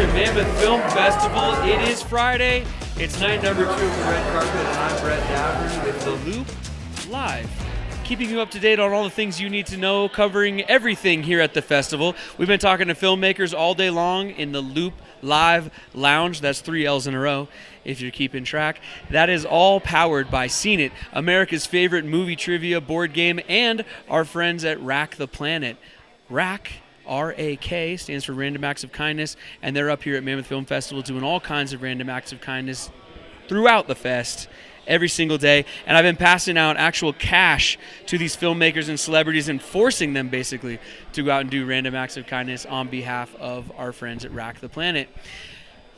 to Mammoth Film Festival. It is Friday. It's night number 2 of the red carpet, and I'm Brett Davern with The Loop Live. Keeping you up to date on all the things you need to know, covering everything here at the festival. We've been talking to filmmakers all day long in the Loop Live Lounge. That's 3 L's in a row, if you're keeping track. That is all powered by Scene It, America's favorite movie trivia board game, and our friends at Rack the Planet. Rack, R-A-K, stands for Random Acts of Kindness, and they're up here at Mammoth Film Festival doing all kinds of random acts of kindness throughout the fest every single day. And I've been passing out actual cash to these filmmakers and celebrities and forcing them basically to go out and do random acts of kindness on behalf of our friends at Rack the Planet.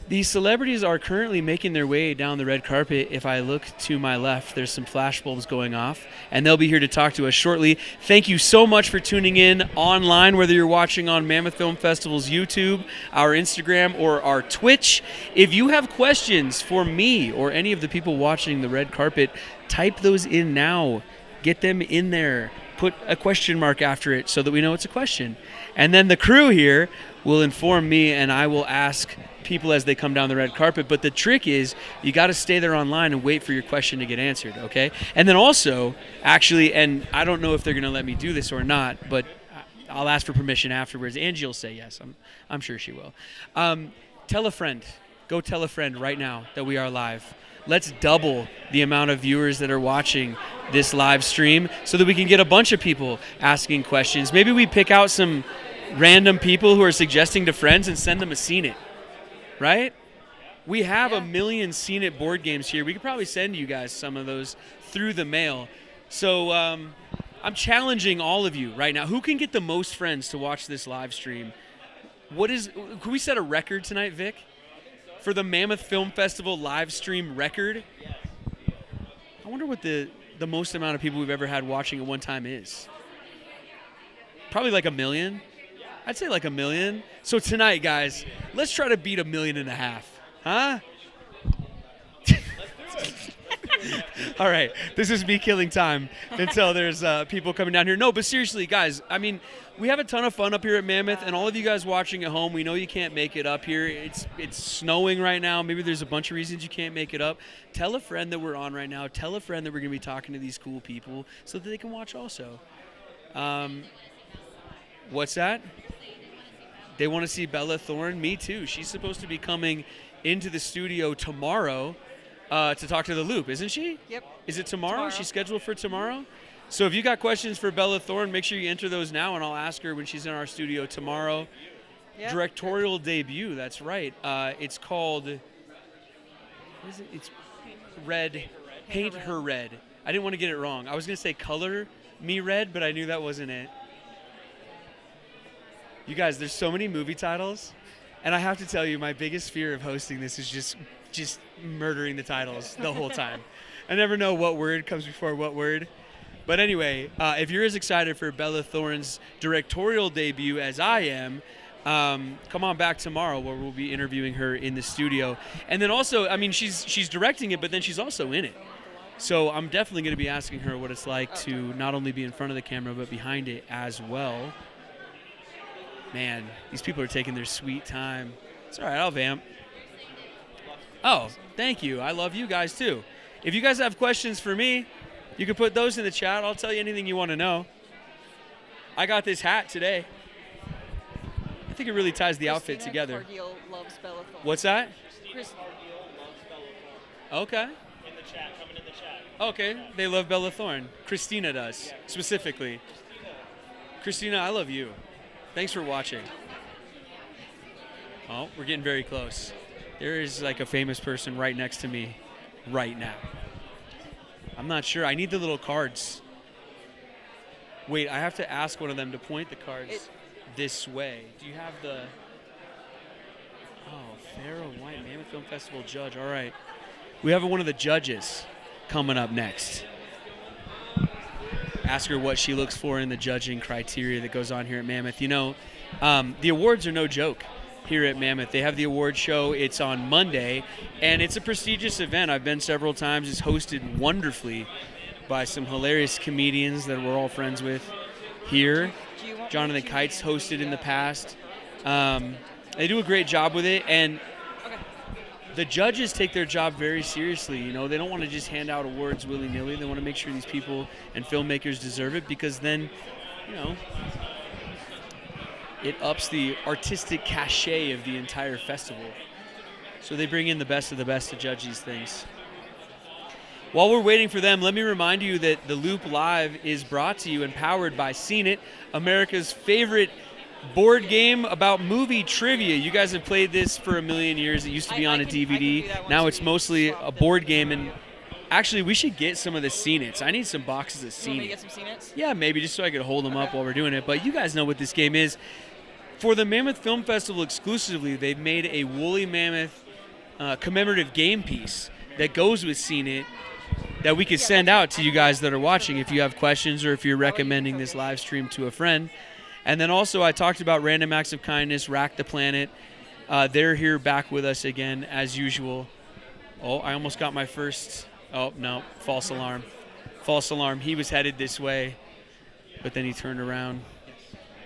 These celebrities are currently making their way down the red carpet. If I look to my left, there's some flashbulbs going off, and they'll be here to talk to us shortly. Thank you so much for tuning in online, whether you're watching on Mammoth Film Festival's YouTube, our Instagram, or our Twitch. If you have questions for me or any of the people watching the red carpet, type those in now. Get them in there. Put a question mark after it so that we know it's a question. And then the crew here will inform me, and I will ask people as they come down the red carpet. But the trick is you got to stay there online and wait for your question to get answered, okay? And then also, actually, and I don't know if they're going to let me do this or not, but I'll ask for permission afterwards. Angie will say yes. I'm sure she will. Tell a friend. Go tell a friend right now that we are live. Let's double the amount of viewers that are watching this live stream so that we can get a bunch of people asking questions. Maybe we pick out some random people who are suggesting to friends and send them a Scene It, right? We have a million Scene It board games here. We could probably send you guys some of those through the mail. So I'm challenging all of you right now. Who can get the most friends to watch this live stream? Can we set a record tonight, Vic? For the Mammoth Film Festival live stream record? I wonder what the most amount of people we've ever had watching at one time is. Probably like 1 million. I'd say like 1 million. So tonight, guys, let's try to beat 1.5 million, huh? All right, this is me killing time until there's people coming down here. No, but seriously, guys, I mean, we have a ton of fun up here at Mammoth, and all of you guys watching at home, we know you can't make it up here. It's snowing right now. Maybe there's a bunch of reasons you can't make it up. Tell a friend that we're on right now. Tell a friend that we're going to be talking to these cool people so that they can watch also. What's that? They want to see Bella Thorne? Me too. She's supposed to be coming into the studio tomorrow to talk to the Loop, isn't she? Yep. Is it tomorrow? She's scheduled for tomorrow? So if you got questions for Bella Thorne, make sure you enter those now, and I'll ask her when she's in our studio tomorrow. Yep. Directorial debut, that's right. It's called, what is it? It's Red. Paint Her Red. I didn't want to get it wrong. I was going to say Color Me Red, but I knew that wasn't it. You guys, there's so many movie titles, and I have to tell you, my biggest fear of hosting this is just murdering the titles the whole time. I never know what word comes before what word. But anyway, if you're as excited for Bella Thorne's directorial debut as I am, come on back tomorrow where we'll be interviewing her in the studio. And then also, I mean, she's directing it, but then she's also in it. So I'm definitely going to be asking her what it's like to not only be in front of the camera, but behind it as well. Man, these people are taking their sweet time. It's all right, I'll vamp. Oh, thank you. I love you guys, too. If you guys have questions for me, you can put those in the chat. I'll tell you anything you want to know. I got this hat today. I think it really ties the outfit together. Loves Bella Thorne. What's that? Okay. In the chat, coming in the chat. Okay, they love Bella Thorne. Christina does, specifically. Christina, I love you. Thanks for watching. Oh, we're getting very close. There is like a famous person right next to me right now. I'm not sure. I need the little cards. Wait, I have to ask one of them to point the cards this way. Do you have the... Oh, Farrah White, Mammoth Film Festival judge. All right. We have one of the judges coming up next. Ask her what she looks for in the judging criteria that goes on here at Mammoth. You know, the awards are no joke here at Mammoth. They have the award show. It's on Monday, and it's a prestigious event. I've been several times. It's hosted wonderfully by some hilarious comedians that we're all friends with here. Jonathan Kite's hosted in the past. They do a great job with it, and the judges take their job very seriously. You know, they don't want to just hand out awards willy-nilly. They want to make sure these people and filmmakers deserve it, because then, you know, it ups the artistic cachet of the entire festival. So they bring in the best of the best to judge these things. While we're waiting for them, let me remind you that the Loop Live is brought to you and powered by Seen It, America's favorite board game about movie trivia. You guys have played this for a million years. It used to be on a DVD. Now it's mostly a board game. And actually, we should get some of the Seen It's. I need some boxes of Seen It. You want me to get some Seen It's? Yeah, maybe, just so I could hold them up while we're doing it. But you guys know what this game is. For the Mammoth Film Festival exclusively, they've made a Woolly Mammoth commemorative game piece that goes with Seen It that we can send out to you guys that are watching if you have questions or if you're recommending this live stream to a friend. And then also I talked about Random Acts of Kindness, Rack the Planet. They're here back with us again as usual. Oh, I almost got my first. Oh, no, false alarm. False alarm. He was headed this way, but then he turned around.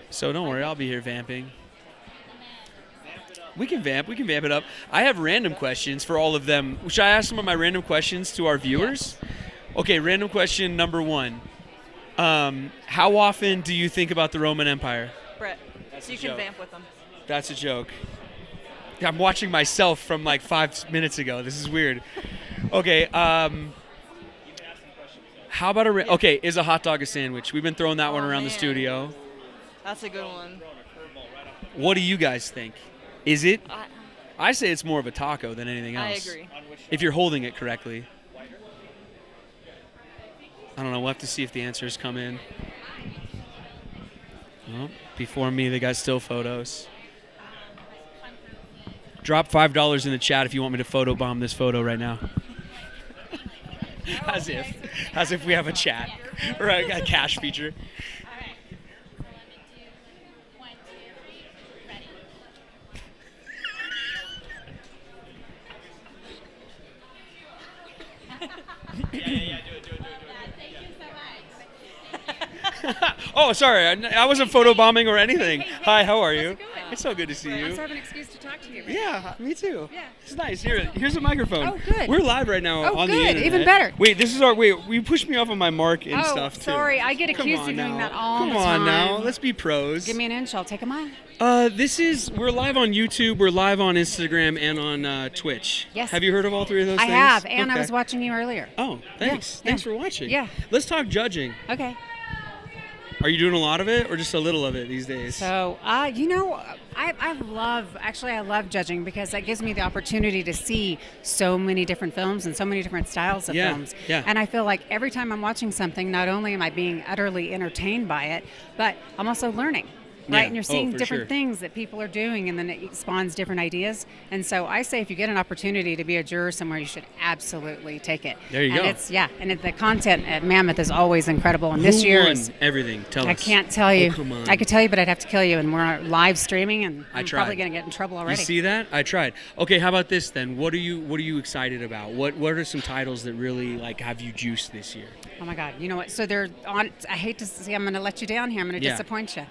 So don't worry, I'll be here vamping. We can vamp it up. I have random questions for all of them. Should I ask some of my random questions to our viewers? Yes. Okay, random question number 1. How often do you think about the Roman Empire? Brett, so you can vamp with them. That's a joke. I'm watching myself from like 5 minutes ago. This is weird. Okay, how about okay, is a hot dog a sandwich? We've been throwing that one around the studio. That's a good one. What do you guys think? Is it? I say it's more of a taco than anything else. I agree. If you're holding it correctly. I don't know. We'll have to see if the answers come in. Oh, before me, they got still photos. Drop $5 in the chat if you want me to photobomb this photo right now. As if we have a chat or a cash feature. Oh, sorry. I wasn't photobombing or anything. Hi, how are you? It's so good to see you. I just have an excuse to talk to you. Right? Yeah, me too. Yeah. It's nice. Here's a microphone. Oh, good. We're live right now on the good. internet. Even better. Wait, you pushed me off of my mark and stuff too. Sorry. I get accused of doing that all the time. Come on now. Let's be pros. Give me an inch. I'll take a mile. We're live on YouTube, we're live on Instagram, and on Twitch. Yes. Have you heard of all 3 of those things? I have, and I was watching you earlier. Oh, thanks. Yeah. Thanks for watching. Yeah. Let's talk judging. Okay. Are you doing a lot of it or just a little of it these days? So, I love judging because that gives me the opportunity to see so many different films and so many different styles of films. Yeah. And I feel like every time I'm watching something, not only am I being utterly entertained by it, but I'm also learning. Right, and you're seeing different things that people are doing, and then it spawns different ideas. And so I say, if you get an opportunity to be a juror somewhere, you should absolutely take it. There you go. The content at Mammoth is always incredible. And this year is everything. Tell us. I can't tell you. Oh, come on. I could tell you, but I'd have to kill you. And we're live streaming, and I'm tried. probably going to get in trouble already. You see that? I tried. Okay, how about this then? What are you excited about? What are some titles that really have you juiced this year? Oh my God! You know what? So they're on. I hate to say, I'm going to let you down here. I'm going to disappoint you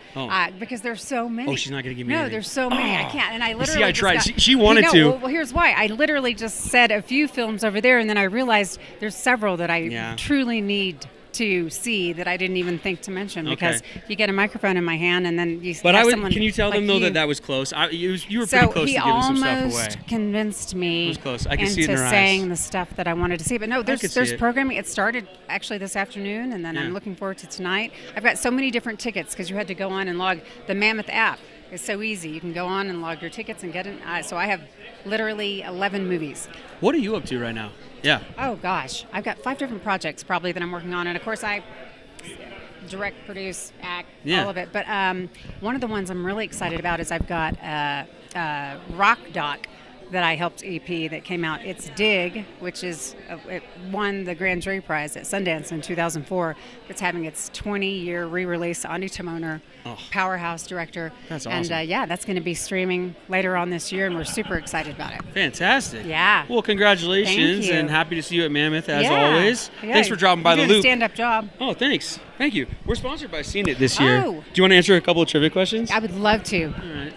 because there's so many. Oh, she's not going to give me No, anything. there's so many. I can't. And I literally. See, I tried. She wanted to. Well, here's why. I literally just said a few films over there, and then I realized there's several that I truly need to see that I didn't even think to mention because you get a microphone in my hand and then you. But can you tell them though that was close? You were pretty close to giving some stuff away. So he almost convinced me. It was close. I could see it in her eyes. Saying the stuff that I wanted to see. But no, there's programming. It started actually this afternoon, and then I'm looking forward to tonight. I've got so many different tickets because you had to go on and log the Mammoth app. It's so easy. You can go on and log your tickets and get it. So I have literally 11 movies. What are you up to right now? Yeah. Oh, gosh. I've got 5 different projects probably that I'm working on. And, of course, I direct, produce, act, all of it. But one of the ones I'm really excited about is I've got Rock Doc that I helped EP that came out. It's Dig, which is it won the Grand Jury Prize at Sundance in 2004. It's having its 20-year re-release. Andi Timoner, powerhouse director. That's awesome. And that's going to be streaming later on this year, and we're super excited about it. Fantastic. Yeah. Well, congratulations, Thank you. and happy to see you at Mammoth as always. Yeah. Thanks for dropping by the You're doing Loop. a stand-up job. Oh, thanks. Thank you. We're sponsored by Seen It this year. Oh. Do you want to answer a couple of trivia questions? I would love to. All right.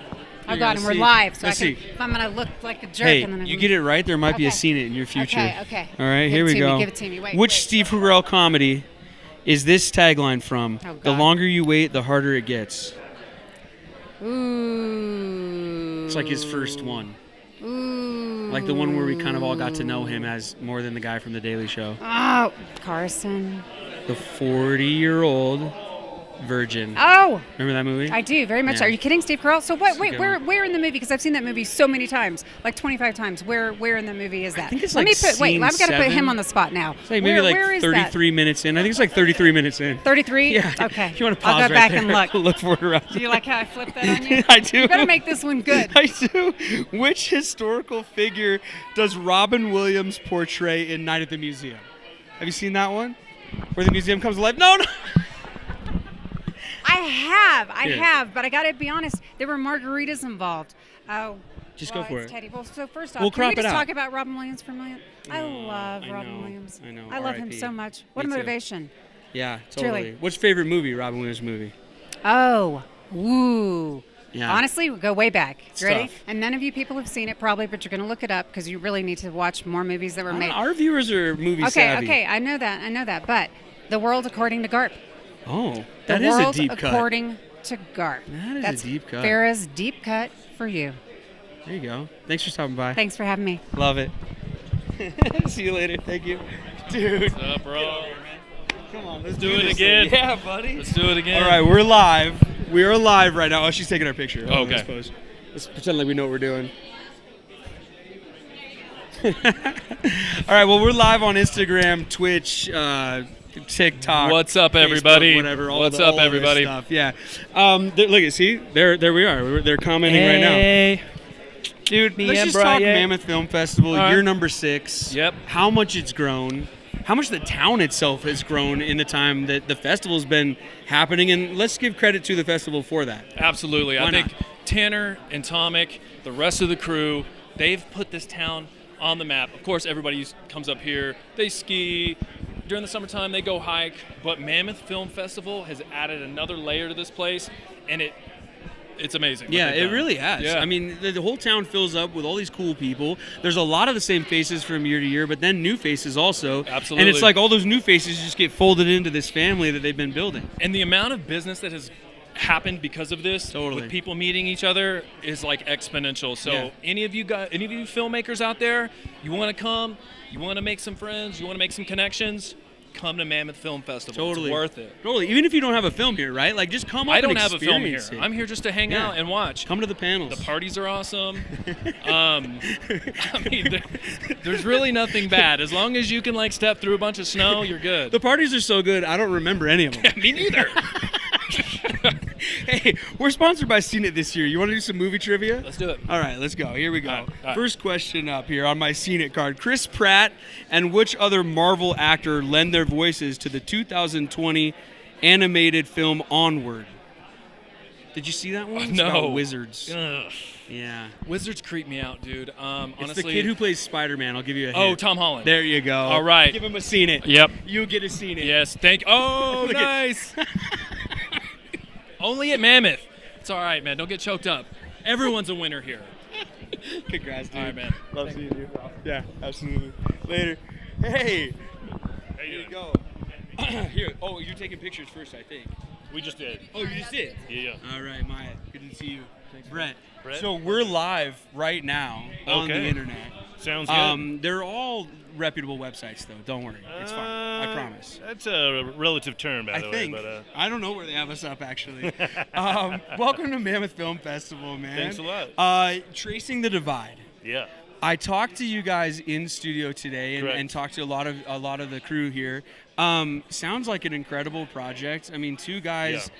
Oh God, and we're see. live, so Let's I can, see. if I'm gonna look like a jerk. Hey, and then you get it right, there might be a Okay. scene in your future. Okay. All right, Give here it we to go. Me, give it to me. Wait. Which wait. Steve Carell comedy is this tagline from? Oh, The God. longer you wait, the harder it gets. Ooh. It's like his first one. Ooh. Like the one where we kind of all got to know him as more than the guy from The Daily Show. Oh, Carson. The 40-year-old virgin. Oh, Remember that movie? I do very much. Yeah. Are you kidding, Steve Carell? So what? a Wait, good where? one. Where in the movie? Because I've seen that movie so many times, like 25 times. Where in the movie is that? I think it's Let like me put. Wait, scene I've got to put 7. him on the spot now. It's like maybe where is 33 minutes in. I think it's like 33 minutes in. that? 33. Yeah. Okay. If you want to pause I'll go right back there, and look. look for it around. Do you like how I flipped that on you? I do. You better make this one good. I do. Which historical figure does Robin Williams portray in Night at the Museum? Have you seen that one? Where the museum comes alive? No. I Yeah. have, but I got to be honest. There were margaritas involved. Oh. Just well, go for it's it. Teddy. Well, so first off, We'll can crop we just it out. talk about Robin Williams for a minute? I love I Robin know, Williams. I know. I love him R.I.P.. so much. What a Me too. motivation. Yeah, Truly. totally. What's your favorite movie, Robin Williams movie? Oh, ooh. Yeah. Honestly, we go way back. It's You ready? tough. And none of you people have seen it probably, but you're going to look it up because you really need to watch more movies that were made. Our viewers are movie savvy. Okay, I know that. But The World According to Garp. Oh, The that is World a deep cut. According to Garp. That is That's a deep cut. Farrah's deep cut for you. There you go. Thanks for stopping by. Thanks for having me. Love it. See you later. Thank you. Dude. What's up, bro? Come on, let's do it this again. thing. Yeah, buddy. Let's do it again. All right, we're live. We are live right now. Oh, she's taking our picture. Hold on, Okay. let's pose. Let's pretend like we know what we're doing. All right, well, we're live on Instagram, Twitch, TikTok. What's up, Facebook, everybody? Whatever. What's all up, of this everybody? Stuff. Yeah. Look at see there we are. They're commenting right now. Hey. Dude, Me let's and just talk Brian. Mammoth Film Festival. All right. Year number 6. Yep. How much it's grown. How much the town itself has grown in the time that the festival's been happening. And let's give credit to the festival for that. Absolutely. Why I think not? Tanner and Tomic, the rest of the crew, they've put this town on the map. Of course, everybody comes up here. They ski. During the summertime, they go hike. But Mammoth Film Festival has added another layer to this place, and it's amazing. what Yeah, they've it done. really has. Yeah. I mean, the whole town fills up with all these cool people. There's a lot of the same faces from year to year, but then new faces also. Absolutely. And it's like all those new faces just get folded into this family that they've been building. And the amount of business that has happened because of this, Totally. with people meeting each other, is like exponential. So Yeah. any of you filmmakers out there, you want to come, you want to make some friends, you want to make some connections, come to Mammoth Film Festival. Totally. It's worth it. Totally. Even if you don't have a film here, right? Like, just come up I don't and have a film here. experience it. I'm here just to hang Yeah. out and watch. Come to the panels. The parties are awesome. I mean, there's really nothing bad. As long as you can like step through a bunch of snow, you're good. The parties are so good, I don't remember any of them. Me neither. Hey, we're sponsored by Seen It this year. You want to do some movie trivia? Let's do it. All right, let's go. Here we go. All right. First question up here on my Seen It card. Chris Pratt and which other Marvel actor lend their voices to the 2020 animated film Onward? Did you see that one? It's No. about wizards. Ugh. Yeah. Wizards creep me out, dude. It's Honestly, the kid who plays Spider-Man. I'll give you a hint. Oh, Tom Holland. There you go. All right. Give him a Seen It. Yep. You get a Seen It. Yes. Thank. Oh, Look at- nice. Only at Mammoth. It's all right, man. Don't get choked up. Everyone's a winner here. Congrats, dude. All right, man. Love seeing you. Yeah, absolutely. Later. Hey. How Here you go. Here. Oh, you're taking pictures first, I think. We just did. Oh, you just did? Yeah. All right, Maya. Good to see you. Brett. Brett? So we're live right now on the Okay. internet. Sounds good. They're all reputable websites, though. Don't worry. It's fine. I promise. That's a relative term, by I the think. way. But I don't know where they have us up, actually. Welcome to Mammoth Film Festival, man. Thanks a lot. Tracing the Divide. yeah. I talked to you guys in studio today and Correct. talked to a lot of the crew here. Sounds like an incredible project. I mean, two guys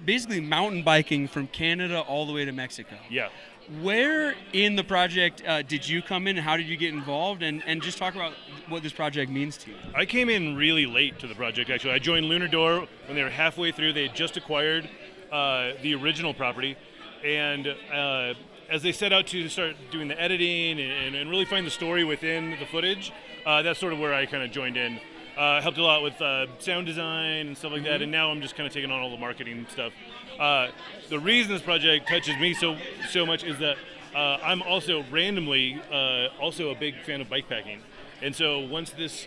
basically mountain biking from Canada all the way to Mexico. Yeah. Where in the project did you come in and how did you get involved? And just talk about what this project means to you. I came in really late to the project, actually. I joined Lunar Door when they were halfway through. They had just acquired the original property. And as they set out to start doing the editing and really find the story within the footage, that's sort of where I kind of joined in. helped a lot with sound design and stuff like that, and now I'm just kind of taking on all the marketing stuff. The reason this project touches me so much is that I'm also randomly also a big fan of bike packing, and so once this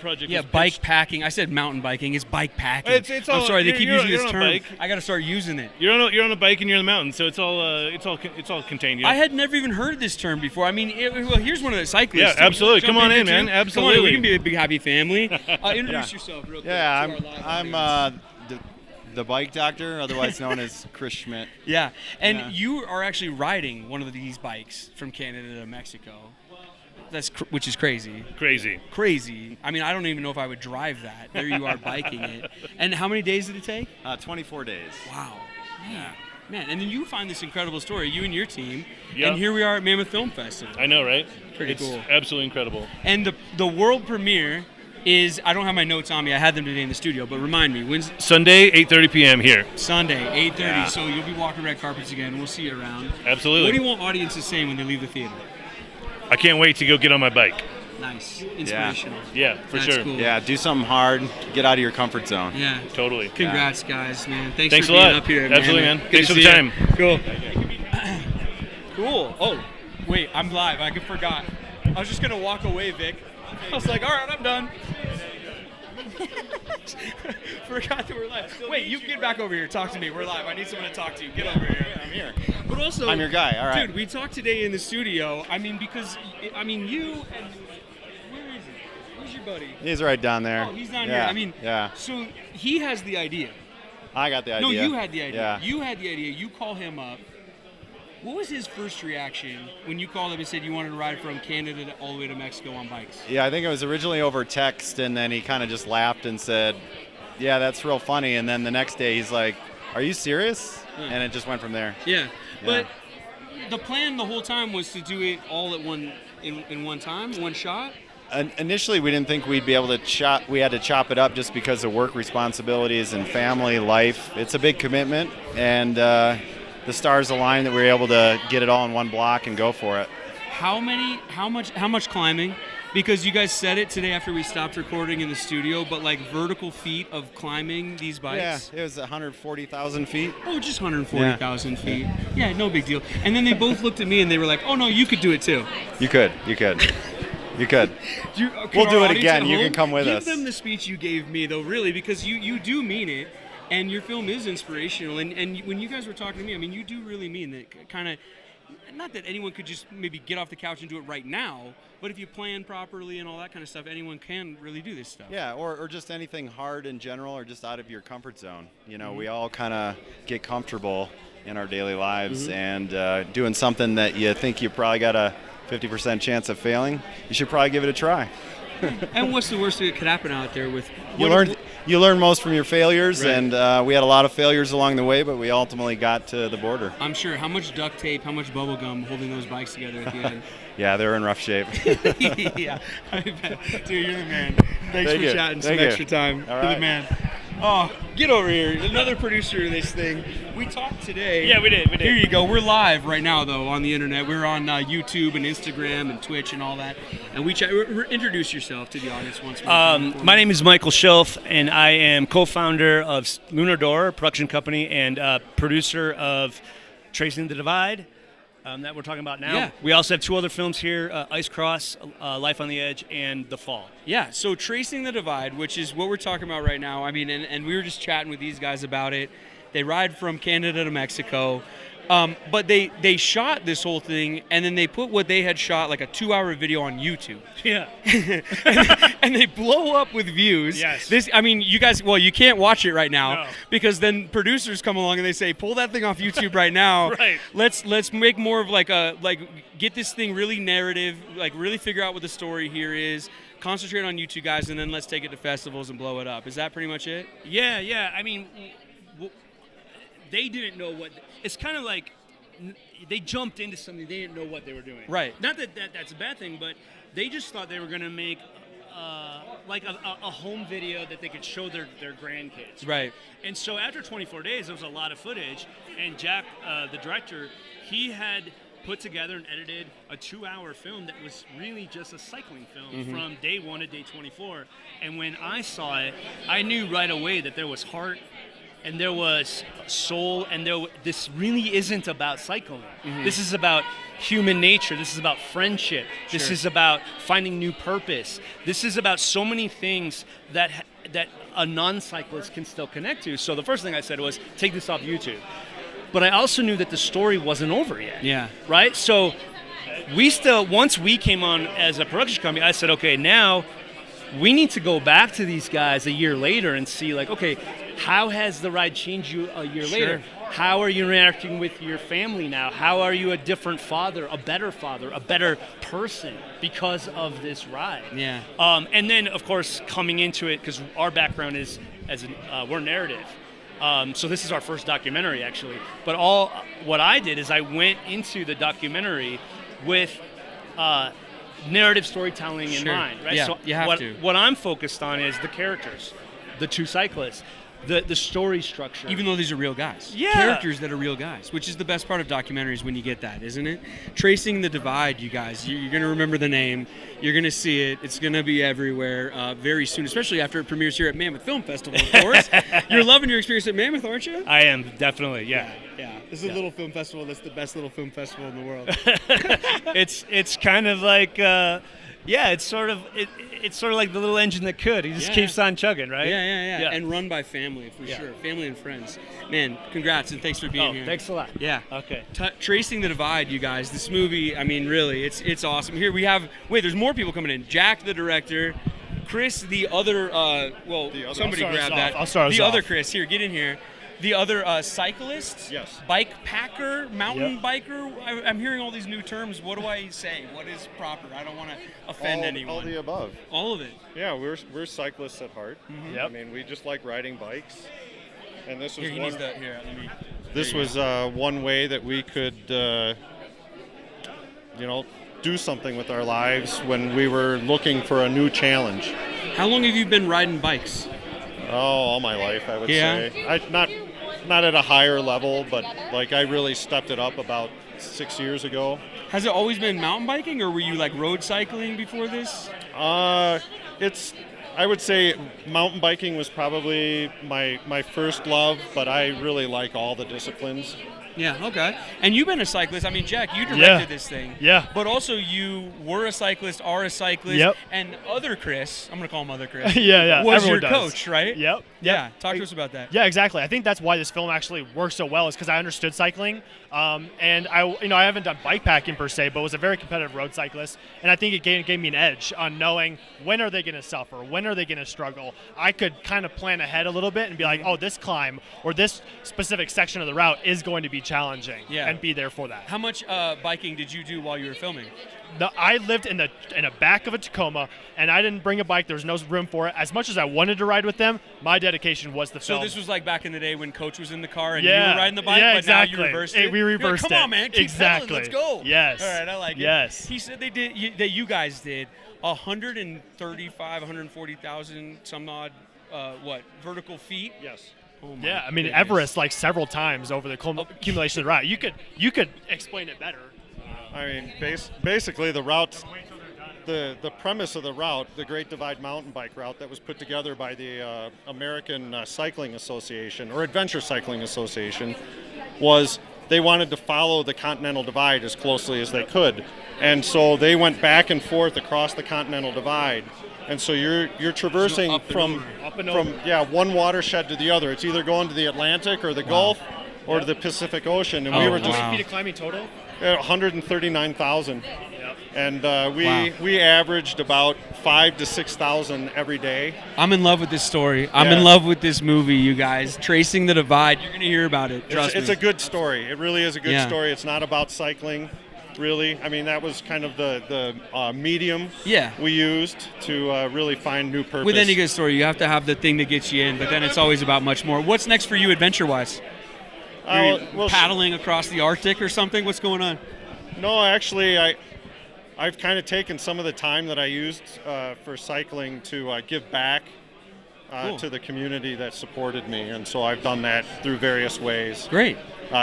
project was bike pitched, packing. I said mountain biking. It's bike packing. It's all, I'm sorry, they keep you're using this on a term. bike. I got to start using it. You're on a bike and you're in the mountains, so it's all contained. You know? I had never even heard this term before. I mean, well, here's one of the cyclists. Yeah, absolutely. Jump Come on in, too. man. Come on in. Absolutely. We can be a big happy family. Introduce yourself real quick. Yeah, to our live I'm audience. the bike doctor, otherwise known as Chris Schmidt. Yeah, and Yeah. you are actually riding one of these bikes from Canada to Mexico. Which is crazy. Crazy. I mean, I don't even know if I would drive that. There you are biking it. And how many days did it take? 24 days. Wow. Man, and then you find this incredible story, you and your team, Yep. and here we are at Mammoth Film Festival. I know, right? Pretty it's cool. Absolutely incredible. And the world premiere is, I don't have my notes on me, I had them today in the studio, but remind me, when's Sunday, 8:30 p.m. here. Sunday, 8:30, Yeah. so you'll be walking red carpets again, we'll see you around. Absolutely. What do you want audiences saying when they leave the theater? I can't wait to go get on my bike. Nice. Inspirational. Yeah, for That's sure. cool. Yeah, do something hard, get out of your comfort zone. Yeah. Totally. Congrats, guys, man. Thanks Thanks for a being lot. up here. Absolutely, man. Good Thanks to for the see ya. time. Cool. Cool. Oh, wait, I'm live. I forgot. I was just going to walk away, Vic. I was like, all right, I'm done. Forgot that we're live. Wait, you get back over here. Talk to me. We're live. I need someone to talk to. Get over here. I'm here. But also, I'm your guy. All right. Dude, we talked today in the studio. I mean, because, I mean, you and... Where is he? Where's your buddy? He's right down there. Oh, he's down yeah. here. I mean, yeah. so he has the idea. I got the idea. No, you had the idea. Yeah. You had the idea. You call him up. What was his first reaction when you called him and said you wanted to ride from Canada all the way to Mexico on bikes? Yeah, I think it was originally over text, and then he kind of just laughed and said, "Yeah, that's real funny." And then the next day, he's like, "Are you serious?" And it just went from there. Yeah, but the plan the whole time was to do it all at in one time, one shot. Initially, we didn't think we'd be able to chop. We had to chop it up just because of work responsibilities and family life. It's a big commitment, and the stars aligned that we were able to get it all in one block and go for it. How much climbing? Because you guys said it today after we stopped recording in the studio, but like vertical feet of climbing these bikes. Yeah, it was 140,000 feet. Oh, just 140,000 feet. Yeah, no big deal. And then they both looked at me and they were like, "Oh no, you could do it too." You could. You could. We'll do it again. You can come with us. Give them the speech you gave me, though, really, because you do mean it, and your film is inspirational. And when you guys were talking to me, I mean, you do really mean that. Kind of, not that anyone could just maybe get off the couch and do it right now, but if you plan properly and all that kind of stuff, anyone can really do this stuff. Yeah, or just anything hard in general, or just out of your comfort zone. You know, we all kind of get comfortable in our daily lives, and doing something that you think you probably got a 50% chance of failing, you should probably give it a try. And what's the worst that could happen out there with You learn most from your failures, Right. and we had a lot of failures along the way, but we ultimately got to the border. I'm sure. How much duct tape, how much bubble gum holding those bikes together at the end? Yeah, they're in rough shape. Yeah, I bet. Dude, you're the man. Thanks Thank for you. chatting Thank some you. extra time. All You're the right. man. Oh, get over here. Another producer of this thing. We talked today. Yeah, we did. Here you go. We're live right now, though, on the internet. We're on YouTube and Instagram and Twitch and all that. And we chat. Introduce yourself to the audience once more. My name is Michael Schilf, and I am co-founder of Lunar Door production company and producer of Tracing the Divide that we're talking about now. Yeah. We also have two other films here, Ice Cross, Life on the Edge, and The Fall. Yeah, so Tracing the Divide, which is what we're talking about right now. I mean, and we were just chatting with these guys about it. They ride from Canada to Mexico. But they shot this whole thing, and then they put what they had shot, like a 2-hour video on YouTube. Yeah. and they blow up with views. Yes. I mean, you guys, well, you can't watch it right now No. because then producers come along and they say, pull that thing off YouTube right now. Right. Let's make more of get this thing really narrative, like really figure out what the story here is, concentrate on you two guys, and then let's take it to festivals and blow it up. Is that pretty much it? Yeah. I mean, they didn't know what. It's kind of like they jumped into something they didn't know what they were doing. Right. Not that that's a bad thing, but they just thought they were going to make like a home video that they could show their grandkids. Right. And so after 24 days, there was a lot of footage, and Jack, the director, he had put together and edited a 2-hour film that was really just a cycling film from day 1 to day 24. And when I saw it, I knew right away that there was heart and there was soul, and this really isn't about cycling. This is about human nature. This is about friendship. This is about finding new purpose. This is about so many things that a non-cyclist can still connect to. So the first thing I said was, take this off YouTube. But I also knew that the story wasn't over yet. Yeah. Right? So once we came on as a production company, I said, okay, now we need to go back to these guys a year later and see, like, okay, how has the ride changed you a year later? How are you interacting with your family now? How are you a different father, a better person because of this ride? Yeah. And then, of course, coming into it, because our background is we're narrative. So this is our first documentary, actually. But what I did is I went into the documentary with narrative storytelling in mind, right? Yeah, so you have to. What I'm focused on is the characters, the two cyclists, the story structure. Even though these are real guys. Yeah. Characters that are real guys, which is the best part of documentaries when you get that, isn't it? Tracing the Divide, you guys. You're going to remember the name. You're going to see it. It's going to be everywhere very soon, especially after it premieres here at Mammoth Film Festival, of course. You're loving your experience at Mammoth, aren't you? I am, definitely, yeah. Yeah. This is a little film festival that's the best little film festival in the world. It's kind of like... it's sort of like the little engine that could. He just keeps on chugging, right? Yeah. And run by family, for sure. Family and friends. Man, congrats and thanks for being here. Thanks a lot. Yeah. Okay. Tracing the Divide, you guys. This movie, I mean, really, it's awesome. Here we have, there's more people coming in. Jack, the director. Chris, the other, somebody grab that. I'll start us the other off. Chris, here, get in here. The other cyclist, Yes. bike packer, mountain biker. I'm hearing all these new terms. What do I say? What is proper? I don't want to offend anyone. All the above. All of it. Yeah, we're cyclists at heart. Yep. I mean, we just like riding bikes, and this was Here, he one. needs the, here, let me. This was one way that we could, do something with our lives when we were looking for a new challenge. How long have you been riding bikes? Oh, all my life, I would Yeah. say. Not at a higher level, but like I really stepped it up about 6 years ago. Has it always been mountain biking, or were you like road cycling before this? I would say mountain biking was probably my first love, but I really like all the disciplines. Yeah, okay. And you've been a cyclist. I mean, Jack, you directed this thing. Yeah. But also you were a cyclist, are a cyclist. Yep. And other Chris, I'm going to call him other Chris. Yeah. Was Everyone your does. coach, right? Yep. Yeah. Talk to us about that. Yeah, exactly. I think that's why this film actually works so well, is because I understood cycling, and I haven't done bike packing per se, but was a very competitive road cyclist, and I think it gave me an edge on knowing when are they going to suffer, when are they going to struggle. I could kind of plan ahead a little bit and be like, oh, this climb or this specific section of the route is going to be challenging, and be there for that. How much biking did you do while you were filming? I lived in the back of a Tacoma, and I didn't bring a bike. There was no room for it. As much as I wanted to ride with them, my dedication was the film. So this was like back in the day when Coach was in the car and you were riding the bike, yeah, but exactly. now you reversed it? We reversed Come on, man. Keep exactly. pedaling. Let's go. Yes. All right, I like it. Yes. He said that you guys did 140,000 some odd, vertical feet? Yes. Oh my Yeah, I mean, goodness. Everest like several times over the accumulation of the route. You could explain it better. I mean, basically the route, the premise of the route, the Great Divide mountain bike route that was put together by the American Cycling Association or Adventure Cycling Association, was they wanted to follow the Continental Divide as closely as they could, and so they went back and forth across the Continental Divide. And so you're traversing from one watershed to the other. It's either going to the Atlantic or the Gulf or to the Pacific Ocean, and we were just How many feet of climbing total? 139,000, and we averaged about 5,000 to 6,000 every day. I'm in love with this story. I'm in love with this movie, you guys. Tracing the Divide. You're going to hear about it. Trust It's me. a good story. It really is a good story. It's not about cycling, really. I mean, that was kind of the medium we used to really find new purpose. With any good story, you have to have the thing that gets you in, but then it's always about much more. What's next for you adventure-wise? Paddling across the Arctic or something? What's going on? No, actually, I've kind of taken some of the time that I used for cycling to give back to the community that supported me, and so I've done that through various ways. Great.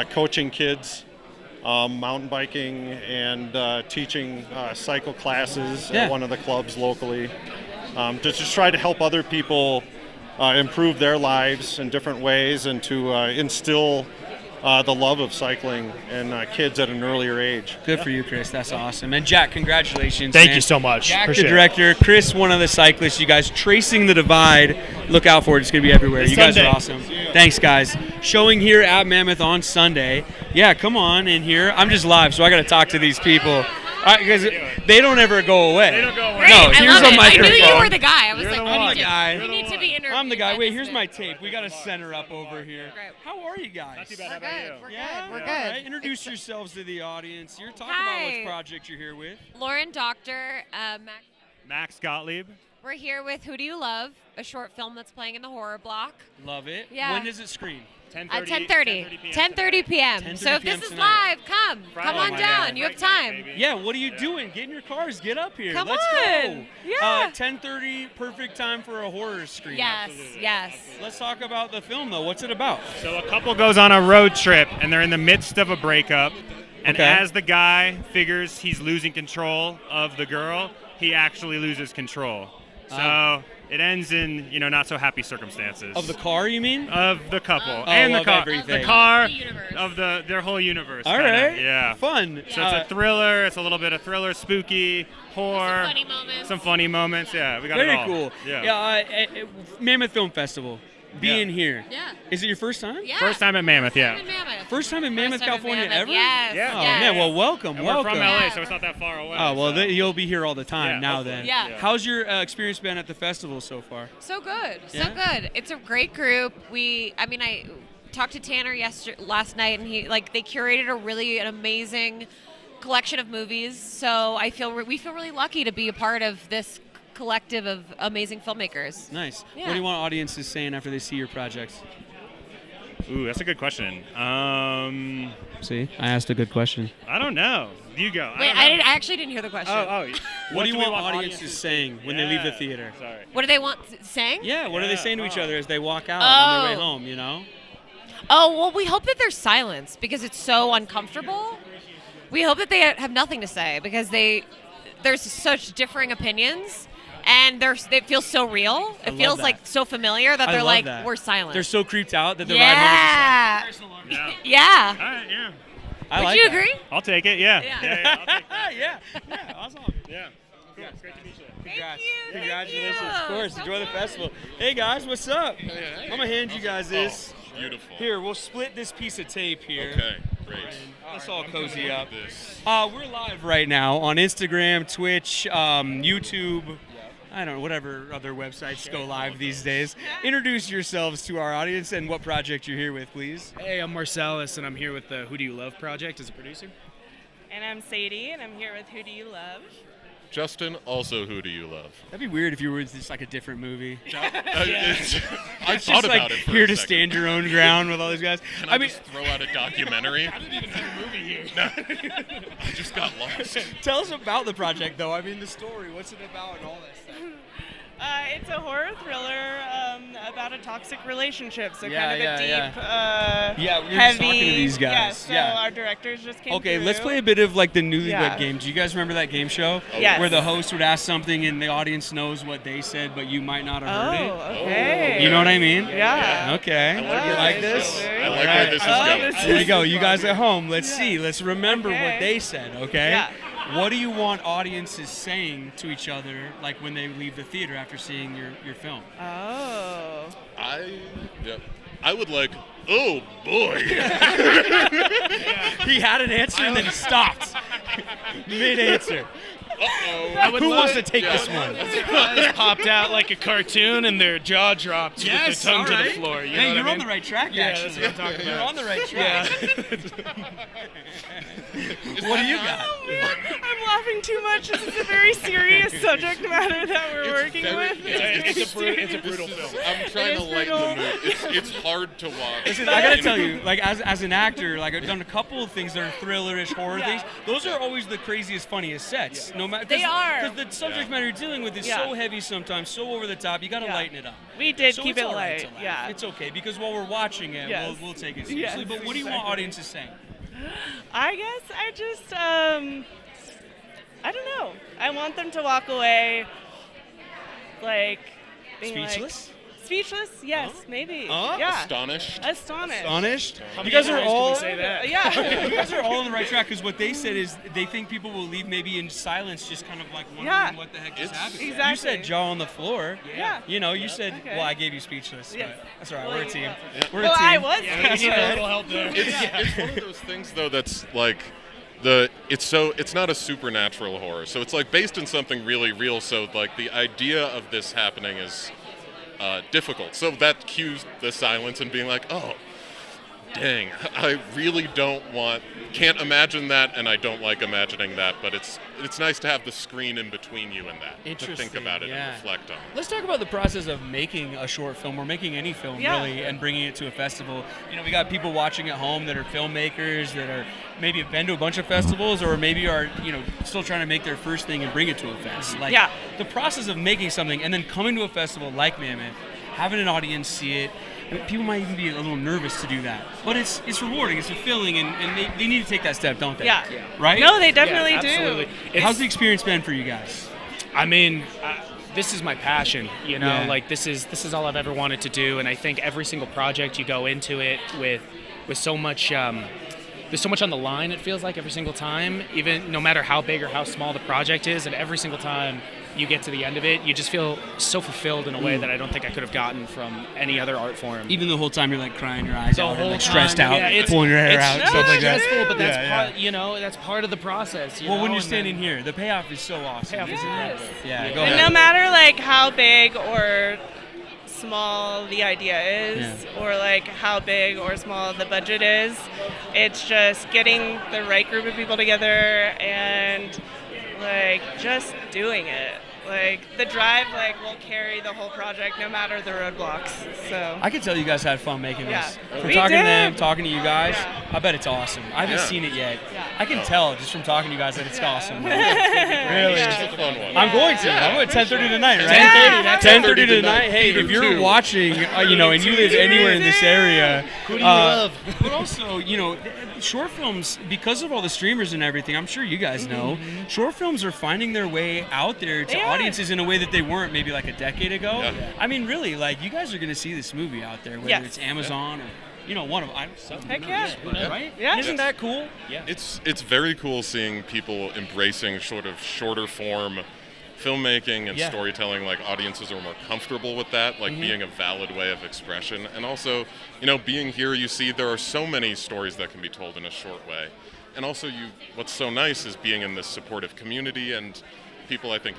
Coaching kids mountain biking and teaching cycle classes Yeah. at one of the clubs locally, to just try to help other people improve their lives in different ways and to instill the love of cycling in kids at an earlier age. Good for you, Chris. That's awesome. And Jack, congratulations. Thank man. you so much. Jack, Appreciate the it. director. Chris, one of the cyclists. You guys tracing the divide. Look out for it. It's going to be everywhere. This You guys Sunday. are awesome. Thanks, guys. Showing here at Mammoth on Sunday. Yeah, come on in here. I'm just live, so I got to talk to these people. Because they don't ever go away. They don't go away. No, Great, I here's love a it. microphone. I knew you were the guy. I was You're like, the we one. need, I'm the guy. we need to be interviewed. I'm the guy. by Wait, this here's man. my tape. We got to center up over here. Great. How are you guys? Not too bad. We're How about you? good. We're Yeah, good. We're all good. right. Introduce yourselves to the audience. You're talking Hi. about which project you're here with. Lauren Doctor, Mac. Max Gottlieb. We're here with Who Do You Love, a short film that's playing in the horror block. Love it. Yeah. When does it screen? 10:30. 10:30 p.m. 10:30 So if p.m. this is tonight. live, come Friday on night. down. You have Friday night, time. baby. Yeah, what are you doing? Get in your cars. Get up here. Come Let's on. go. Yeah. 10:30, perfect time for a horror screen. Yes, yes. Let's talk about the film, though. What's it about? So a couple goes on a road trip, and they're in the midst of a breakup. And Okay. as the guy figures he's losing control of the girl, he actually loses control. So it ends in not so happy circumstances. Of the car, you mean? Of the couple and the of car, everything. the car The universe. of their whole universe. All kinda, right. yeah. Fun. So it's a thriller. It's a little bit of thriller, spooky, horror, Funny moments. some funny moments. Yeah, we got very it all. cool. Yeah. Mammoth Film Festival. Being here. Yeah. Is it your first time? Yeah. First time at Mammoth. Yeah. In Mammoth. First time in Mammoth, First time in California Mammoth. ever? Yes. Yeah. Oh, yes. man. Well, welcome. And we're welcome. from LA, Yeah. so it's not that far away. Oh, well, so. you'll be here all the time Yeah, now hopefully. then. Yeah. How's your experience been at the festival so far? So good, so Yeah? good. It's a great group. I talked to Tanner last night, and they curated an amazing collection of movies. So we feel really lucky to be a part of this collective of amazing filmmakers. Nice. Yeah. What do you want audiences saying after they see your projects? Ooh, that's a good question. See, I asked a good question. I don't know. You go. Wait, I don't know. I actually didn't hear the question. What do you we want audiences saying when they leave the Yeah. theater? Sorry. What do they want saying? Yeah, what are they Yeah. saying to each other as they walk out on their way Oh. home, you know? Oh, well, we hope that there's silence because it's so uncomfortable. We hope that they have nothing to say because there's such differing opinions. And it feels so real. It love feels that. like so familiar that I they're love like, that. we're silent. They're so creeped out that they're riding home. Yeah. Yeah. Yeah. All right. Yeah. I Would like you that. agree? I'll take it. Yeah. Yeah. Yeah. I'll take that. Yeah, awesome. Yeah. Cool. It's great to meet you. Congrats. you, thank Congratulations. you. Of course. So Enjoy the fun. festival. Hey guys, what's up? I'm gonna hand you guys this. Beautiful. Here, we'll split this piece of tape here. Okay, great. Let's all cozy up. This. We're live right now on Instagram, Twitch, YouTube. I don't know, whatever other websites go live these days. Introduce yourselves to our audience and what project you're here with, please. Hey, I'm Marcellus, and I'm here with the Who Do You Love project as a producer. And I'm Sadie, and I'm here with Who Do You Love? Justin, also, who do you love? That'd be weird if you were just like a different movie. I It's thought just like about it for here a to second. stand your own ground with all these guys. Can I just throw out a documentary? I didn't even have a movie here. I just got lost. Tell us about the project, though. I mean, the story. What's it about and all that stuff. It's a horror thriller about a toxic relationship, so Yeah, kind of yeah, a deep, Yeah, we were just heavy. talking to these Yeah, guys. so Yeah. our directors just came Okay, through. let's play a bit of like the Newlywed Yeah. Game. Do you guys remember that game show? Yes. Where the host would ask something and the audience knows what they said, but you might not have heard it. Oh, okay. You know what I mean? Yeah. Okay. I you like this? I like where this is going. Here you go. You guys at home, let's see. Let's remember Okay. what they said, okay? Yeah. What do you want audiences saying to each other, like when they leave the theater after seeing your film? Oh. I would like, oh boy. He had an answer and then he stopped. Mid-answer. Uh-oh. Who wants to take this one? Eyes popped out like a cartoon, and their jaw dropped with their tongue to the floor. You know Hey, what you're I on mean? the right track, Yeah, actually. that's what I'm talking You're about. on the right track. What do you got? I'm laughing too much. This is a very serious subject matter that we're working with. It's a brutal This film. is- I'm trying to is lighten brutal. the mood. It's hard to watch. Listen, I gotta tell you, like as an actor, like I've done a couple of things that are thrillerish, horror things. Those are always the craziest, funniest sets. No matter They are. because the subject matter you're dealing with is Yeah. so heavy sometimes, so over the top. You gotta Yeah. lighten it up. We did So keep it's it all right light. to laugh. Yeah. It's okay because while we're watching it, Yes. we'll take it seriously. Yes, But what do you want exactly. audiences saying? I guess I just, I don't know. I want them to walk away, like, being Speechless? Speechless? Yes, maybe. Oh? Yeah. Astonished? Astonished? How You many guys are times can all we say that? Yeah. you guys are all on the right track because what they said is they think people will leave maybe in silence, just kind of like wondering Yeah. what the heck just It's- happened. Exactly. You said jaw on the floor. Yeah. You know, you said, Okay. well, I gave you speechless. Yeah. But that's all right. Well, We're a team. yeah. We're Well, a team. I was. Yeah, we need a little help there. It's one of those things though that's like it's not a supernatural horror. So it's like based in something really real. So like the idea of this happening is difficult. So that cues the silence and being like, oh, dang, I really can't imagine that, and I don't like imagining that, but it's nice to have the screen in between you and that, to think Interesting, about it yeah. and reflect on it. Let's talk about the process of making a short film or making any film really and bringing it to a festival. You know, we got people watching at home that are filmmakers that are maybe have been to a bunch of festivals or maybe are, you know, still trying to make their first thing and bring it to a fest. Like the process of making something and then coming to a festival like Mammoth, having an audience see it. People might even be a little nervous to do that, but it's rewarding, it's fulfilling, and they need to take that step, don't they? Yeah. Right? No, they definitely absolutely. do. How's the experience been for you guys? I mean, this is my passion, you know, Yeah. like this is all I've ever wanted to do. And I think every single project you go into it with so much, there's so much on the line, it feels like every single time, even no matter how big or how small the project is. And every single time you get to the end of it, you just feel so fulfilled in a way that I don't think I could have gotten from any other art form. Even the whole time you're like crying your eyes The out and whole like stressed time, out, yeah, it's- pulling your hair it's out, stuff like that. stressful, but that's Yeah, part, you know, that's part of the process. You Well, know? when you're And standing then- here, the payoff is so awesome. Payoff is incredible. Yeah, go And ahead. no matter like how big or small the idea is, or like how big or small the budget is, it's just getting the right group of people together and like just doing it. Like the drive like will carry the whole project no matter the roadblocks. So I can tell you guys had fun making this. Yeah. From We talking to them, did. talking to you guys, Yeah. I bet it's awesome. I haven't Yeah. seen it yet. Yeah. I can tell just from talking to you guys that it's awesome. Really? It's a fun one. I'm going to. I'm at 10:30 tonight, right? 10:30, that's 10:30 tonight. tonight. Hey, if you're Too. watching, you know, and you live anywhere in this area, Who do you love? But also, you know, short films, because of all the streamers and everything, I'm sure you guys know, short films are finding their way out there to They are. audiences in a way that they weren't maybe like a decade ago. Yeah. I mean, really, like you guys are going to see this movie out there, whether Yes. it's Amazon or, you know, one of Heck yeah. right? Yeah. And isn't that cool? It's very cool seeing people embracing sort of shorter form filmmaking and Yeah. storytelling. Like audiences are more comfortable with that, like being a valid way of expression. And also, you know, being here, you see there are so many stories that can be told in a short way. And also, what's so nice is being in this supportive community, and people I think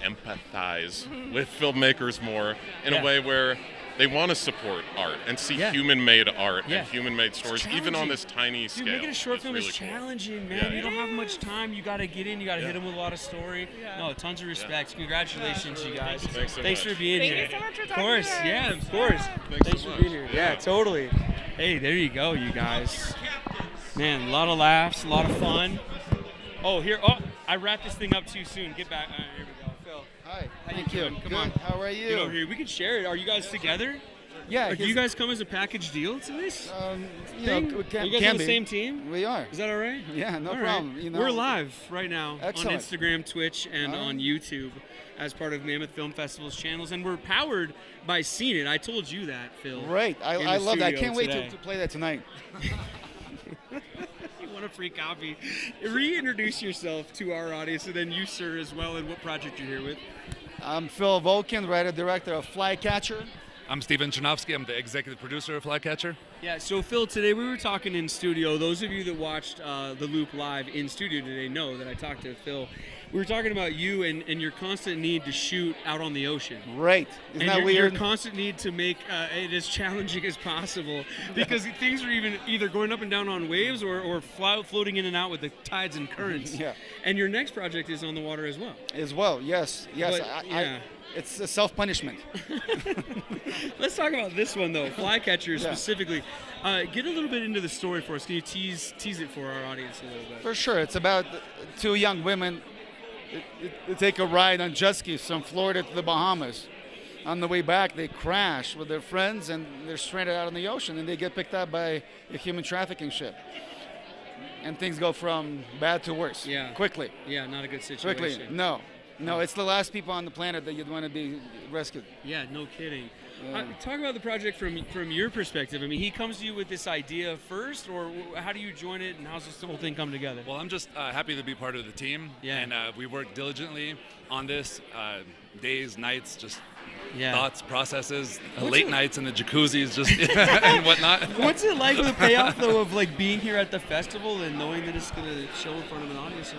empathize with filmmakers more in Yeah. a way where they want to support art and see Yeah. human-made art Yeah. and human-made stories, even on this tiny scale. Dude, making a short It's film really is cool. challenging, man. Yeah. You don't have much time. You got to get in. You got to hit them with a lot of story. Yeah. No, tons of respect. Congratulations, you guys. Thanks so Thanks much. for being Thank here. you so much for Of talking course, to us. yeah, of course. Thanks so for being much. here. Yeah, totally. Hey, there you go, you guys. Man, a lot of laughs, a lot of fun. Oh, here. Oh, I wrapped this thing up too soon. Get back. Here we go. Phil. Hi, How thank you. doing? Come Good. on. How are Get over you? here. We can share it. Are you guys together? Yeah, Like, do you guys come as a package deal to this? you know, thing? we Are can, you guys can on the be. same team? We are. Is that all right? Yeah, no All right. problem. You know, We're live right now Excellent. on Instagram, Twitch, and All right. on YouTube as part of Mammoth Film Festival's channels, and we're powered by Scene It. I told you that, Phil. Right. in the I love that. I studio can't wait today. to play that tonight. You want a free copy? Reintroduce yourself to our audience, and then you, sir, as well, and what project you're here with. I'm Phil Volkin, writer-director of Flycatcher. I'm Steven Chernovsky. I'm the executive producer of Flycatcher. Yeah, so Phil, today we were talking in studio. Those of you that watched The Loop live in studio today know that I talked to Phil. We were talking about you and your constant need to shoot out on the ocean. Right. Isn't And that your weird? constant need to make it as challenging as possible because things are either going up and down on waves or floating in and out with the tides and currents. Yeah. And your next project is on the water as well. As well, yes. Yes. But, yeah. It's a self-punishment. Let's talk about this one though, Flycatcher specifically. Get a little bit into the story for us. Can you tease it for our audience a little bit? For sure. It's about two young women that take a ride on jet skis from Florida to the Bahamas. On the way back, they crash with their friends, and they're stranded out in the ocean, and they get picked up by a human trafficking ship. And things go from bad to worse. Yeah. Quickly. Yeah, not a good situation. Quickly. No, it's the last people on the planet that you'd want to be rescued. Yeah, no kidding. Talk about the project from your perspective. I mean, he comes to you with this idea first, or how do you join it, and how's this whole thing come together? Well, I'm just happy to be part of the team. Yeah. And we worked diligently on this, days, nights, just Yeah. thoughts, processes, late nights in the jacuzzis, just and whatnot. What's it like with the payoff, though, of like being here at the festival and knowing that it's going to show in front of an audience?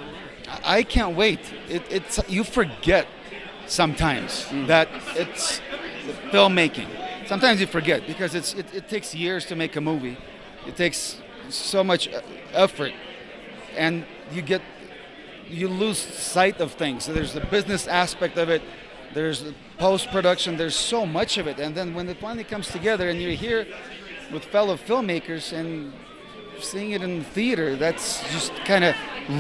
I can't wait. It's you forget sometimes that it's filmmaking. Sometimes you forget because it takes years to make a movie. It takes so much effort, and you lose sight of things. So there's the business aspect of it. There's the post-production. There's so much of it, and then when it finally comes together, and you're here with fellow filmmakers and seeing it in the theater, that's just kind of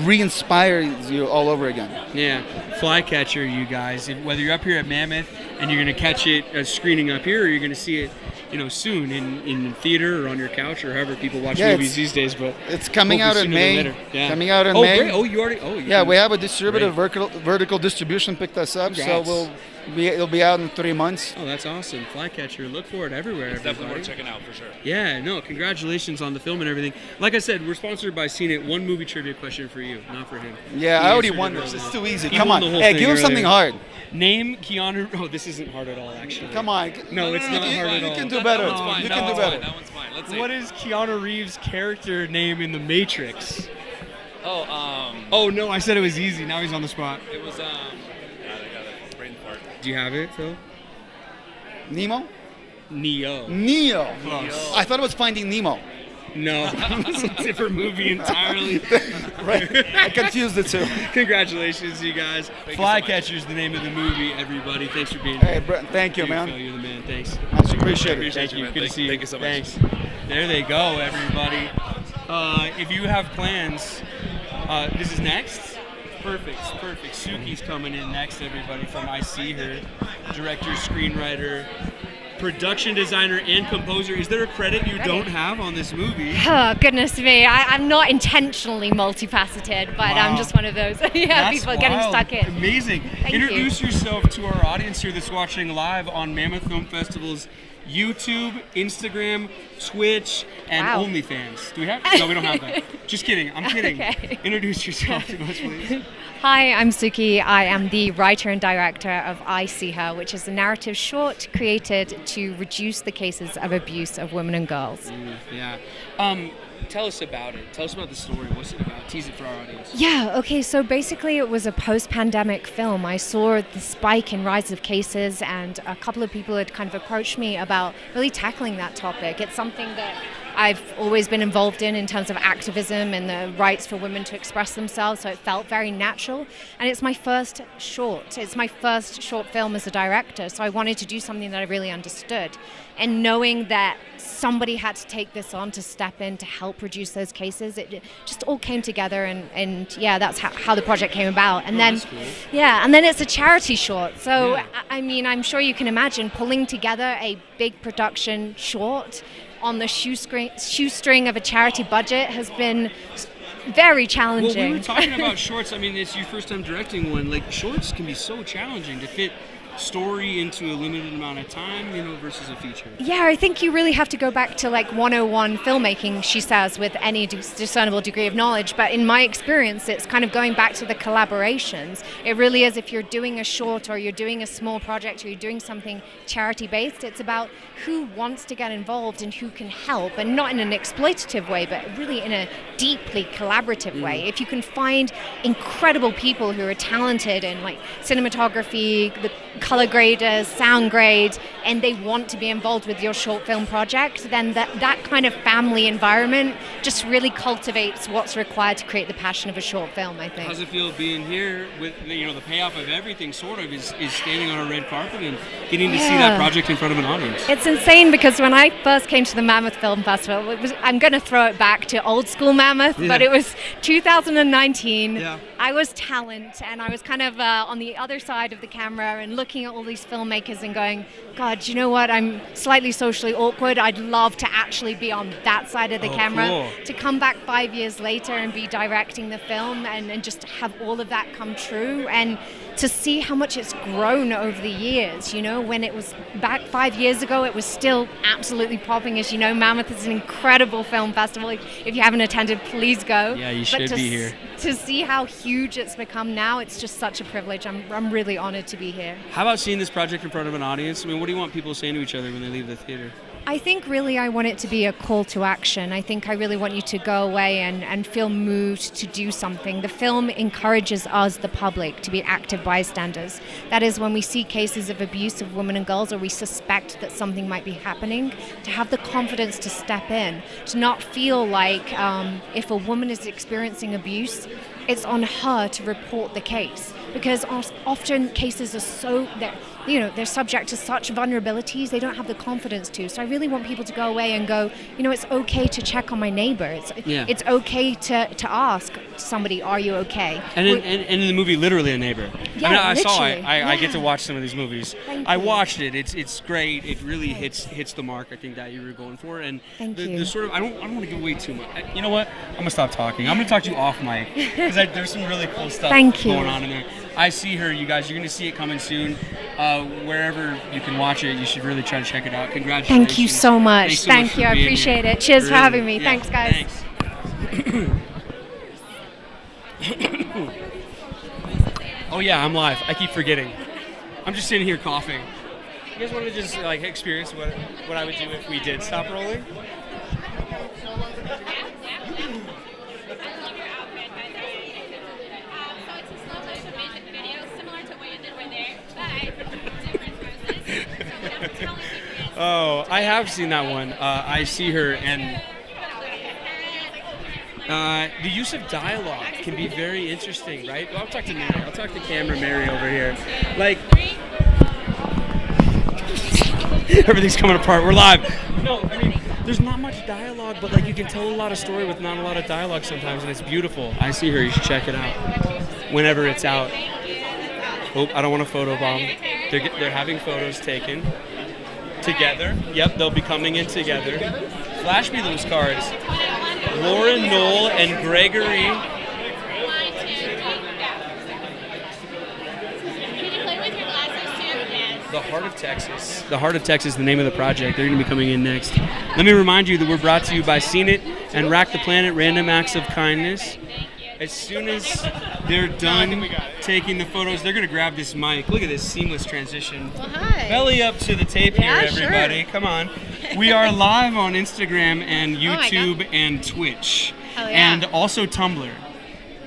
re-inspires you all over again. Yeah, Flycatcher, you guys. Whether you're up here at Mammoth and you're going to catch it screening up here, or you're going to see it, soon in theater or on your couch or however people watch movies these days. But it's coming out in May. Yeah. Coming out in May. Great. Oh, you already. Oh, yeah. We have a distributor. Vertical distribution picked us up, Congrats. so it'll be out in 3 months. Oh, that's awesome. Flycatcher. Look for it everywhere. It's definitely worth checking out for sure. Yeah, no, congratulations on the film and everything. Like I said, we're sponsored by Scene It. One movie trivia question for you, not for him. Yeah, I already won this. It's too easy. Come on. Hey, give him something hard. Name Keanu. Oh, this isn't hard at all, actually. Come on. No, it's not hard at all. You can do better. You can do better. That one's fine. Let's see. What is Keanu Reeves' character name in The Matrix? Oh, Oh, no, I said it was easy. Now he's on the spot. It was, God, I got it. Brain fart. Do you have it, Phil? Nemo? Neo. Close. I thought it was Finding Nemo. No, it's a different movie entirely. Right. I confused the two. Congratulations, you guys. Flycatcher's the name of the movie, everybody. Thanks for being here. Hey, Brett, thank you, man. Phil, you're the man. Thanks. Much appreciated. Thank you. Man. Good to see you. Thank you so much. Thanks. There they go, everybody. If you have plans, this is next? Perfect. Suki's coming in next, everybody, from I See Her. Director, screenwriter, production designer, and composer. Is there a credit you don't have on this movie? Oh, goodness me. I'm not intentionally multifaceted, but I'm just one of those people getting stuck in. Amazing. Introduce yourself to our audience here that's watching live on Mammoth Film Festival's YouTube, Instagram, Twitch, and OnlyFans. Do we have? No, we don't have that. Just kidding. I'm kidding. Okay. Introduce yourself to us, please. Hi, I'm Suki. I am the writer and director of I See Her, which is a narrative short created to reduce the cases of abuse of women and girls. Yeah. Tell us about it. Tell us about the story. What's it about? Tease it for our audience. Yeah, okay, so basically it was a post-pandemic film. I saw the spike in rise of cases, and a couple of people had kind of approached me about really tackling that topic. It's something that I've always been involved in terms of activism and the rights for women to express themselves, so it felt very natural. And it's my first short. It's my first short film as a director, so I wanted to do something that I really understood. And knowing that somebody had to take this on to step in to help reduce those cases, it just all came together, and yeah, that's how the project came about. And then, yeah, and then it's a charity short. So, I mean, I'm sure you can imagine pulling together a big production short on the shoestring of a charity budget has been very challenging. Well, we were talking about shorts. I mean, it's your first time directing one. Like, shorts can be so challenging to fit story into a limited amount of time, versus a feature. Yeah, I think you really have to go back to like 101 filmmaking, she says, with any discernible degree of knowledge. But in my experience, it's kind of going back to the collaborations. It really is, if you're doing a short or you're doing a small project or you're doing something charity-based, it's about who wants to get involved and who can help, and not in an exploitative way, but really in a deeply collaborative way. If you can find incredible people who are talented in like cinematography, the color graders, sound grade, and they want to be involved with your short film project, then that kind of family environment just really cultivates what's required to create the passion of a short film, I think. How's it feel being here with the payoff of everything sort of is standing on a red carpet and getting to see that project in front of an audience? It's insane because when I first came to the Mammoth Film Festival, I'm going to throw it back to old school Mammoth, but it was 2019. I was talent, and I was kind of on the other side of the camera and looking at all these filmmakers and going, God, you know what? I'm slightly socially awkward. I'd love to actually be on that side of the camera. Cool. To come back 5 years later and be directing the film and just have all of that come true, and to see how much it's grown over the years. You know, when it was back 5 years ago, it was still absolutely popping. As you know, Mammoth is an incredible film festival. If you haven't attended, please go. Yeah, you But should to be here. To see how huge it's become now, it's just such a privilege. I'm really honored to be here. How about seeing this project in front of an audience? I mean, what do you want people saying to each other when they leave the theater? I think really I want it to be a call to action. I think I really want you to go away and feel moved to do something. The film encourages us, the public, to be active bystanders. That is, when we see cases of abuse of women and girls, or we suspect that something might be happening, to have the confidence to step in, to not feel like if a woman is experiencing abuse, it's on her to report the case. Because often cases are they're subject to such vulnerabilities, they don't have the confidence to. So I really want people to go away and go, it's okay to check on my neighbor. It's okay to ask somebody, are you okay? And in the movie, literally a neighbor. Yeah, I mean, I saw it. literally. I get Yeah. to watch some of these movies. Thank I you. watched it. It's great. It really hits the mark, I think, that you were going for. And Thank the you. sort of I don't want to give away too much. You know what? I'm gonna stop talking. I'm gonna talk to you off mic because there's some really cool stuff Thank you. going on in there. I see her, you guys. You're gonna see it coming soon. Wherever you can watch it, you should really try to check it out. Congratulations. Thank you so much. Thanks so Thank much for you. I being appreciate here. it. Cheers for Really. having me. Yeah, Thanks, guys. Thanks. Oh yeah, I'm live. I keep forgetting. I'm just sitting here coughing. You guys want to just experience what I would do if we did stop rolling? Oh, I have seen that one. I see her, and the use of dialogue can be very interesting, right? Well, I'll talk to Mary. I'll talk to camera Mary over here. Like, everything's coming apart. We're live. No, I mean, there's not much dialogue, but you can tell a lot of story with not a lot of dialogue sometimes, and it's beautiful. I see her. You should check it out whenever it's out. Oh, I don't want to photobomb. They're having photos taken together. Yep, they'll be coming in together. Flash me those cards. Lauren, Noel, and Gregory. The Heart of Texas. The Heart of Texas, the name of the project. They're going to be coming in next. Let me remind you that we're brought to you by Scene It and Rack the Planet, Random Acts of Kindness. As soon as they're done taking the photos, they're going to grab this mic. Look at this seamless transition. Well, hi. Belly up to the tape Yeah, here, everybody. sure. Come on. We are live on Instagram and Oh my YouTube and Twitch. Hell yeah. And also Tumblr.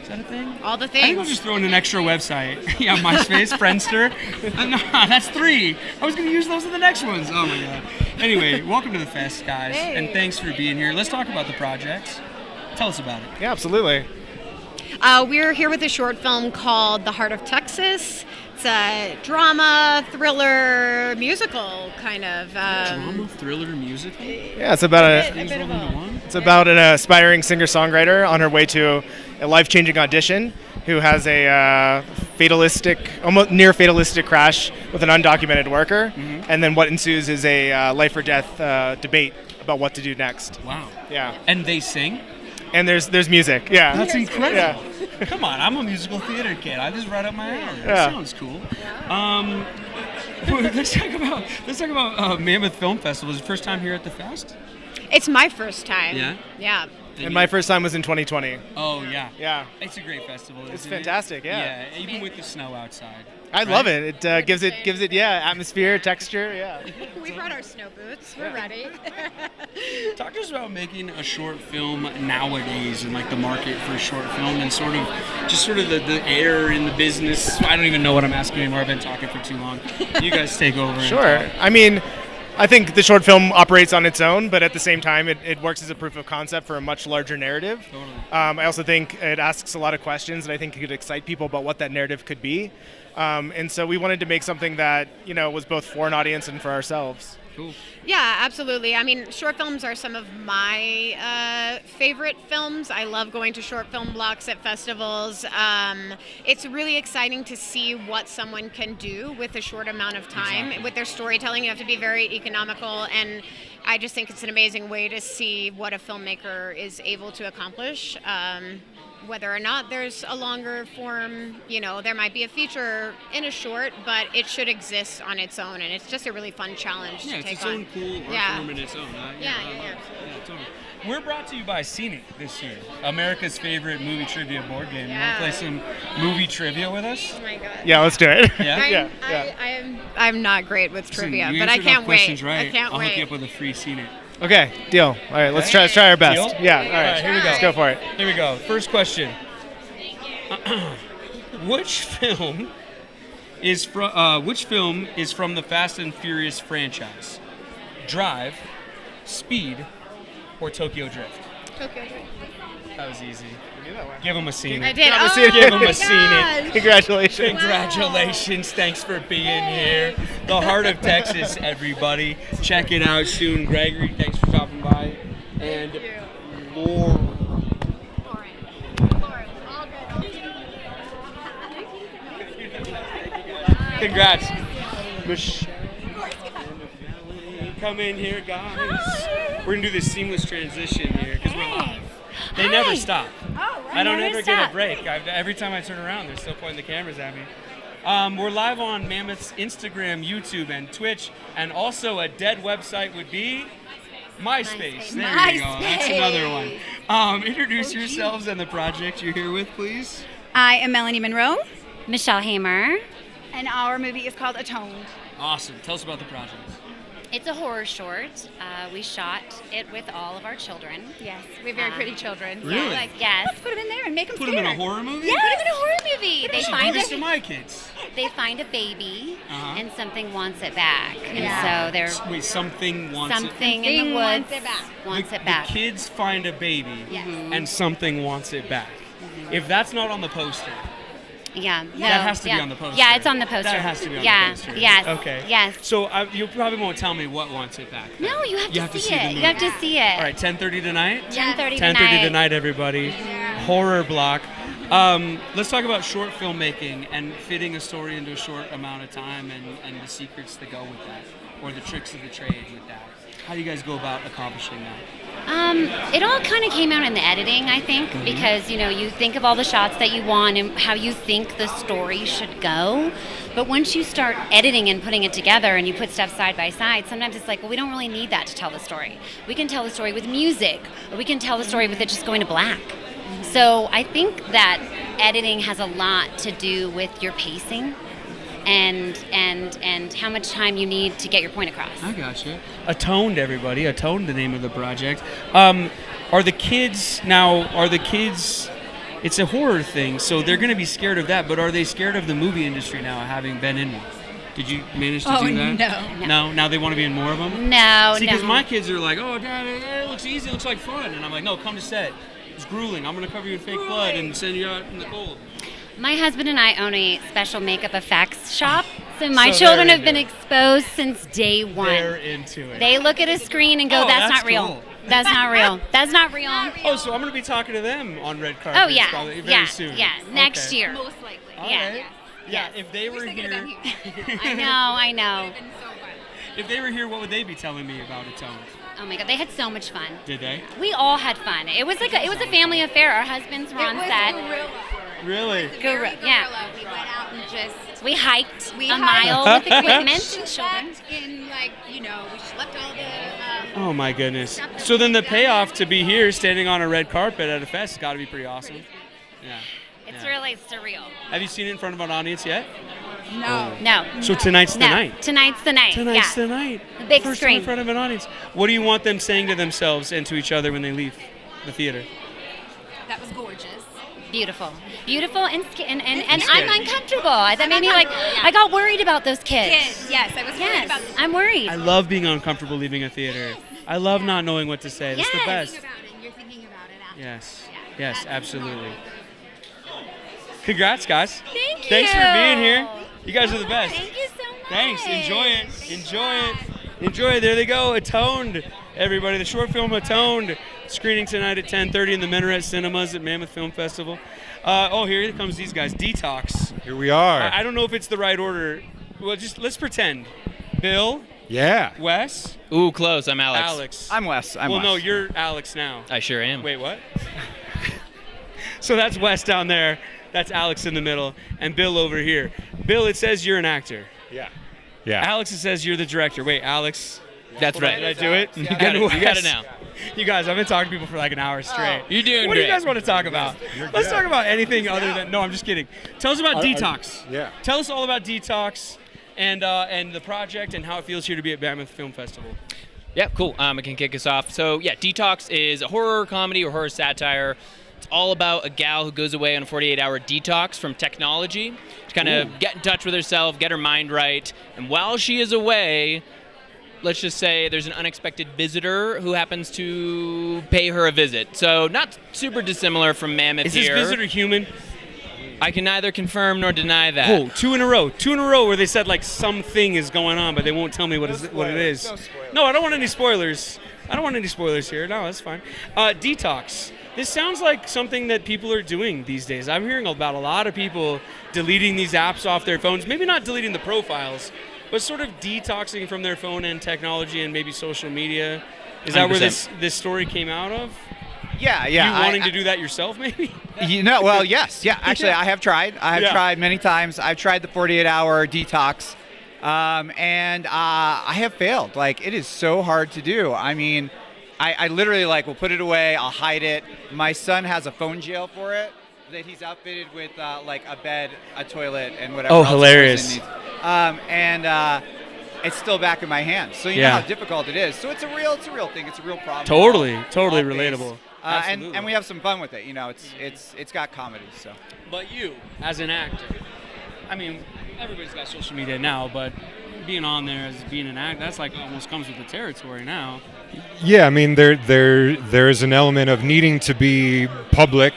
Is that a thing? All the I think I'll things. just throw in an extra website. Yeah, MySpace, Friendster. No, that's 3. I was going to use those in the next ones. Oh my god. Anyway, welcome to the fest, guys. Hey. And thanks for being here. Let's talk about the projects. Tell us about it. Yeah, absolutely. We're here with a short film called The Heart of Texas. It's a drama, thriller, musical kind of. Drama, thriller, musical? Yeah, it's about it's about an aspiring singer-songwriter on her way to a life-changing audition who has a almost near fatalistic crash with an undocumented worker, and then what ensues is a life or death debate about what to do next. Wow. Yeah. And they sing? And there's music. Yeah. That's incredible. Yeah. Come on, I'm a musical theater kid. I just right up my alley. That Yeah. sounds cool. Let's talk about Mammoth Film Festival. Is it your first time here at the fest? It's my first time. Yeah? Yeah. And my first time was in 2020. Oh yeah. Yeah. It's a great festival. It's isn't it? fantastic, yeah. Yeah, even with the snow outside. I love it. It gives it atmosphere, texture. Yeah. We brought our snow boots. We're ready. Talk to us about making a short film nowadays and the market for a short film and sort of the air in the business. I don't even know what I'm asking anymore. I've been talking for too long. You guys take over. and Sure. talk. I mean, I think the short film operates on its own, but at the same time, it works as a proof of concept for a much larger narrative. Totally. I also think it asks a lot of questions, and I think it could excite people about what that narrative could be. And so we wanted to make something that was both for an audience and for ourselves. Cool. Yeah, absolutely. I mean, short films are some of my favorite films. I love going to short film blocks at festivals. It's really exciting to see what someone can do with a short amount of time. Exactly. With their storytelling, you have to be very economical, and I just think it's an amazing way to see what a filmmaker is able to accomplish. Whether or not there's a longer form, there might be a feature in a short, but it should exist on its own, and it's just a really fun challenge Yeah, to it's take its on. own cool art form in its own. Yeah, Totally. We're brought to you by Scenic this year, America's favorite movie trivia board game. You want to play some movie trivia with us? Oh my god. Yeah, let's do it. Yeah? I'm not great with trivia, Listen, you but I answered enough can't wait. questions right, I can't I'll wait. hook you up with a free Scenic. Okay, deal. All right, let's Okay. try our best. Deal? Yeah, all right. Here we go. Let's go for it. Here we go. First question. Which film is from the Fast and Furious franchise? Drive, Speed, or Tokyo Drift? Tokyo Drift. That was easy. Give him a scene. I did. Give him my a scene. gosh. Congratulations. Congratulations. Thanks for being here. The Heart of Texas, everybody. Check it out soon. Gregory, thanks for stopping by. And Lauren. Congrats. Come in here, guys. We're going to do this seamless transition here because we're live. They never stop. I don't ever get a break. Every time I turn around, they're still pointing the cameras at me. We're live on Mammoth's Instagram, YouTube, and Twitch, and also a dead website would be MySpace. There you go. That's another one. Introduce yourselves and the project you're here with, please. I am Melanie Monroe, Michelle Hamer. and our movie is called Atoned. Awesome. Tell us about the project. It's a horror short. We shot it with all of our children. Yes, we have very pretty children. Really? Yeah, Yes. Let's put them in there and make them Put them in a horror movie? Yeah, put them in a horror movie. I should do this to my kids. They find a baby, Uh-huh. and something wants it back. Yeah. And so they're Wait, something wants something it. in the woods wants it back. wants the, it back. The kids find a baby, Yes. and something wants it back. If that's not on the poster, Yeah, no, that has to yeah. be on the poster. Yeah, it's on the poster. That has to be on yeah, the poster. Yes. Okay. Yes. So you probably won't tell me what wants it back. then. No, you have to see the it. movie. You have to see it. All right, 10:30 tonight. 10:30 10:30 tonight, everybody. Horror block. Let's talk about short filmmaking and fitting a story into a short amount of time and the secrets that go with that, or the tricks of the trade with that. How do you guys go about accomplishing that? It all kind of came out in the editing, I think, because you think of all the shots that you want and how you think the story should go. But once you start editing and putting it together and you put stuff side by side, sometimes it's like, well, we don't really need that to tell the story. We can tell the story with music, or we can tell the story with it just going to black. So I think that editing has a lot to do with your pacing and how much time you need to get your point across. I gotcha. Atoned, everybody. Atoned, the name of the project. Are the kids? It's a horror thing, so they're going to be scared of that, but are they scared of the movie industry now, having been in one? Did you manage to do that? No. Now they want to be in more of them? No, See, because no. my kids are like, oh, Dad, it looks easy, it looks like fun. And I'm like, no, come to set. It's grueling. I'm going to cover you with fake blood and send you out in the cold. My husband and I own a special makeup effects shop, so my So children they're have been into exposed since day one. They're into it. They look at a screen and go, Oh, that's not cool. real. That's not real. That's not real. Oh, so I'm going to be talking to them on red carpet Oh, yeah. probably very Yeah, soon. yeah. Next Okay. year. Most likely. All Yeah. right. Yeah, if they were here, I know. if they were here, what would they be telling me about Atoned? Oh my God, they had so much fun. Did they? We all had fun. It was like a family affair. Our husbands were on set. Really? Yeah. We went out and just We hiked a hiked. mile with equipment and children. in we schlepped all the. Oh my goodness. So then the payoff to be here, standing on a red carpet at a fest, has got to be pretty awesome. Yeah. It's really surreal. Have you seen it in front of an audience yet? No. No. So tonight's the No. night. Tonight's the night. Tonight's yeah. the night. The big First screen. time in front of an audience. What do you want them saying to themselves and to each other when they leave the theater? That was gorgeous. Beautiful. Beautiful and And I'm scary. uncomfortable. That made me I got worried about those kids. Yes, I was worried about them. I'm worried. I love being uncomfortable leaving a theater. I love not knowing what to say. That's the best. You're thinking about it after. Yes. Yes, absolutely. Congrats, guys. Thank you. Thanks for being here. You guys are the best. Thank you so much. Thanks. Enjoy it. Enjoy it. Enjoy. There they go. Atoned, everybody. The short film Atoned, screening tonight at 10:30 in the Minaret Cinemas at Mammoth Film Festival. Here comes these guys. Detox. Here we are. I don't know if it's the right order. Well, just let's pretend. Bill. Yeah. Wes. Ooh, close. I'm Alex. Alex. I'm Wes. No, you're Alex now. I sure am. Wait, what? So that's Wes down there. That's Alex in the middle, and Bill over here. Bill, it says you're an actor. Yeah. Yeah. Alex, it says you're the director. Wait, Alex. That's right. Did I do it? You got it. You got it now. You guys, I've been talking to people for like an hour straight. You're doing What do great. you guys want to talk about? Let's talk about anything other than. No, I'm just kidding. Tell us about Detox. Yeah. Tell us all about Detox and the project and how it feels here to be at Mammoth Film Festival. Yeah, cool. I can kick us off. So, yeah, Detox is a horror comedy or horror satire. It's all about a gal who goes away on a 48-hour detox from technology to kind of get in touch with herself, get her mind right. And while she is away, let's just say there's an unexpected visitor who happens to pay her a visit. So not super dissimilar from Mammoth Is here. this visitor human? I can neither confirm nor deny that. Oh, two in a row where they said like something is going on, but they won't tell me what it is. No, I don't want any spoilers. Here. No, that's fine. Detox. This sounds like something that people are doing these days. I'm hearing about a lot of people deleting these apps off their phones. Maybe not deleting the profiles, but sort of detoxing from their phone and technology and maybe social media. Is that where 100%. this story came out of? Yeah. You wanting to do that yourself, maybe? Well, yes. Yeah, actually, I have tried. I have tried many times. I've tried the 48-hour detox, and I have failed. Like, it is so hard to do. I mean, I literally, will put it away. I'll hide it. My son has a phone jail for it that he's outfitted with, a bed, a toilet, and whatever else hilarious. a person needs. It's still back in my hands. So you know how difficult it is. So it's a real thing. It's a real problem. Totally All relatable. And we have some fun with it. It's got comedy. So. But you, as an actor, I mean, everybody's got social media now, but being on there as being an actor, that's like almost comes with the territory now. Yeah, I mean, there's an element of needing to be public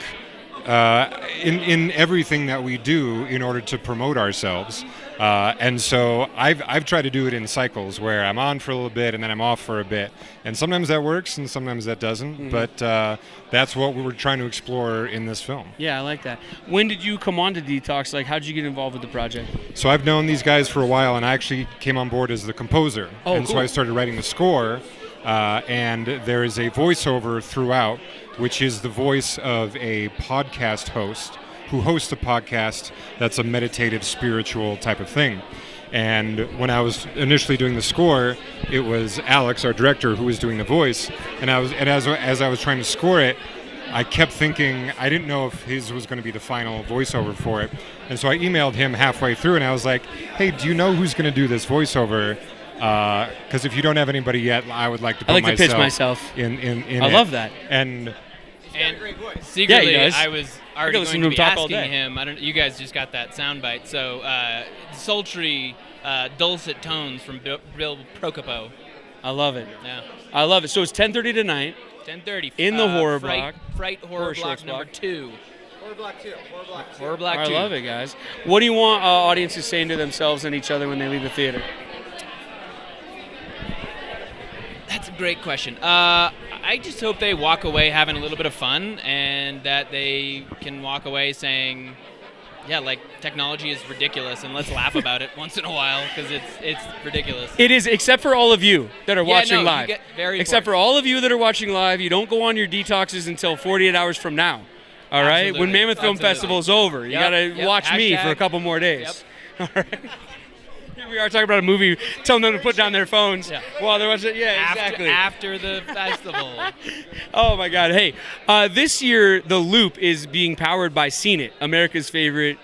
in everything that we do in order to promote ourselves. And so I've tried to do it in cycles where I'm on for a little bit and then I'm off for a bit. And sometimes that works and sometimes that doesn't. Mm-hmm. But that's what we were trying to explore in this film. Yeah, I like that. When did you come on to Detox? Like, how did you get involved with the project? So I've known these guys for a while, and I actually came on board as the composer. Oh, and cool. so I started writing the score, and there is a voiceover throughout, which is the voice of a podcast host who hosts a podcast that's a meditative, spiritual type of thing. And when I was initially doing the score, it was Alex, our director, who was doing the voice. And as I was trying to score it, I kept thinking I didn't know if his was going to be the final voiceover for it. And so I emailed him halfway through, and I was like, "Hey, do you know who's going to do this voiceover? Because if you don't have anybody yet, I would like to put pitch myself in I love that. And secretly, yeah, I was already listen going to to him be talk all asking day. him. You guys just got that soundbite. So sultry, dulcet tones from Bill Procopo. I love it. Yeah. I love it. So it's 10:30 tonight. 10:30 in the horror block. Fright horror block Shorts number block. 2. Horror block 2. Horror block I 2. love it, guys. What do you want audiences saying to themselves and each other when they leave the theater? That's a great question. I just hope they walk away having a little bit of fun, and that they can walk away saying, yeah, like, technology is ridiculous, and let's laugh about it once in a while, because it's ridiculous. It is, except for all of you that are watching you live. get very Except for all of you that are watching live, you don't go on your detoxes until 48 hours from now. All right? Absolutely. When Mammoth Film Absolutely. Festival is over, you Yep, got to yep. watch me for a Hashtag- couple more days. All right? Here we are talking about a movie, telling them to put down their phones while they're watching. Yeah, exactly. After the festival. Oh my God! Hey, this year the Loop is being powered by Seen It, America's favorite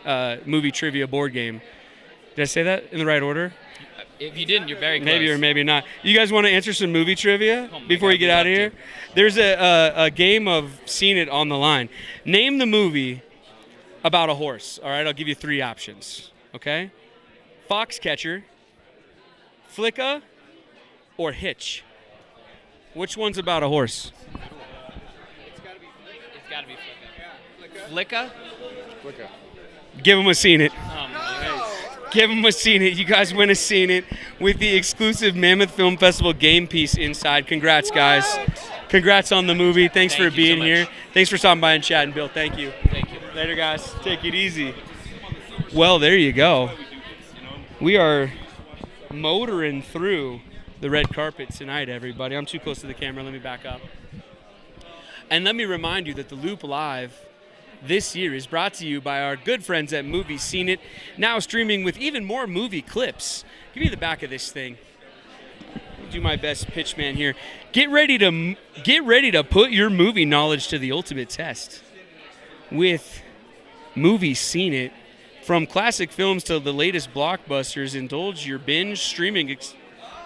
movie trivia board game. Did I say that in the right order? If you didn't, you're very close. Maybe or maybe not. You guys want to answer some movie trivia Oh my before God, you get we'd out of love here? to. There's a game of Seen It on the line. Name the movie about a horse. All right, I'll give you 3 options. Okay, Foxcatcher, Flicka, or Hitch. Which one's about a horse? It's got to be Flicka. Flicka? Give them a Seen It. Oh, my Give them a Seen It. You guys win a Seen It with the exclusive Mammoth Film Festival game piece inside. Congrats, guys. Congrats on the movie. Thanks for being here. Thanks for stopping by and chatting, Bill. Thank you. Thank you. Later, guys. Take it easy. Well, there you go. We are motoring through the red carpet tonight, everybody. I'm too close to the camera. Let me back up. And let me remind you that the Loop Live this year is brought to you by our good friends at Movie Seen It, now streaming with even more movie clips. Give me the back of this thing. I'll do my best pitch man here. Get ready to put your movie knowledge to the ultimate test with Movie Seen It. From classic films to the latest blockbusters, indulge your binge streaming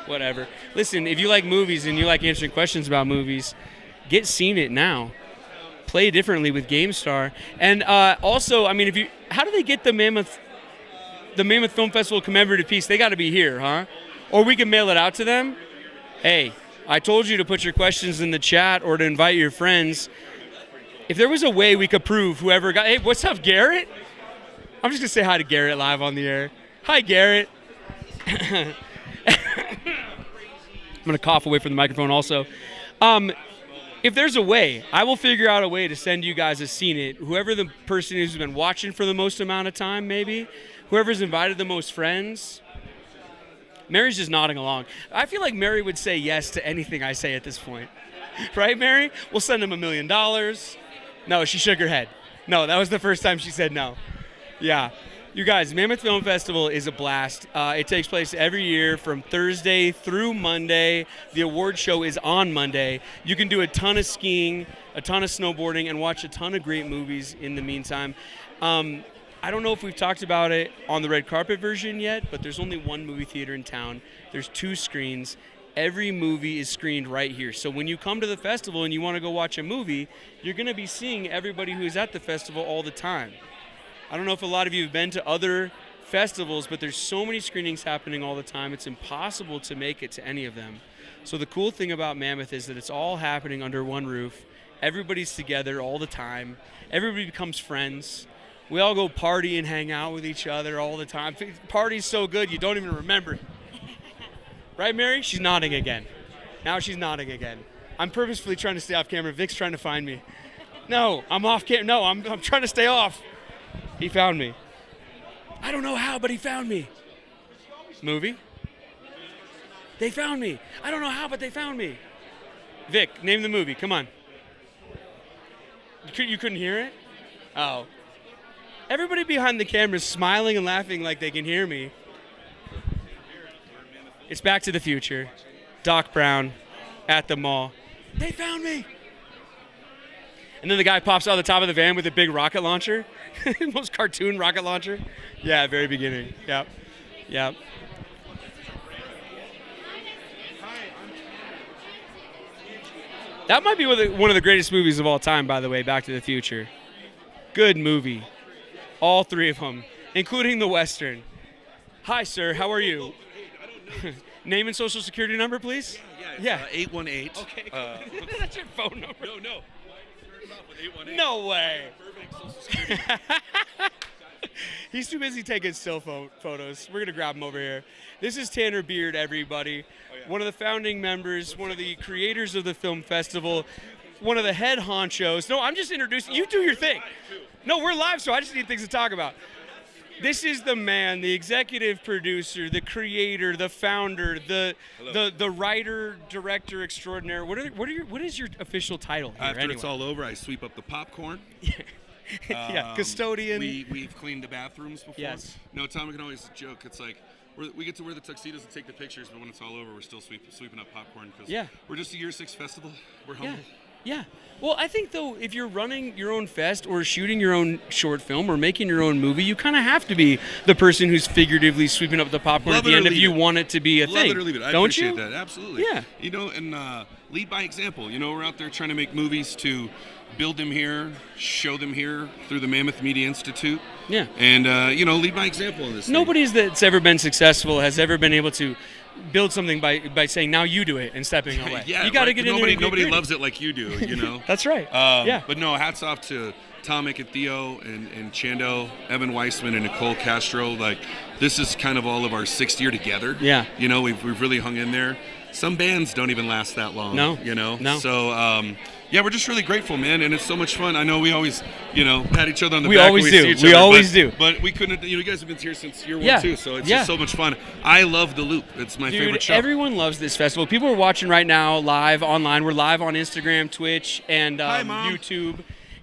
whatever. Listen, if you like movies and you like answering questions about movies, get Seen It now. Play differently with GameStar. And also, I mean, how do they get the Mammoth Film Festival commemorative piece? They got to be here, huh? Or we can mail it out to them. Hey, I told you to put your questions in the chat or to invite your friends. If there was a way we could prove whoever got... Hey, what's up, Garrett? I'm just going to say hi to Garrett live on the air. Hi, Garrett. I'm going to cough away from the microphone also. If there's a way, I will figure out a way to send you guys a Seen It. Whoever the person who's been watching for the most amount of time, maybe. Whoever's invited the most friends. Mary's just nodding along. I feel like Mary would say yes to anything I say at this point. Right, Mary? We'll send him $1 million. No, she shook her head. No, that was the first time she said no. Yeah. You guys, Mammoth Film Festival is a blast. It takes place every year from Thursday through Monday. The award show is on Monday. You can do a ton of skiing, a ton of snowboarding, and watch a ton of great movies in the meantime. I don't know if we've talked about it on the red carpet version yet, but there's only one movie theater in town. There's 2 screens. Every movie is screened right here. So when you come to the festival and you want to go watch a movie, you're going to be seeing everybody who is at the festival all the time. I don't know if a lot of you have been to other festivals, but there's so many screenings happening all the time, it's impossible to make it to any of them. So the cool thing about Mammoth is that it's all happening under one roof. Everybody's together all the time. Everybody becomes friends. We all go party and hang out with each other all the time. Party's so good you don't even remember it. Right, Mary? She's nodding again. Now she's nodding again. I'm purposefully trying to stay off camera. Vic's trying to find me. No, I'm off camera. No, I'm trying to stay off. He found me. I don't know how, but he found me. Movie? They found me. I don't know how, but they found me. Vic, name the movie. Come on. You couldn't hear it? Oh. Everybody behind the camera is smiling and laughing like they can hear me. It's Back to the Future. Doc Brown at the mall. They found me. And then the guy pops out of the top of the van with a big rocket launcher. Most cartoon rocket launcher. Yeah, very beginning. Yep. Yep. That might be one of the greatest movies of all time, by the way, Back to the Future. Good movie. All 3 of them, including the Western. Hi, sir. How are you? Name and social security number, please? Yeah. 818. Okay. That's your phone number. No. No way. He's too busy taking still photos. We're going to grab him over here. This is Tanner Beard, everybody. One of the founding members, one of the creators of the film festival, one of the head honchos. No, I'm just introducing. You do your thing. No, we're live, so I just need things to talk about. This is the man, the executive producer, the creator, the founder, the writer, director extraordinaire. What is your official title here? After anyway? It's all over, I sweep up the popcorn. Yeah, custodian. We've cleaned the bathrooms before. Yes. No, Tom can always joke. It's like we get to wear the tuxedos and take the pictures, but when it's all over, we're still sweeping up popcorn because we're just a year 6 festival. We're humble. Yeah. Well, I think, though, if you're running your own fest or shooting your own short film or making your own movie, you kind of have to be the person who's figuratively sweeping up the popcorn at the end if you want it to be a thing. Love it or leave it. I Don't appreciate you? that. Absolutely. Yeah. You know, and lead by example. You know, we're out there trying to make movies to build them here, show them here through the Mammoth Media Institute. Yeah. And, lead by example in this Nobody that's ever been successful has ever been able to build something by saying now you do it and stepping away. Yeah, you got to right? get in there. Nobody loves it like you do, you know. That's right. But no, hats off to Tomek and Theo and Chando, Evan Weissman and Nicole Castro. Like, this is kind of all of our 6th year together. Yeah. You know, we've really hung in there. Some bands don't even last that long. No. You know. No. So yeah, we're just really grateful, man, and it's so much fun. I know we always, pat each other on the We back. always when do. See each We other, always but, do. But we couldn't. You guys have been here since year Yeah. one too, so it's Yeah. just so much fun. I love the Loop. It's my favorite show. Everyone loves this festival. People are watching right now live online. We're live on Instagram, Twitch, and YouTube,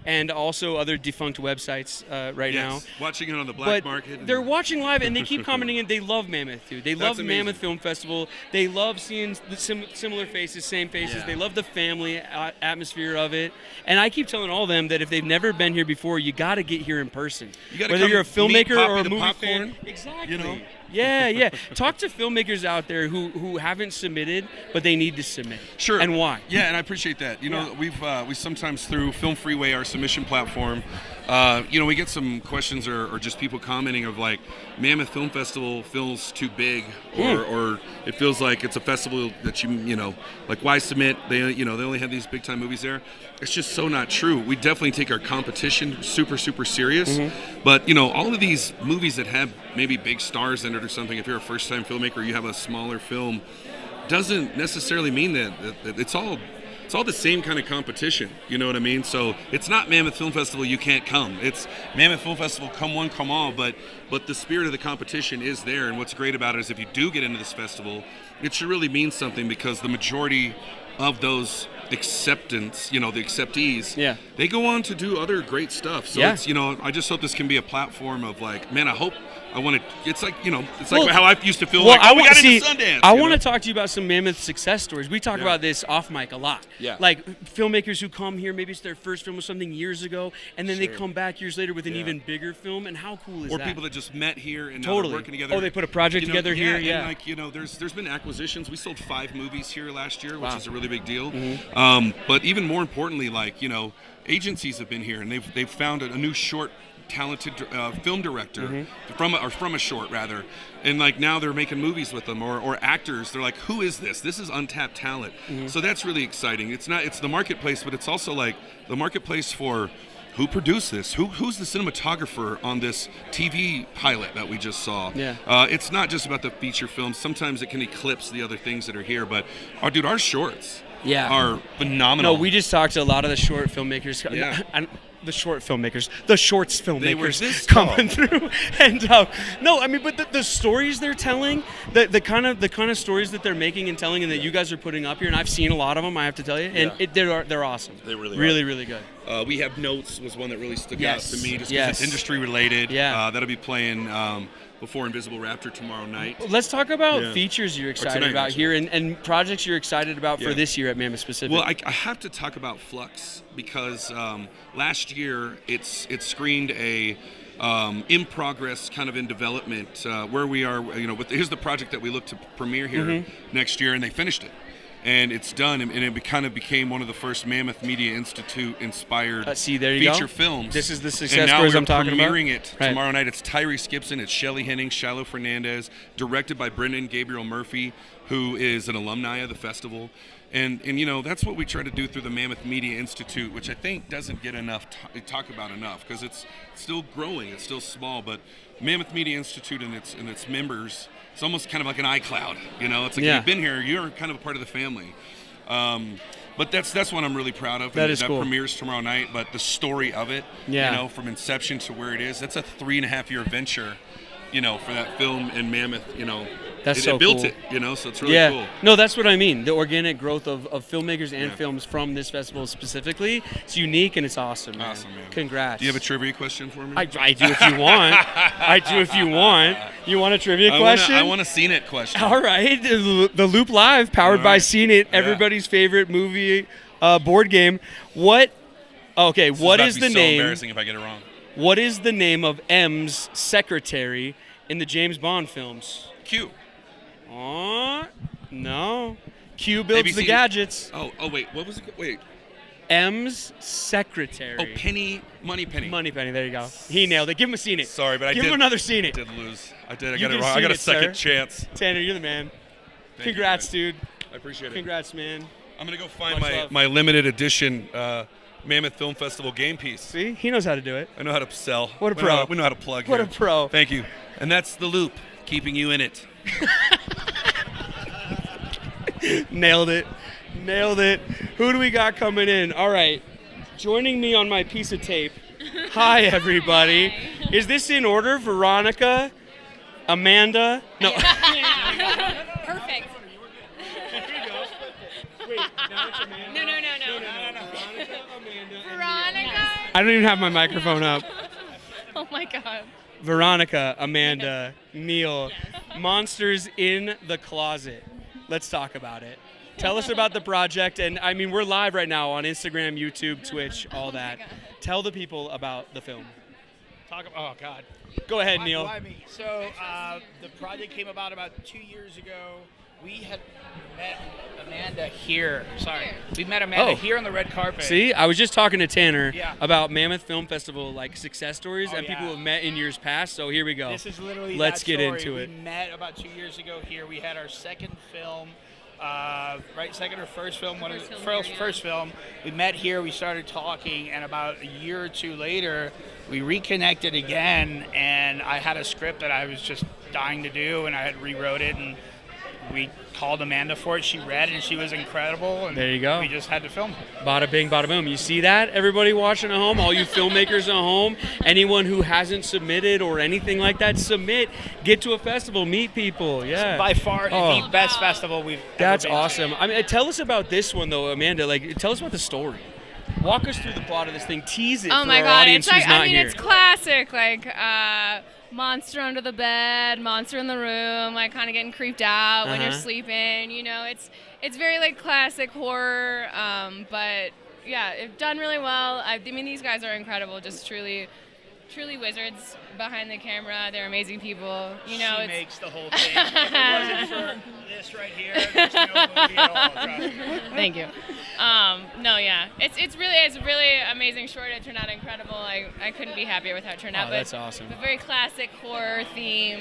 and also other defunct websites right now. Watching it on the black But market. they're watching live, and they keep commenting, and they love Mammoth, dude. They love That's Mammoth Film Festival. They love seeing the similar faces, same faces. Yeah. They love the family atmosphere of it. And I keep telling all of them that if they've never been here before, you got to get here in person. You gotta Whether come you're a meet filmmaker Poppy or a the movie popcorn, fan. Exactly. you know? Yeah. Talk to filmmakers out there who haven't submitted, but they need to submit. Sure. And why? Yeah, and I appreciate that. You know, we sometimes through Film Freeway, our submission platform, we get some questions or just people commenting of like, Mammoth Film Festival feels too big, or it feels like it's a festival that like why submit? They only have these big time movies there. It's just so not true. We definitely take our competition super serious, but all of these movies that have maybe big stars in it or something, if you're a first time filmmaker, you have a smaller film, doesn't necessarily mean that it's all the same kind of competition, you know what I mean? So it's not Mammoth Film Festival, you can't come. It's Mammoth Film Festival, come one, come all, but the spirit of the competition is there, and what's great about it is if you do get into this festival, it should really mean something, because the majority of those the acceptees, they go on to do other great stuff. So it's, I just hope this can be a platform of like, man, I want to. It's like how I used to feel like, we got into Sundance. I want to talk to you about some Mammoth success stories. We talk about this off mic a lot. Yeah. Like filmmakers who come here, maybe it's their first film or something years ago, and then they come back years later with an even bigger film. And how cool is that? Or people that just met here and now they're working together. Oh, they put a project together here. Yeah. And there's been acquisitions. We sold 5 movies here last year, which is a really big deal. But even more importantly, agencies have been here and they've found a new short, talented film director from a short rather, and now they're making movies with them, or actors. They're like, who is this? This is untapped talent. So that's really exciting. It's the marketplace, but it's also like the marketplace for who produced this, who's the cinematographer on this TV pilot that we just saw. It's not just about the feature films. Sometimes it can eclipse the other things that are here, but our shorts are phenomenal. No, we just talked to a lot of the short filmmakers. The shorts filmmakers They were this coming through, and but the stories they're telling, the kind of stories that they're making and telling, and that you guys are putting up here, and I've seen a lot of them, I have to tell you, and they're awesome. They really good. We Have Notes was one that really stuck out to me, just because it's industry related. That'll be playing before Invisible Raptor tomorrow night. Let's talk about features you're excited about here, and projects you're excited about for this year at Mammoth specifically. Well, I have to talk about Flux, because last year it's screened a in progress, kind of in development, where we are. Here's the project that we look to premiere here next year, and they finished it. And it's done, and it kind of became one of the first Mammoth Media Institute inspired feature films. This is the success stories I'm talking about. And now we're premiering it tomorrow night. It's Tyrese Gibson, it's Shelley Henning, Shiloh Fernandez, directed by Brendan Gabriel Murphy, who is an alumni of the festival. And that's what we try to do through the Mammoth Media Institute, which I think doesn't get enough talk about enough, because it's still growing, it's still small, but Mammoth Media Institute and its members, it's almost kind of like an iCloud, It's like you've been here, you're kind of a part of the family. But that's what I'm really proud of. That is cool. That premieres tomorrow night, but the story of it, from inception to where it is, that's a 3.5-year venture, for that film and Mammoth, That's it built cool. it, so it's really cool. No, that's what I mean. The organic growth of filmmakers and films from this festival specifically, it's unique and it's awesome, man. Awesome, man. Congrats. Do you have a trivia question for me? I do if you want. You want a trivia question? I want a Scene It question. All right. The Loop Live, powered by Scene It, everybody's favorite movie board game. What is the so name? Embarrassing if I get it wrong. What is the name of M's secretary in the James Bond films? Q. No. Q builds the gadgets. Oh, wait. What was it? Wait. M's secretary. Oh, Penny. Moneypenny. Moneypenny. There you go. He nailed it. Give him a Scene It. Sorry, but Give him another Scene It. I did lose. I got You it can wrong. I Scene got a it, second sir. chance. Tanner, you're the man. Congrats, dude. I appreciate it. Congrats, man. I'm gonna go find Much love. my limited edition Mammoth Film Festival game piece. See, he knows how to do it. I know how to sell. What a We pro. We know how to plug. What here. a pro. Thank you. And that's the loop, keeping you in it. Nailed it. Nailed it. Who do we got coming in? All right. Joining me on my piece of tape. Hi, everybody. Is this in order? Veronica? Amanda? No. Perfect. No. Veronica. I don't even have my microphone up. Oh my God. Veronica, Amanda, Neil, Monsters in the Closet. Let's talk about it. Tell us about the project, and I mean, we're live right now on Instagram, YouTube, Twitch, all that. Tell the people about the film. Oh God. Go ahead, Neil. Why me? So the project came about 2 years ago. We had met Amanda here. We met Amanda here on the red carpet. See, I was just talking to Tanner Yeah. about Mammoth Film Festival success stories Oh, and people yeah. who have met in years past. So here we go. This is literally Let's that get story. into it. We met about 2 years ago here. We had our second film, second or first film, first film. We met here. We started talking, and about a year or two later, we reconnected again. And I had a script that I was just dying to do, and I had rewrote it, and we called Amanda for it. She read it, and she was incredible. And There you go. We just had to film. Bada bing, bada boom. You see that, everybody watching at home, all you filmmakers at home, anyone who hasn't submitted or anything like that, submit. Get to a festival, meet people. Yeah. By far the best festival we've That's ever been to. awesome. I mean, tell us about this one though, Amanda. Tell us about the story. Walk us through the plot of this thing. Tease it Oh for my our God! audience It's who's not here. it's classic. Monster under the bed, monster in the room, kind of getting creeped out when you're Uh-huh. sleeping. It's very classic horror. But yeah, it's done really well. I mean, these guys are incredible. Just truly wizards behind the camera. They're amazing people. She it's makes the whole thing. If it wasn't for this right here, there's no movie at all. Trust me. Thank you. No, yeah, it's a really amazing short. It turned out incredible. I couldn't be happier with how it turned out. Oh, but that's awesome. A very classic horror theme.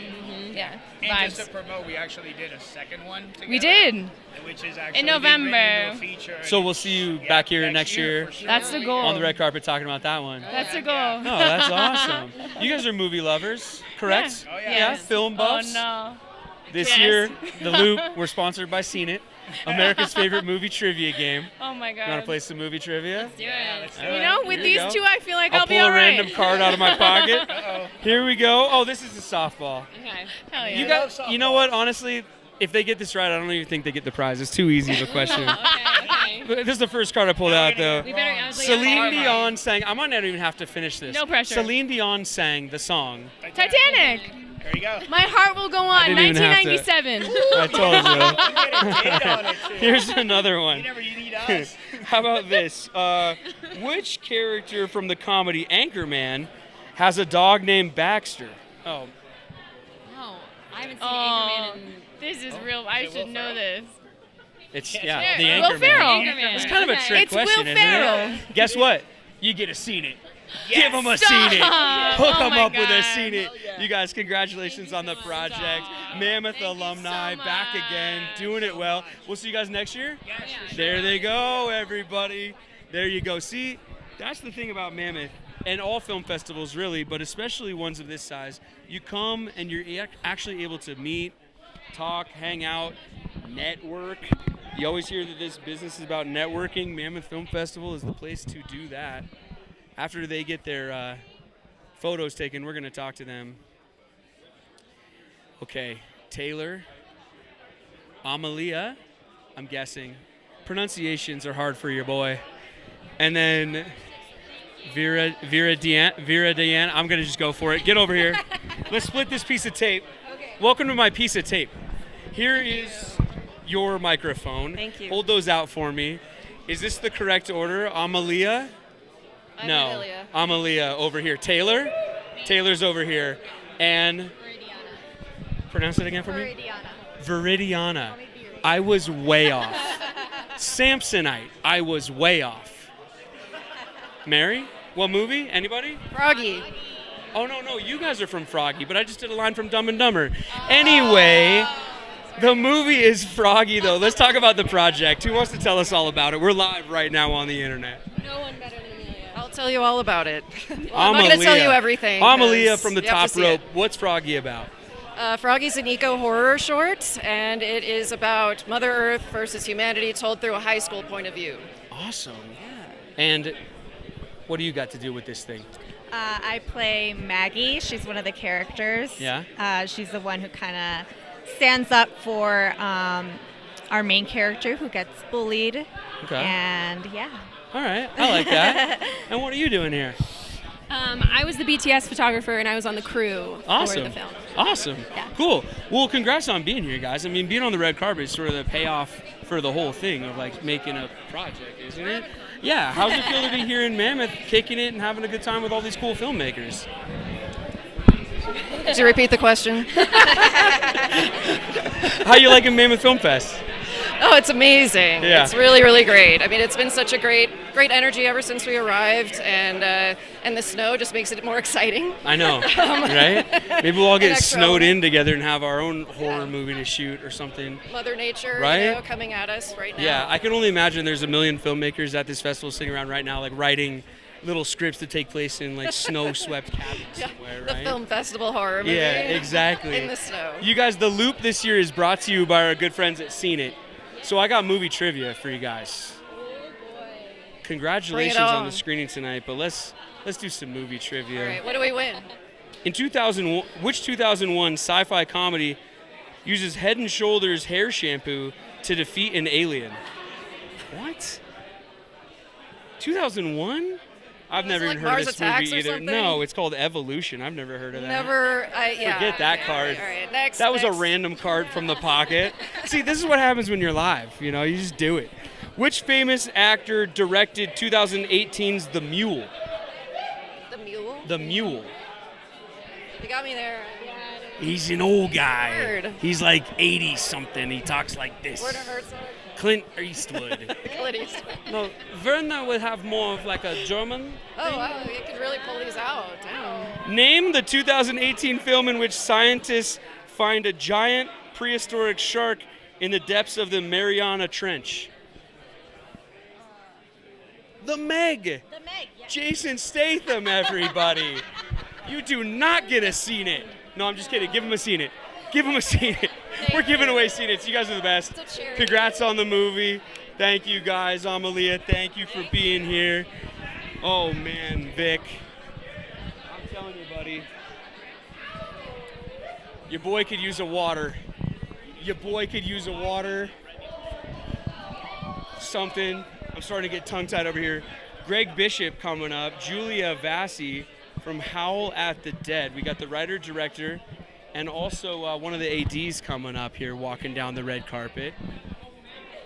Yeah, And vibes. just to promote, we actually did a second one together. We did. Which is actually In being written November. into a feature. So we'll see you back here next year. for sure. That's the goal. On the red carpet talking about that one. That's the goal. No, that's awesome. You guys are movie lovers, correct? Yeah. Oh, yeah. Yeah, Yes. film buffs. Oh no. This Yes. year, The Loop, we're sponsored by Scene It, America's favorite movie trivia game. Oh my God. You want to play some movie trivia? Let's do it. All You know, right, with here you these go. two, I feel like I'll I'll be pull all a right. random card out of my pocket. Uh-oh. Here we go. Oh, this is a softball. Okay. Hell yeah. You got. You know what? Honestly, if they get this right, I don't even think they get the prize. It's too easy of a question. Okay. This is the first card I pulled out, though. We better- I was like, Celine okay. Dion sang. I might not even have to finish this. No pressure. Celine Dion sang the song. Titanic. There you go. My heart will go on. didn't even have to- 1997. I told you. Here's another one. You need us. How about this? Which character from the comedy Anchorman has a dog named Baxter? Oh, No, I haven't seen Anchorman in... This is real. I should know this. it's Yeah, the Will Anchorman. Ferrell. It's kind of a Okay. trick It's question, Will isn't Ferrell. it? Guess what? You get a Seen It. Yes. Give them a Stop. Seen It. Hook Oh them my up with a God. Seen It. You guys, congratulations on the project. Mammoth alumni back again, doing it well. We'll see you guys next year. There they go, everybody. There you go. See, that's the thing about Mammoth and all film festivals, really, but especially ones of this size. You come and you're actually able to meet, talk, hang out, network. You always hear that this business is about networking. Mammoth Film Festival is the place to do that. After they get their photos taken, we're going to talk to them. Okay, Taylor, Amalia, I'm guessing. Pronunciations are hard for your boy. And then Vera Deanne. I'm going to just go for it. Get over here. Let's split this piece of tape. Okay. Welcome to my piece of tape. Here is your microphone. Thank you. Hold those out for me. Is this the correct order? Amalia? No. Amalia. Amalia over here. Taylor? Taylor's over here. And pronounce it again for me? Viridiana. I was way off. Samsonite. I was way off. Mary? What movie? Anybody? Froggy. Oh, no. You guys are from Froggy, but I just did a line from Dumb and Dumber. Anyway, The movie is Froggy, though. Let's talk about the project. Who wants to tell us all about it? We're live right now on the internet. No one better than Amelia. I'll tell you all about it. Well, I'm not going to tell you everything. Amelia 'cause from the you have top to see rope. it. What's Froggy about? Froggy's an eco-horror short, and it is about Mother Earth versus humanity told through a high school point of view. Awesome. And what do you got to do with this thing? I play Maggie. She's one of the characters. Yeah? She's the one who kind of stands up for our main character who gets bullied. Okay. And yeah. All right. I like that. And what are you doing here? I was the BTS photographer and I was on the crew for Awesome. the film. Awesome. Yeah. Cool. Well, congrats on being here, guys. I mean, being on the red carpet is sort of the payoff for the whole thing of like making a project, isn't it? Yeah. How's it feel to be here in Mammoth, kicking it and having a good time with all these cool filmmakers? Could you repeat the question? How you liking Mammoth Film Fest? Oh, it's amazing. Yeah. It's really, really great. I mean, it's been such a great energy ever since we arrived, and the snow just makes it more exciting. I know, right? Maybe we'll all An get extra snowed element. in together and have our own horror movie to shoot or something. Mother Nature, Right? coming at us right now. Yeah, I can only imagine there's a million filmmakers at this festival sitting around right now, like writing little scripts that take place in like snow-swept cabins somewhere, The right? film festival horror movie. Yeah, exactly. In the snow. You guys, the Loop this year is brought to you by our good friends at Seen It. So I got movie trivia for you guys. Congratulations Bring it on on. the screening tonight, but let's do some movie trivia. All right, what do we win? In 2001, which 2001 sci-fi comedy uses Head and Shoulders hair shampoo to defeat an alien? What? 2001? I've never like even heard Mars of this Attacks movie or either. something? No, it's called Evolution. I've never heard of that. Yeah. Forget that card. All right, next. That was a next. random card from the pocket. See, this is what happens when you're live. You know, you just do it. Which famous actor directed 2018's The Mule? The Mule? The Mule. You got me there. He's an old guy. Word. He's like 80 something. He talks like this. Werner Herzog. Clint Eastwood. Clint Eastwood. No, Werner would have more of like a German. Oh, wow, you could really pull these out. Damn. Name the 2018 film in which scientists find a giant prehistoric shark in the depths of the Mariana Trench. The Meg. The Meg. Yeah. Jason Statham, everybody. You do not get a Seen It. No, I'm just kidding. Give him a Seen It. Give him a Seen It. We're giving away Seen It. You guys are the best. Congrats on the movie. Thank you guys. Amelia, thank you for being here. Oh man, Vic. I'm telling you, buddy. Your boy could use a water. Your boy could use a water. Something. I'm starting to get tongue-tied over here. Greg Bishop coming up. Julia Vassie from Howl at the Dead. We got the writer-director and also one of the ADs coming up here walking down the red carpet.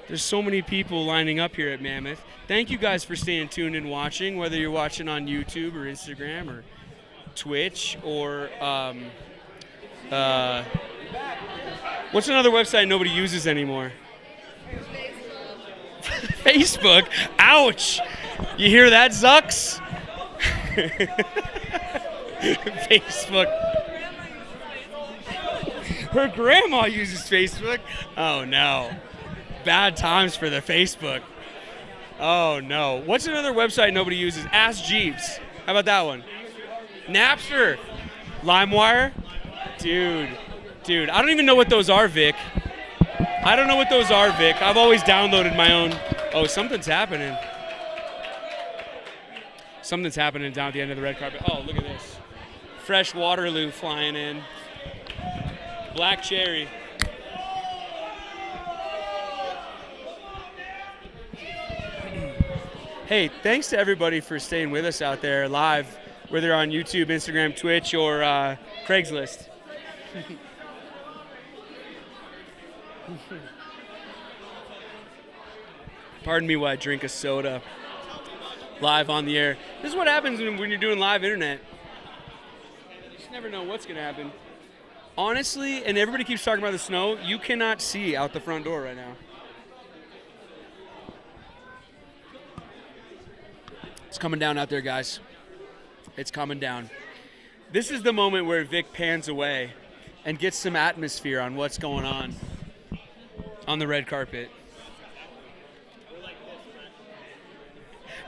There's so many people lining up here at Mammoth. Thank you guys for staying tuned and watching, whether you're watching on YouTube or Instagram or Twitch or what's another website nobody uses anymore? Facebook. Ouch. You hear that, Zucks? Facebook. Her grandma uses Facebook. Oh no. Bad times for the Facebook. Oh no. What's another website nobody uses? Ask Jeeves. How about that one? Napster. LimeWire. Dude, I don't even know what those are, Vic. I don't know what those are, Vic. I've always downloaded my own. Oh, something's happening. Something's happening down at the end of the red carpet. Oh, look at this. Fresh Waterloo flying in. Black cherry. Hey, thanks to everybody for staying with us out there live, whether on YouTube, Instagram, Twitch, or Craigslist. Pardon me while I drink a soda live on the air. This is what happens when you're doing live internet. You just never know what's going to happen. Honestly, and everybody keeps talking about the snow, you cannot see out the front door right now. It's coming down out there, guys. It's coming down. This is the moment where Vic pans away and gets some atmosphere on what's going on. on the red carpet.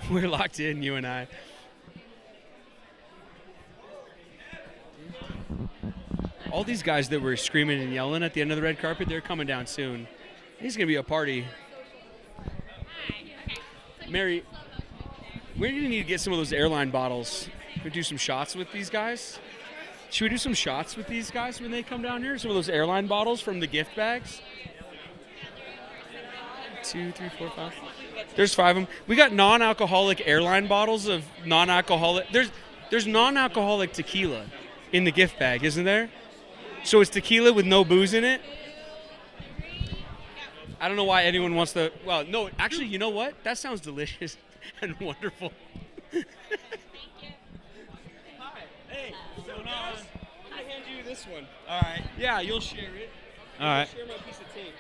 We're locked in, you and I. All these guys that were screaming and yelling at the end of the red carpet, they're coming down soon. It's going to be a party. Mary, we're going to need to get some of those airline bottles. We do some shots with these guys. Should we do some shots with these guys when they come down here? Some of those airline bottles from the gift bags? 2, 3, 4, 5. There's 5 of them. We got non-alcoholic airline bottles of non-alcoholic. There's non-alcoholic tequila in the gift bag, isn't there? So it's tequila with no booze in it? I don't know why anyone wants to. Well, no, actually, you know what? That sounds delicious and wonderful. Hi. Hey, what's going on? I'm going to hand you this one. All right. Yeah, you'll share it. All right. Share my piece of tape.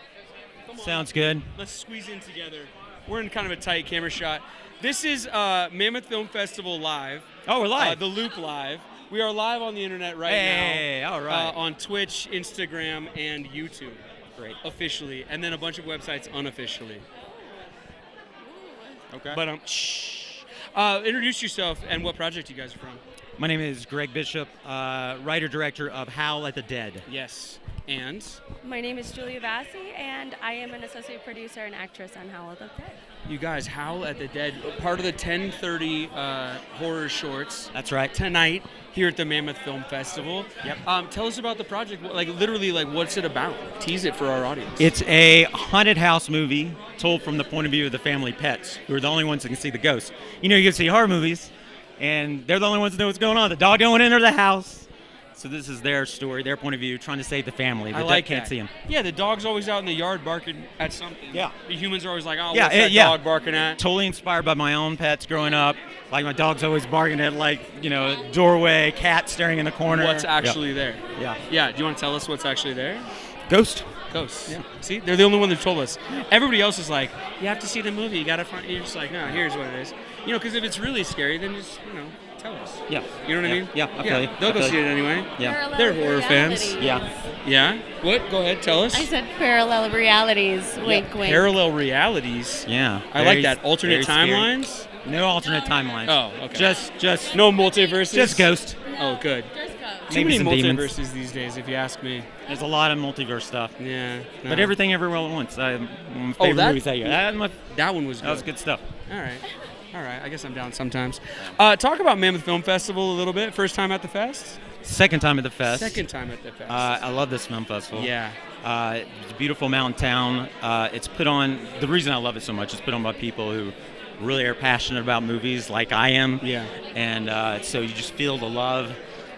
Come on. Sounds good. Let's squeeze in together. We're in kind of a tight camera shot. This is Mammoth Film Festival live. Oh, we're live. The Loop live. We are live on the internet right now. Hey, all right. On Twitch, Instagram, and YouTube. Great. Officially, and then a bunch of websites unofficially. Okay. But introduce yourself and what project you guys are from. My name is Greg Bishop, writer-director of Howl at the Dead. Yes. And? My name is Julia Vassie, and I am an associate producer and actress on Howl at the Dead. You guys, Howl at the Dead, part of the 10:30 horror shorts. That's right. Tonight here at the Mammoth Film Festival. Yep. Tell us about the project. Like literally, like what's it about? Tease it for our audience. It's a haunted house movie told from the point of view of the family pets, who are the only ones that can see the ghosts. You know, you can see horror movies, and they're the only ones that know what's going on. The dog don't enter the house. So this is their story, their point of view, trying to save the family. The dog can't see them. Yeah, the dog's always out in the yard barking at something. Yeah. The humans are always like, oh, Yeah, what's that dog barking at? Totally inspired by my own pets growing up. Like my dog's always barking at a doorway, cat staring in the corner. What's actually there? Yeah. Yeah, do you want to tell us what's actually there? Ghost. Ghosts. Yeah. See, they're the only one that told us. Everybody else is like, you have to see the movie. You got to find. You're just like, no, here's what it is. You know, because if it's really scary, then just tell us. Yeah. You know what I mean? Yeah, I feel you. They'll go see it anyway. Yeah. They're horror fans. Yeah. Yeah. What? Go ahead. Tell us. I said parallel realities. Wink, wink. Parallel realities. Yeah. I like that. Alternate timelines. No alternate timelines. Oh, okay. Just no multiverses. Just Ghost. Oh, good. Too Maybe many some multiverses demons. these days, if you ask me. There's a lot of multiverse stuff. Yeah. But everything everywhere all at once. One of my favorite movies that year. That one was good. That was good stuff. All right. I guess I'm down sometimes. Talk about Mammoth Film Festival a little bit. First time at the fest? Second time at the fest. Second time at the fest. I love this film festival. Yeah. It's a beautiful mountain town. It's put on, the reason I love it so much is put on by people who really are passionate about movies like I am. Yeah. And so you just feel the love,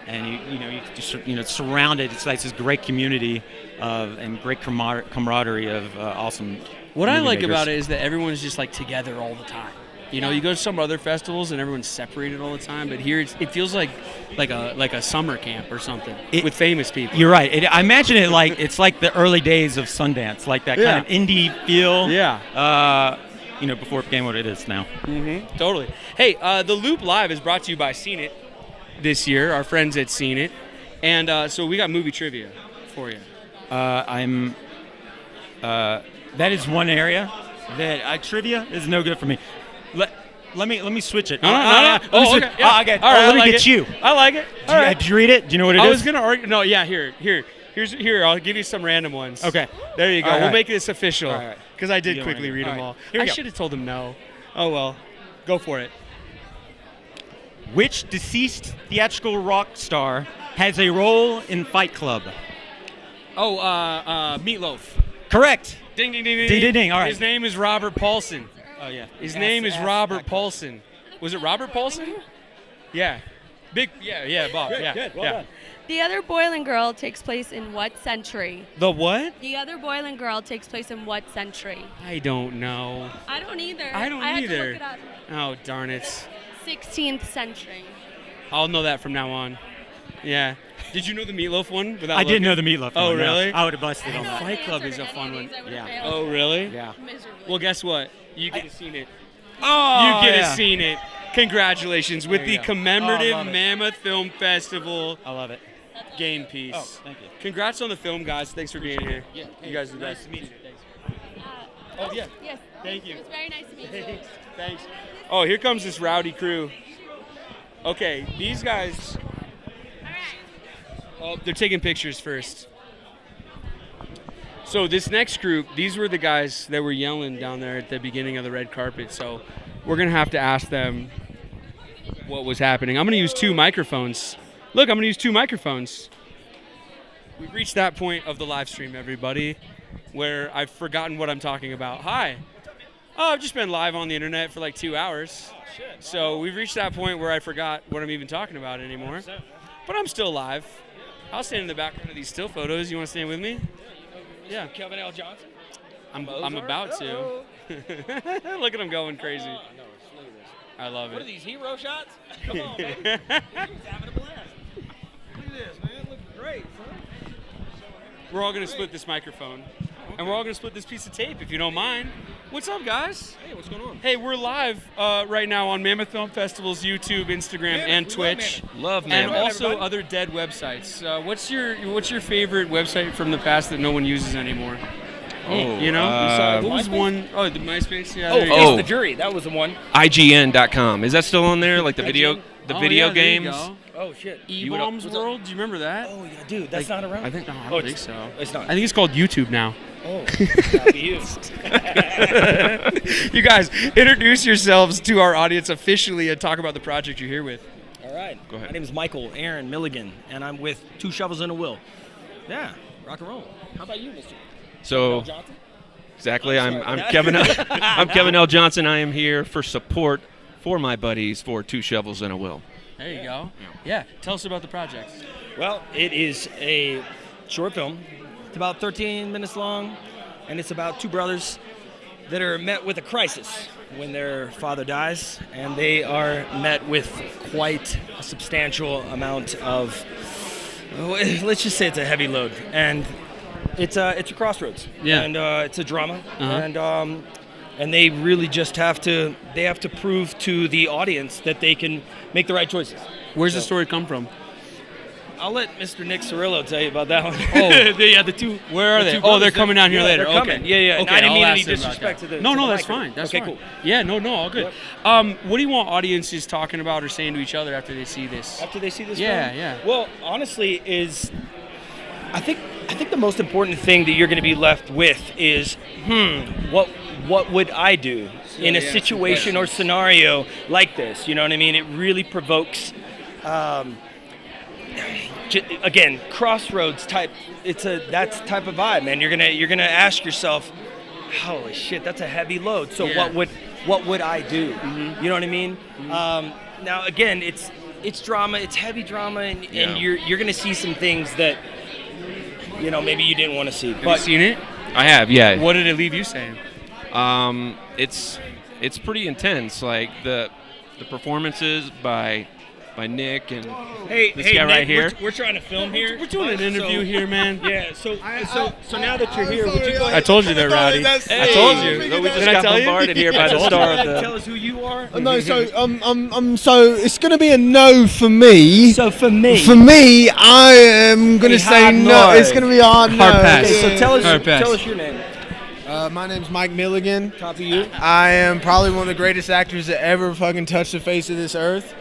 and you just surrounded. It's like this great community and great camaraderie of awesome. What I movie like makers. about it is that everyone's just like together all the time. You know, you go to some other festivals and everyone's separated all the time, but here it feels like a summer camp or something with famous people. You're right. I imagine it like it's like the early days of Sundance, like that kind of indie feel. Yeah. Before it became what it is now. Mm-hmm. Totally. Hey, the Loop Live is brought to you by Seen It this year. Our friends at Seen It, and so we got movie trivia for you. That is one area that trivia is no good for me. Let me switch it. No. Oh, okay. Yeah. Okay. All right. Let me like get it. you. I like it. Did you read it? Do you know what it is? I was gonna argue. No. Yeah. Here. I'll give you some random ones. Okay. There you go. All We'll right. make this official. All right. Because I did You don't quickly wanna- read all them right. all. Here we I go. should have told them no. Oh well. Go for it. Which deceased theatrical rock star has a role in Fight Club? Oh, Meatloaf. Correct. Ding ding ding ding. Ding, ding, ding. All right. His name is Robert Paulson. Oh yeah. His name is Robert Paulson. Was it Robert Paulson? Yeah. Big. Yeah. Bob. Good, yeah. good. Well yeah. done. The Other Boy and Girl takes place in what century? The what? The Other Boy and Girl takes place in what century? I don't know. I don't either. I don't had either. to look it up. Oh darn it. 16th century. I'll know that from now on. Yeah. Did you know the Meatloaf one? I didn't know the Meatloaf Oh, one, no. really? I would have busted on that. Fight Club is a fun one. Yeah. Oh, really? Yeah. Well, guess what? You get to seen it. Oh, You get yeah. to seen it. Congratulations with There the you go. commemorative Oh, I love it. Mammoth Film Festival I love it. game piece. Oh, thank you. Congrats on the film, guys. Thanks for being here. Yeah. You guys are the Nice best. to meet you. Oh, yeah. Yes. Thank you. It was very nice to meet you. Thanks. Oh, here comes this rowdy crew. Okay, these guys. Oh, they're taking pictures first. So this next group, these were the guys that were yelling down there at the beginning of the red carpet. So we're going to have to ask them what was happening. I'm going to use 2 microphones. Look, I'm going to use 2 microphones. We've reached that point of the live stream, everybody, where I've forgotten what I'm talking about. Hi. Oh, I've just been live on the internet for like 2 hours. So we've reached that point where I forgot what I'm even talking about anymore. But I'm still live. I'll stand in the background of these still photos. You want to stand with me? Yeah. Kevin L. Johnson? I'm about to. Look at him going crazy. No, I love What are it. these, hero shots? Come on, baby. He's having a blast. Look at this, man. Looking great, son. We're all going to split this microphone. And we're all going to split this piece of tape, if you don't mind. What's up, guys? Hey, what's going on? Hey, we're live right now on Mammoth Film Festival's YouTube, Instagram, and Twitch. Love And Mammoth. also Everybody. other dead websites. What's your favorite website from the past that no one uses anymore? Oh, You know? what was MySpace? one? Oh, the MySpace? Yeah, Oh, there you Face go. the Jury. That was the one. IGN.com. Is that still on there? Like the video Oh, video yeah, there you games? go. Oh, shit. E-Bombs World? Do you remember that? Oh, yeah, dude. That's not around? I think, no, I Oh, don't it's- think so. it's not. I think it's called YouTube now. Oh, copy you. You guys, introduce yourselves to our audience officially and talk about the project you're here with. All right. Go ahead. My name is Michael Aaron Milligan, and I'm with Two Shovels and a Will. Yeah, rock and roll. How about you, Mr. So, Johnson? exactly. I'm sorry I'm about Kevin. that. I'm Kevin L. Johnson. I am here for support for my buddies for Two Shovels and a Will. There you go. Yeah, tell us about the project. Well, it is a short film. It's about 13 minutes long, and it's about 2 brothers that are met with a crisis when their father dies, and they are met with quite a substantial amount of, let's just say it's a heavy load, and it's a crossroads. Yeah. And it's a drama, Uh-huh. and they really just have to prove to the audience that they can make the right choices. Where's the story come from? I'll let Mr. Nick Cirillo tell you about that one. Oh. yeah, the 2. Where are the they? 2 Oh, brothers, they're coming down here yeah, later. They're Okay. coming. Yeah, yeah. Okay, I didn't mean I'll any ask them about disrespect to that. the. No, to no, the that's mic. fine. That's okay, fine. cool. Yeah, no, all good. What do you want audiences talking about or saying to each other after they see this? After they see this Yeah, film? yeah. Well, honestly, I think the most important thing that you're going to be left with is, what would I do in a situation or scenario like this? You know what I mean? It really provokes. Again, crossroads type. That's type of vibe, man. You're gonna ask yourself, holy shit, that's a heavy load. So Yeah. what would I do? You know what I mean? Now again, it's drama. It's heavy drama, and you're gonna see some things that maybe you didn't want to see. Have you seen it? I have, yeah. What did it leave you saying? It's pretty intense. Like the performances by Nick and this guy Nick, right here. We're trying to film here. We're doing an interview here, man. Yeah. So now that you're here, would you go ahead? I told you they're rowdy. I told you. So we just Did I got tell you? bombarded here by I the told star you. of the. Tell us who you are. No, so it's going to be a no for me. So for me, I am going to say hard no. no. It's going to be a hard no. pass. Okay, so tell Hard pass. us your name. My name's Mike Milligan. Copy you. I am probably one of the greatest actors that ever fucking touched the face of this earth.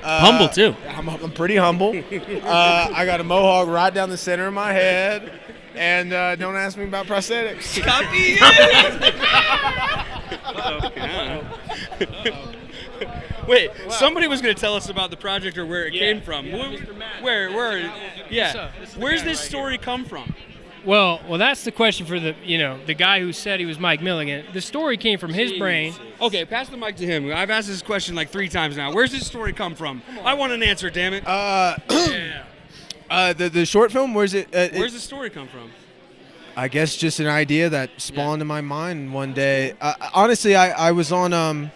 Humble too. I'm pretty humble. I got a mohawk right down the center of my head, and don't ask me about prosthetics. Copy Wait, somebody was going to tell us about the project or where it came from. Where? Yeah. Where's this story come from? Well, that's the question for the guy who said he was Mike Milligan. The story came from his brain. Okay, pass the mic to him. I've asked this question like 3 times now. Where's this story come from? I want an answer, damn it. The short film, where's it? Where's the story come from? I guess just an idea that spawned in my mind one day. Honestly, I was on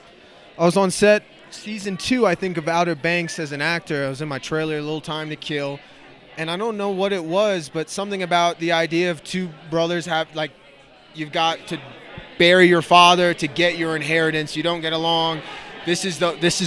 set season 2, I think, of Outer Banks as an actor. I was in my trailer, A Little Time to Kill, and I don't know what it was, but something about the idea of 2 brothers you've got to bury your father to get your inheritance. You don't get along. This is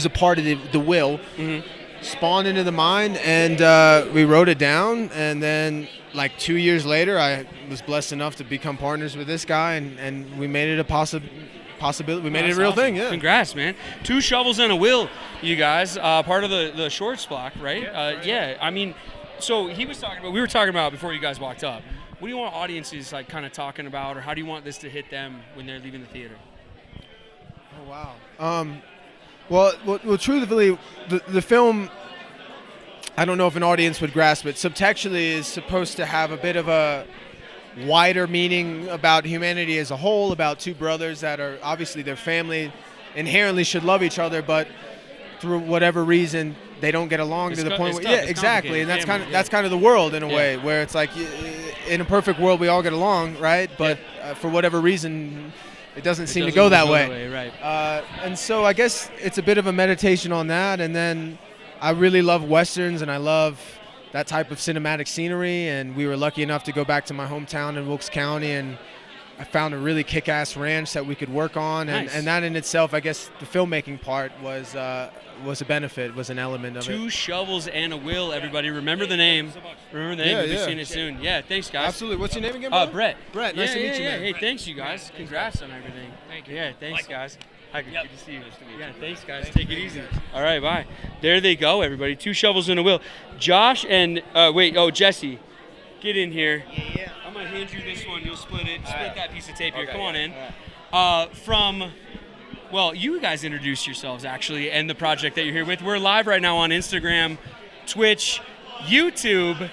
a part of the will. Mm-hmm. spawned into the mind, and we wrote it down. And then, like 2 years later, I was blessed enough to become partners with this guy, and we made it a possibility. We made it a real Awesome. thing. Yeah. Congrats, man. 2 shovels and a will, you guys. Part of the shorts block, right? Yeah. I mean, so we were talking about before you guys walked up. What do you want audiences like kind of talking about, or how do you want this to hit them when they're leaving the theater? Oh wow. Well, truthfully, the film, I don't know if an audience would grasp it. Subtextually is supposed to have a bit of a wider meaning about humanity as a whole, about 2 brothers that are obviously their family inherently should love each other, but through whatever reason they don't get along to the point where exactly, and that's kind of the world in a way, where it's like in a perfect world we all get along, right? But for whatever reason it doesn't seem to go that way. Right. And so I guess it's a bit of a meditation on that, and then I really love westerns and I love that type of cinematic scenery, and we were lucky enough to go back to my hometown in Wilkes County, and I found a really kick-ass ranch that we could work on, and that in itself, I guess the filmmaking part was a benefit, was an element of it. 2 shovels and a will, everybody. Remember the name. We'll be seeing it soon. Yeah, thanks, guys. Absolutely. What's your name again, brother? Brett. Brett, nice to meet you, man. Hey, thanks, you guys. Congrats on everything. Thank you. Yeah, thanks, guys. Hi, good to see you. Yeah, thanks, guys. Take it easy. All right, bye. There they go, everybody. 2 shovels and a will. Josh and, Jesse, get in here. Yeah. I'm going to hand you this one. You'll split it. Split that piece of tape here. Okay, Come on in. Right. Well, you guys introduce yourselves, actually, and the project that you're here with. We're live right now on Instagram, Twitch, YouTube,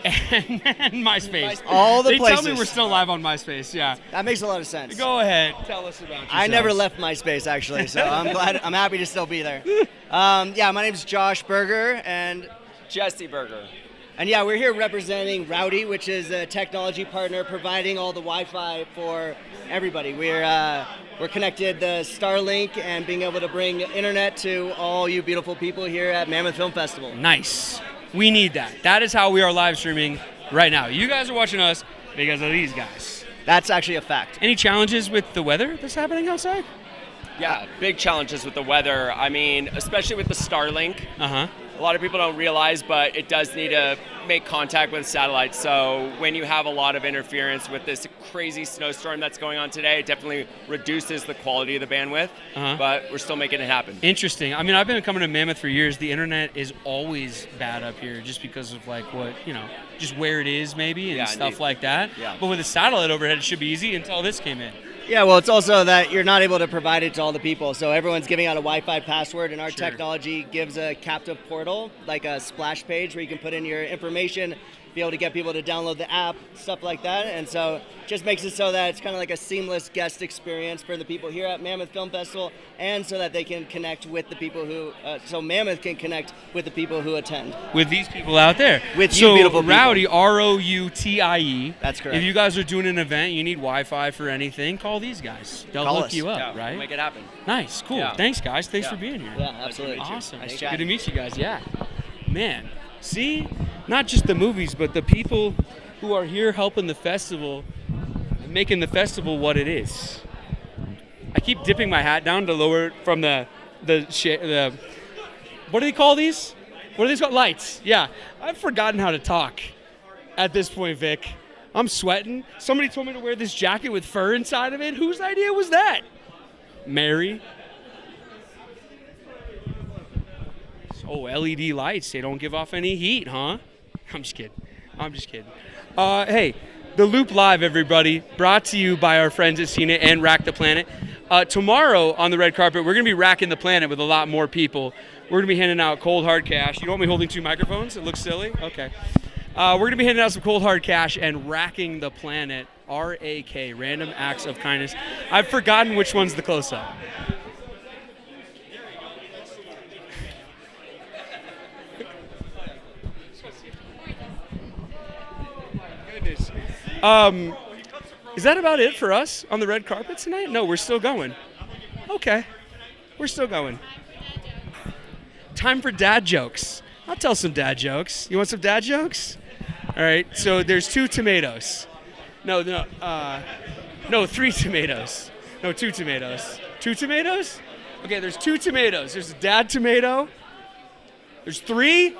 and MySpace. All the places. They tell me we're still live on MySpace, yeah. That makes a lot of sense. Go ahead. Tell us about yourselves. I never left MySpace, actually, so I'm happy to still be there. My name's Josh Berger and Jesse Berger. And yeah, we're here representing Rowdy, which is a technology partner providing all the Wi-Fi for everybody. We're connected to Starlink and being able to bring internet to all you beautiful people here at Mammoth Film Festival. Nice. We need that. That is how we are live streaming right now. You guys are watching us because of these guys. That's actually a fact. Any challenges with the weather that's happening outside? Yeah, big challenges with the weather. I mean, especially with the Starlink. Uh-huh. A lot of people don't realize, but it does need to make contact with satellites. So when you have a lot of interference with this crazy snowstorm that's going on today, it definitely reduces the quality of the bandwidth, but we're still making it happen. Interesting. I mean, I've been coming to Mammoth for years. The internet is always bad up here just because of just where it is maybe and stuff indeed. like that. Yeah. But with a satellite overhead, it should be easy until this came in. Yeah, well, it's also that you're not able to provide it to all the people. So everyone's giving out a Wi-Fi password, and our technology gives a captive portal, like a splash page where you can put in your information, be able to get people to download the app, stuff like that. And so it just makes it so that it's kind of like a seamless guest experience for the people here at Mammoth Film Festival, and so that they can connect with the people who, so Mammoth can connect with the people who attend. With these people out there. With you beautiful people. Rowdy, Routie. That's correct. If you guys are doing an event, you need Wi-Fi for anything, call these guys. They'll Call hook us. you up, Yeah, right? we'll make it happen. Nice, cool. Yeah. Thanks, guys. Thanks Yeah. for being here. Yeah, absolutely. Awesome. Nice Good chatting. to meet you guys, yeah. Man, see? Not just the movies, but the people who are here helping the festival, making the festival what it is. I keep dipping my hat down to lower it from the what do they call these? What are these called? Lights. Yeah. I've forgotten how to talk at this point, Vic. I'm sweating. Somebody told me to wear this jacket with fur inside of it. Whose idea was that? Mary? Oh, LED lights. They don't give off any heat, huh? I'm just kidding. Hey, The Loop Live, everybody, brought to you by our friends at Cena and Rack the Planet. Tomorrow on the red carpet, we're going to be racking the planet with a lot more people. We're going to be handing out cold, hard cash. You don't want me holding 2 microphones? It looks silly? Okay. We're going to be handing out some cold, hard cash and racking the planet. R-A-K, Random Acts of Kindness. I've forgotten which one's the close-up. Goodness. Is that about it for us on the red carpet tonight? No, we're still going. Okay. We're still going. Time for dad jokes. I'll tell some dad jokes. You want some dad jokes? All right. So there's 2 tomatoes. No, 3 tomatoes. No, 2 tomatoes. 2 tomatoes? Okay, there's 2 tomatoes. There's a dad tomato There's 3?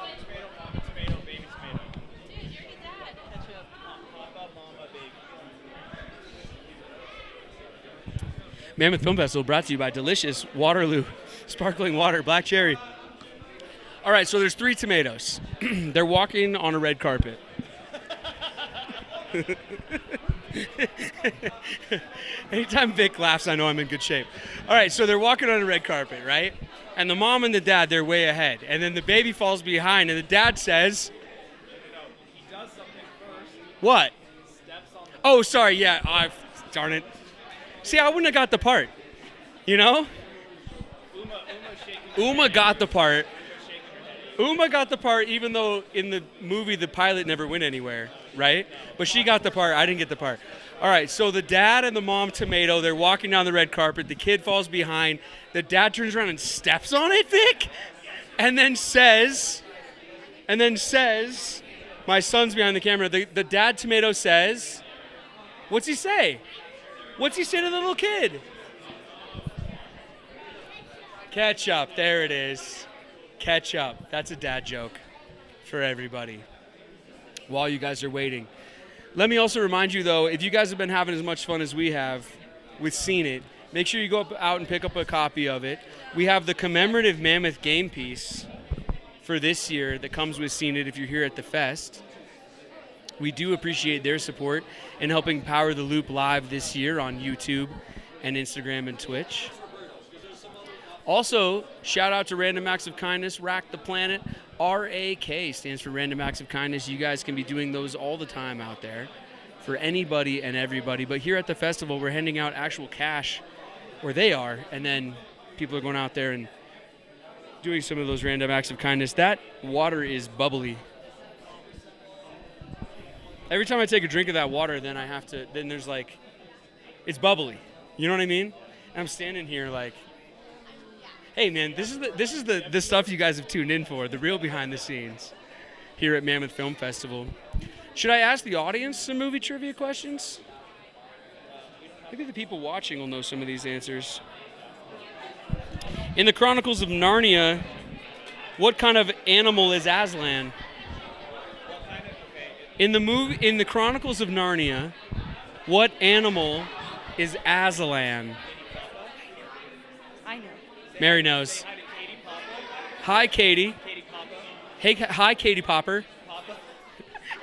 Mammoth Film Festival brought to you by delicious Waterloo sparkling water, black cherry. All right, so there's 3 tomatoes. They're walking on a red carpet. Anytime Vic laughs, I know I'm in good shape. All right, so they're walking on a red carpet, right? And the mom and the dad, they're way ahead. And then the baby falls behind, and the dad says, He does something first. what? Steps on Oh, sorry, yeah. Darn it. See, I wouldn't have got the part. You know? Uma got the part. Uma got the part, even though in the movie the pilot never went anywhere, right? But she got the part. I didn't get the part. All right, so the dad and the mom tomato, they're walking down the red carpet. The kid falls behind. The dad turns around and steps on it, Vic, and then says, my son's behind the camera. The dad tomato says, what's he say? What's he say to the little kid? Ketchup. There it is. Ketchup. That's a dad joke for everybody while you guys are waiting. Let me also remind you, though, if you guys have been having as much fun as we have with Seen It, make sure you go out and pick up a copy of it. We have the commemorative Mammoth game piece for this year that comes with Seen It if you're here at the fest. We do appreciate their support in helping power the Loop live this year on YouTube and Instagram and Twitch. Also, shout out to Random Acts of Kindness, Rack the Planet. RAK stands for Random Acts of Kindness. You guys can be doing those all the time out there for anybody and everybody. But here at the festival, we're handing out actual cash where they are, and then people are going out there and doing some of those random acts of kindness. That water is bubbly. Every time I take a drink of that water, then there's like, it's bubbly. You know what I mean? And I'm standing here like, hey man, this is the stuff you guys have tuned in for, the real behind the scenes here at Mammoth Film Festival. Should I ask the audience some movie trivia questions? Maybe the people watching will know some of these answers. In the Chronicles of Narnia, what kind of animal is Aslan? In the Chronicles of Narnia, what animal is Aslan? I know. Mary knows. Hi, Katie. Hey, hi, Katie Popper.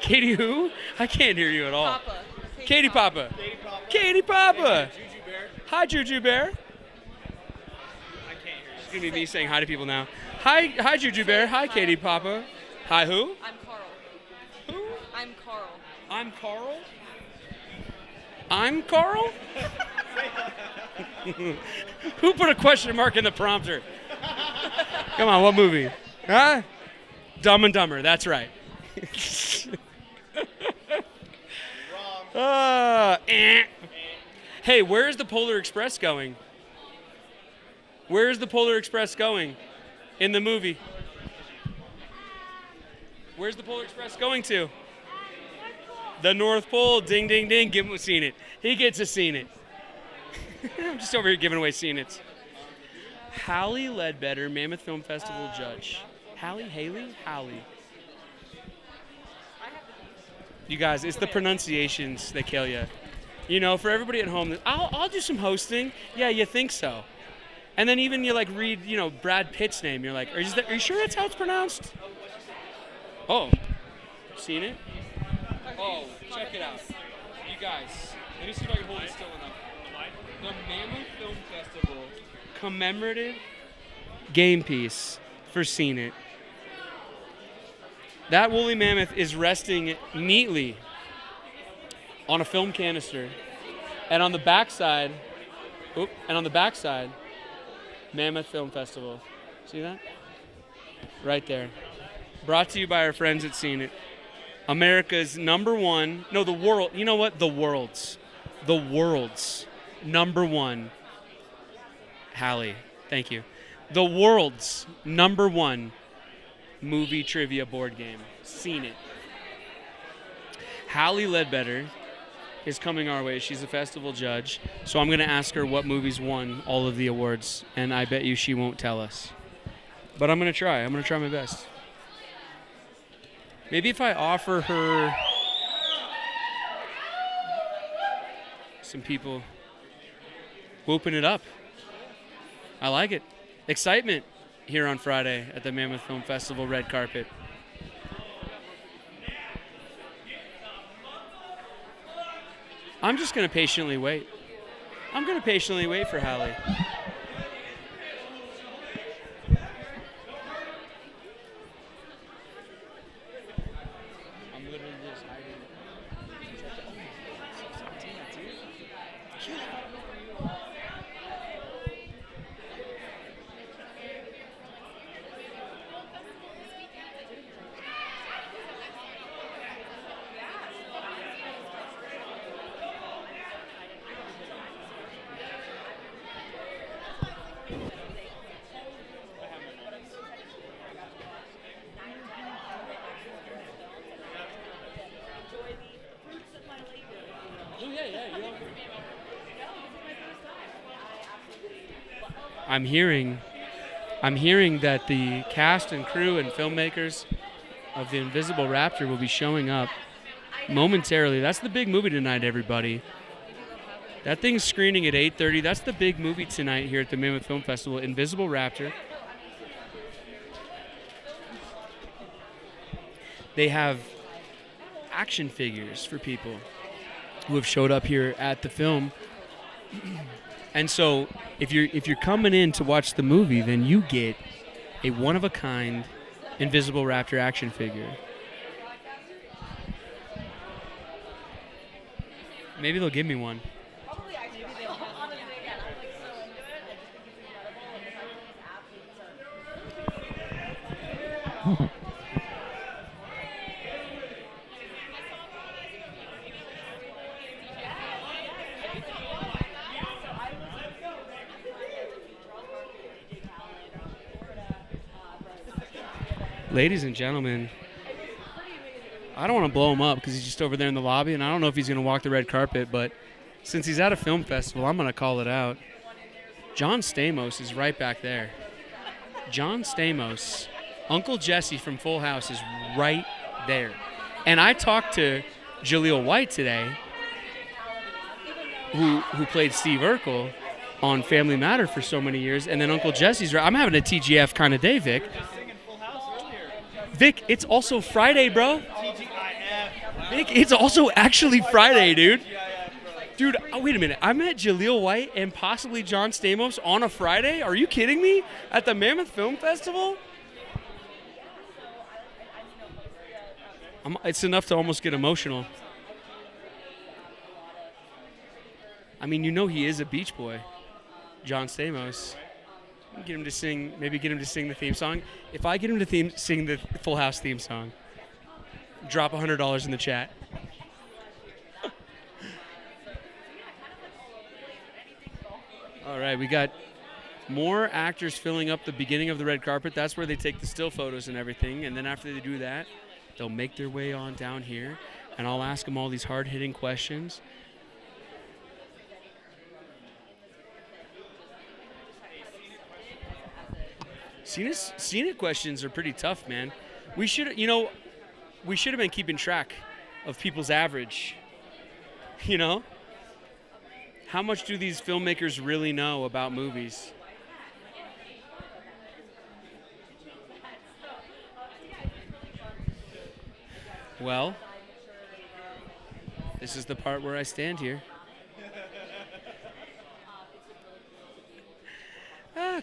Katie who? I can't hear you at all. Papa. Katie Papa. Katie Papa. Hi, Juju Bear. It's going to be me saying hi to people now. Hi, Juju Bear. Hi, Katie Papa. Hi, who? I'm Carl. Who? I'm Carl. I'm Carl? I'm Carl? Who put a question mark in the prompter? Come on, what movie? Huh? Dumb and Dumber, that's right. Hey, where's the Polar Express going? Where's the Polar Express going in the movie? Where's the Polar Express going to? The North Pole. Ding, ding, ding. Give him a Seen It. He gets a Seen It. I'm just over here giving away Seen It. Hallie Ledbetter, Mammoth Film Festival judge. Hallie? You guys, it's the pronunciations that kill you. You know, for everybody at home, I'll do some hosting. Yeah, you think so. And then even you like read, you know, Brad Pitt's name. You're like, are you sure that's how it's pronounced? Oh, Seen It? Oh, check it out. You guys, let me see if I can hold it still enough. The Mammoth Film Festival commemorative game piece for Seen It. That woolly mammoth is resting neatly on a film canister. And on the backside, Mammoth Film Festival. See that? Right there. Brought to you by our friends at Seen It. America's the world, you know what? The world's number one. Hallie, thank you. The world's number one movie trivia board game. Seen It. Hallie Ledbetter is coming our way. She's a festival judge. So I'm going to ask her what movies won all of the awards, and I bet you she won't tell us. But I'm going to try. I'm going to try my best. Maybe if I offer her some people whooping it up. I like it. Excitement here on Friday at the Mammoth Film Festival red carpet. I'm just going to patiently wait. I'm going to patiently wait for Hallie. I'm literally just hiding. I'm hearing that the cast and crew and filmmakers of The Invisible Raptor will be showing up momentarily. That's the big movie tonight, everybody. That thing's screening at 8:30. That's the big movie tonight here at the Mammoth Film Festival, Invisible Raptor. They have action figures for people who have showed up here at the film. And so if you're coming in to watch the movie, then you get a one-of-a-kind Invisible Raptor action figure. Maybe they'll give me one. Ladies and gentlemen, I don't want to blow him up because he's just over there in the lobby, and I don't know if he's going to walk the red carpet, but since he's at a film festival, I'm going to call it out. John Stamos is right back there. John Stamos, Uncle Jesse from Full House, is right there. And I talked to Jaleel White today, who played Steve Urkel on Family Matter for so many years, and then Uncle Jesse's right. I'm having a TGF kind of day, Vic. Vic, it's also Friday, bro. Vic, it's also actually Friday, dude. Dude, oh, wait a minute. I met Jaleel White and possibly John Stamos on a Friday? Are you kidding me? At the Mammoth Film Festival? It's enough to almost get emotional. I mean, you know he is a Beach Boy, John Stamos. Get him to sing, maybe get him to sing the theme song. If I get him to sing the Full House theme song, drop $100 in the chat. All right, we got more actors filling up the beginning of the red carpet. That's where they take the still photos and everything. And then after they do that, they'll make their way on down here, and I'll ask them all these hard-hitting questions. Scenic questions are pretty tough, man. We should have been keeping track of people's average. You know? How much do these filmmakers really know about movies? Well, this is the part where I stand here.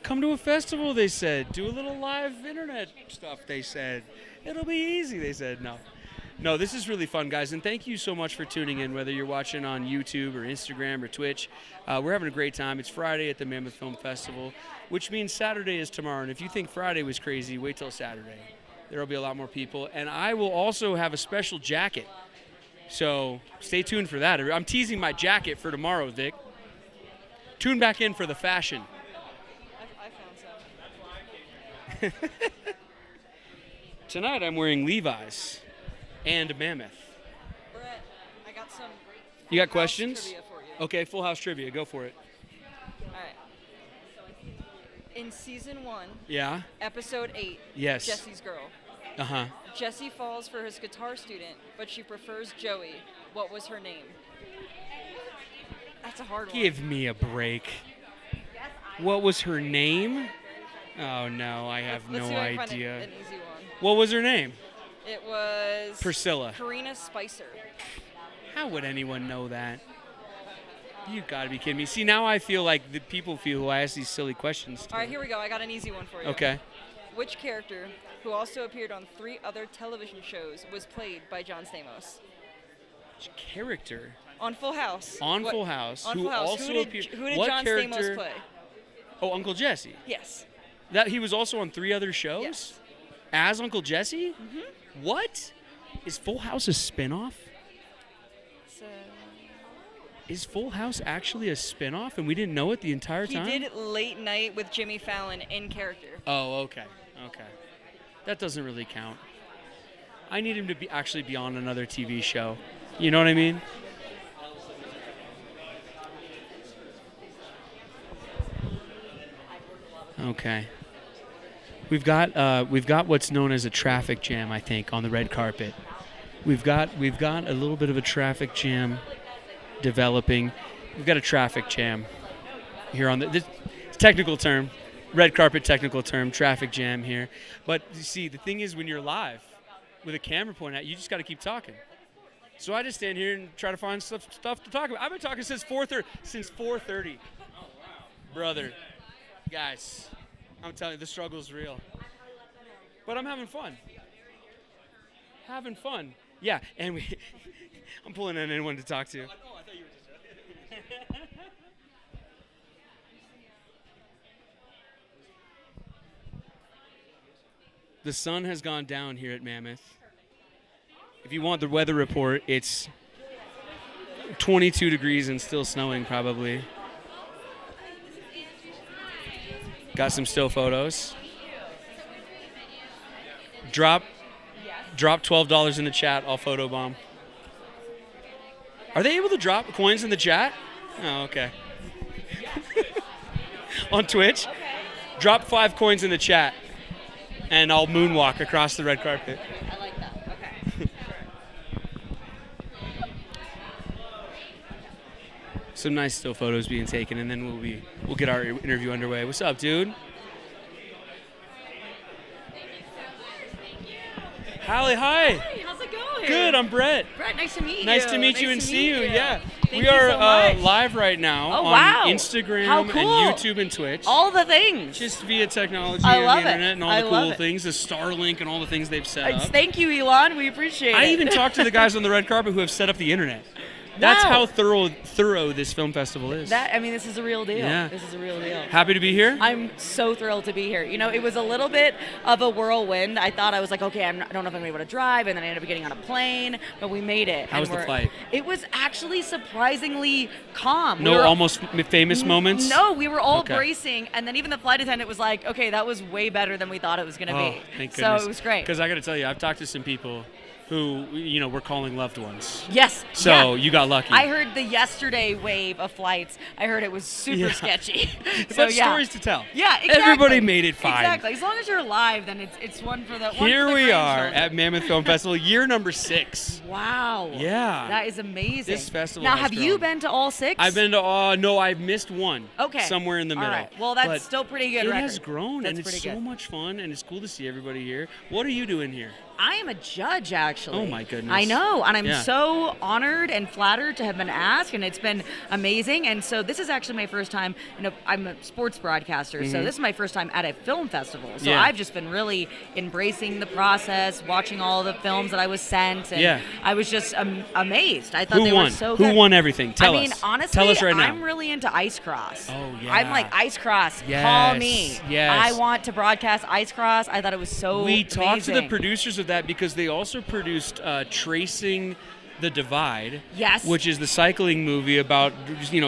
Come to a festival, they said. Do a little live internet stuff, they said. It'll be easy, they said. No, this is really fun, guys, and thank you so much for tuning in, whether you're watching on YouTube or Instagram or Twitch. We're having a great time. It's Friday at the Mammoth Film Festival, which means Saturday is tomorrow, and if you think Friday was crazy, wait till Saturday. There will be a lot more people, and I will also have a special jacket, so stay tuned for that. I'm teasing my jacket for tomorrow, Vic. Tune back in for the fashion. Tonight I'm wearing Levi's and Mammoth. Brett, I got some. You got questions? Trivia for you. Okay, Full House trivia. Go for it. All right. In season 1, Yeah. episode 8, Yes. Jesse's girl. Uh-huh. Jesse falls for his guitar student, but she prefers Joey. What was her name? That's a hard one. Give me a break. What was her name? Oh no, I have Let's no see if I can find idea. an easy one. What was her name? It was Priscilla. Karina Spicer. How would anyone know that? You gotta be kidding me. See, now I feel like the people feel who I ask these silly questions to. All right, here we go. I got an easy one for you. Okay. Which character, who also appeared on 3 other television shows, was played by John Stamos? Which character? On Full House. On Full House. On who Full House. also Who did, appeared. who did what John character? Stamos play? Oh, Uncle Jesse. Yes. That he was also on 3 other shows? Yes. As Uncle Jesse? Mm-hmm. What? Is Full House a spinoff? So, Is Full House actually a spinoff and we didn't know it the entire he time? did Late Night with Jimmy Fallon in character. Oh, okay. Okay. That doesn't really count. I need him to actually be on another TV show. You know what I mean? Okay. We've got what's known as a traffic jam, I think, on the red carpet. We've got a little bit of a traffic jam developing. We've got a traffic jam here on this technical term, red carpet technical term, traffic jam here. But you see, the thing is, when you're live with a camera pointed at you, just got to keep talking. So I just stand here and try to find stuff to talk about. I've been talking since 4:30. Brother, guys, I'm telling you, the struggle's real. But I'm having fun. Having fun. Yeah, and I'm pulling in anyone to talk to. The sun has gone down here at Mammoth. If you want the weather report, it's 22 degrees and still snowing probably. Got some still photos. Drop $12 in the chat. I'll photobomb. Are they able to drop coins in the chat? Oh, okay. On Twitch, drop 5 coins in the chat, and I'll moonwalk across the red carpet. I like that. Okay. Some nice still photos being taken, and then we'll get our interview underway. What's up, dude? Hallie, hi. Hey, how's it going? Good, I'm Brett. Brett, nice to meet you. Nice to meet you and see you. Yeah. Thank We you are so much. live right now Oh, on wow. Instagram How cool. and YouTube and Twitch. All the things. Just via technology I and love the it. internet and all I the love cool it. things, the Starlink and all the things they've set up. Thank you, Elon. We appreciate it. I even talked to the guys on the red carpet who have set up the internet. That's Wow. how thorough this film festival is. This is a real deal. Yeah. This is a real deal. Happy to be here? I'm so thrilled to be here. You know, it was a little bit of a whirlwind. I thought I was like, okay, I don't know if I'm going to be able to drive, and then I ended up getting on a plane, but we made it. How was the flight? It was actually surprisingly calm. No We were- almost famous moments? No, we were all Okay. bracing, and then even the flight attendant was like, okay, that was way better than we thought it was going to Oh, be. thank So goodness. it was great. Because I got to tell you, I've talked to some people who, we're calling loved ones. Yes. So yeah. you got lucky. I heard the yesterday wave of flights. I heard it was super Yeah. sketchy. But stories to tell. Yeah, exactly. Everybody made it fine. Exactly. As long as you're alive, then it's one for the. One Here for the we are grandchildren. at Mammoth Film Festival, year number 6. Wow. Yeah. That is amazing. This festival Now, has have you grown. been to all 6? I've been to, no, I've missed one. Okay. Somewhere in the All middle. right. Well, that's But still pretty good It record. has grown, That's and it's pretty so good. much fun, and it's cool to see everybody here. What are you doing here? I am a judge, actually. Oh, my goodness. I know, and I'm Yeah. so honored and flattered to have been asked, and it's been amazing. And so this is actually my first time. I'm a sports broadcaster, so Mhm. this is my first time at a film festival. So Yeah. I've just been really embracing the process, watching all the films that I was sent, and Yeah. I was just amazed. I thought Who they won? were so Who good. won everything? Tell I mean, us. honestly, Tell us right now. I'm really into ice cross. Oh, yeah. I'm like ice cross. Call Yes, me. yes. I want to broadcast ice cross. I thought it was so We talked to the amazing. producers of that because they also produced tracing The Divide. Yes. Which is the cycling movie about,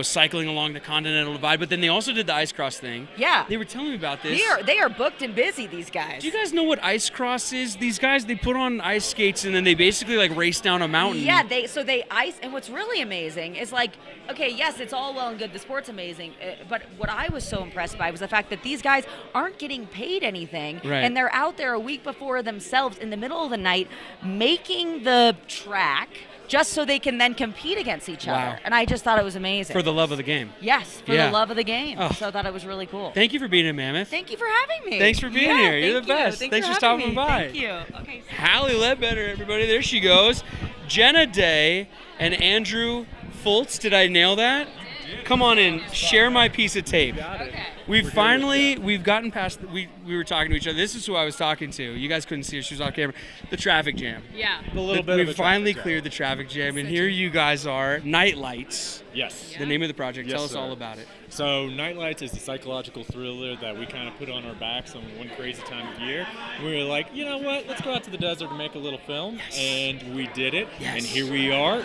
cycling along the Continental Divide. But then they also did the ice cross thing. Yeah. They were telling me about this. They are booked and busy, these guys. Do you guys know what ice cross is? These guys, they put on ice skates and then they basically like race down a mountain. Yeah, they ice, and what's really amazing is like, okay, yes, it's all well and good, the sport's amazing, but what I was so impressed by was the fact that these guys aren't getting paid anything, Right. and they're out there a week before themselves in the middle of the night making the track just so they can then compete against each Wow. other. And I just thought it was amazing. For the love of the game. Yes, for Yeah. the love of the game. Oh. So I thought it was really cool. Thank you for being in Mammoth. Thank you for having me. Thanks for being Yeah, here. You're thank the you. best. Thanks for having stopping me. by. Thank you. Okay. Hallie Ledbetter, everybody. There she goes. Jenna Day and Andrew Fultz. Did I nail that? Come on in. Share my piece of tape. We've gotten past, we were talking to each other. This is who I was talking to. You guys couldn't see her. She was on camera. The traffic jam. Yeah. We've finally cleared the traffic jam, and here you guys are. Night Lights. Yes. The name of the project. Yes, Tell us sir. all about it. So Night Lights is the psychological thriller that we kind of put on our backs on one crazy time of year. We were like, you know what? Let's go out to the desert and make a little film. Yes. And we did it. Yes. And here we are,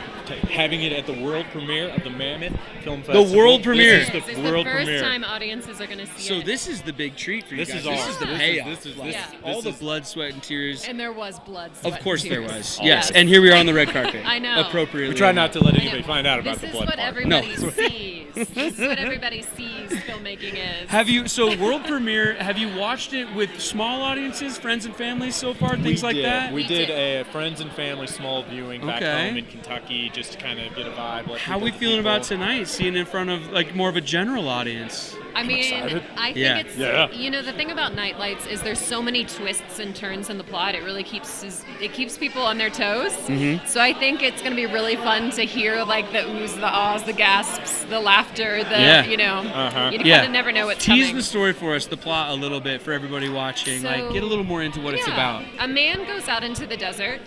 having it at the world premiere of the Mammoth Film Festival. The world premiere. This is It's the world the first premiere. time audiences are going to see So it. this is the big treat for you This guys. is This ours. is the This is- payoff. this is- Like, this- all this the blood, sweat, and tears. And there was blood, sweat, Of course and there tears. was. Yes. And here we are on the red carpet. I know. Appropriately. We try not to let anybody find out about This the is blood what part. everybody No. sees. This is what everybody sees filmmaking is. Have you, so world premiere, have you watched it with small audiences, friends and families so far, things like that? We did a friends and family small viewing back Okay. home in Kentucky just to kind of get a vibe. let How are people we to feeling people. about tonight, seeing in front of like more of a general audience? I mean, excited. I think Yeah. it's, Yeah. the thing about Night Lights is there's so many twists and turns in the plot. It really keeps people on their toes. Mhm. So I think it's going to be really fun to hear like the oohs, the ahs, the gasps, the laughter, the, Yeah. you Uh-huh. kind of never know what's Tease coming. the story for us, the plot a little bit for everybody watching. So- Like, get a little more into what it's Yeah. about. A man goes out into the desert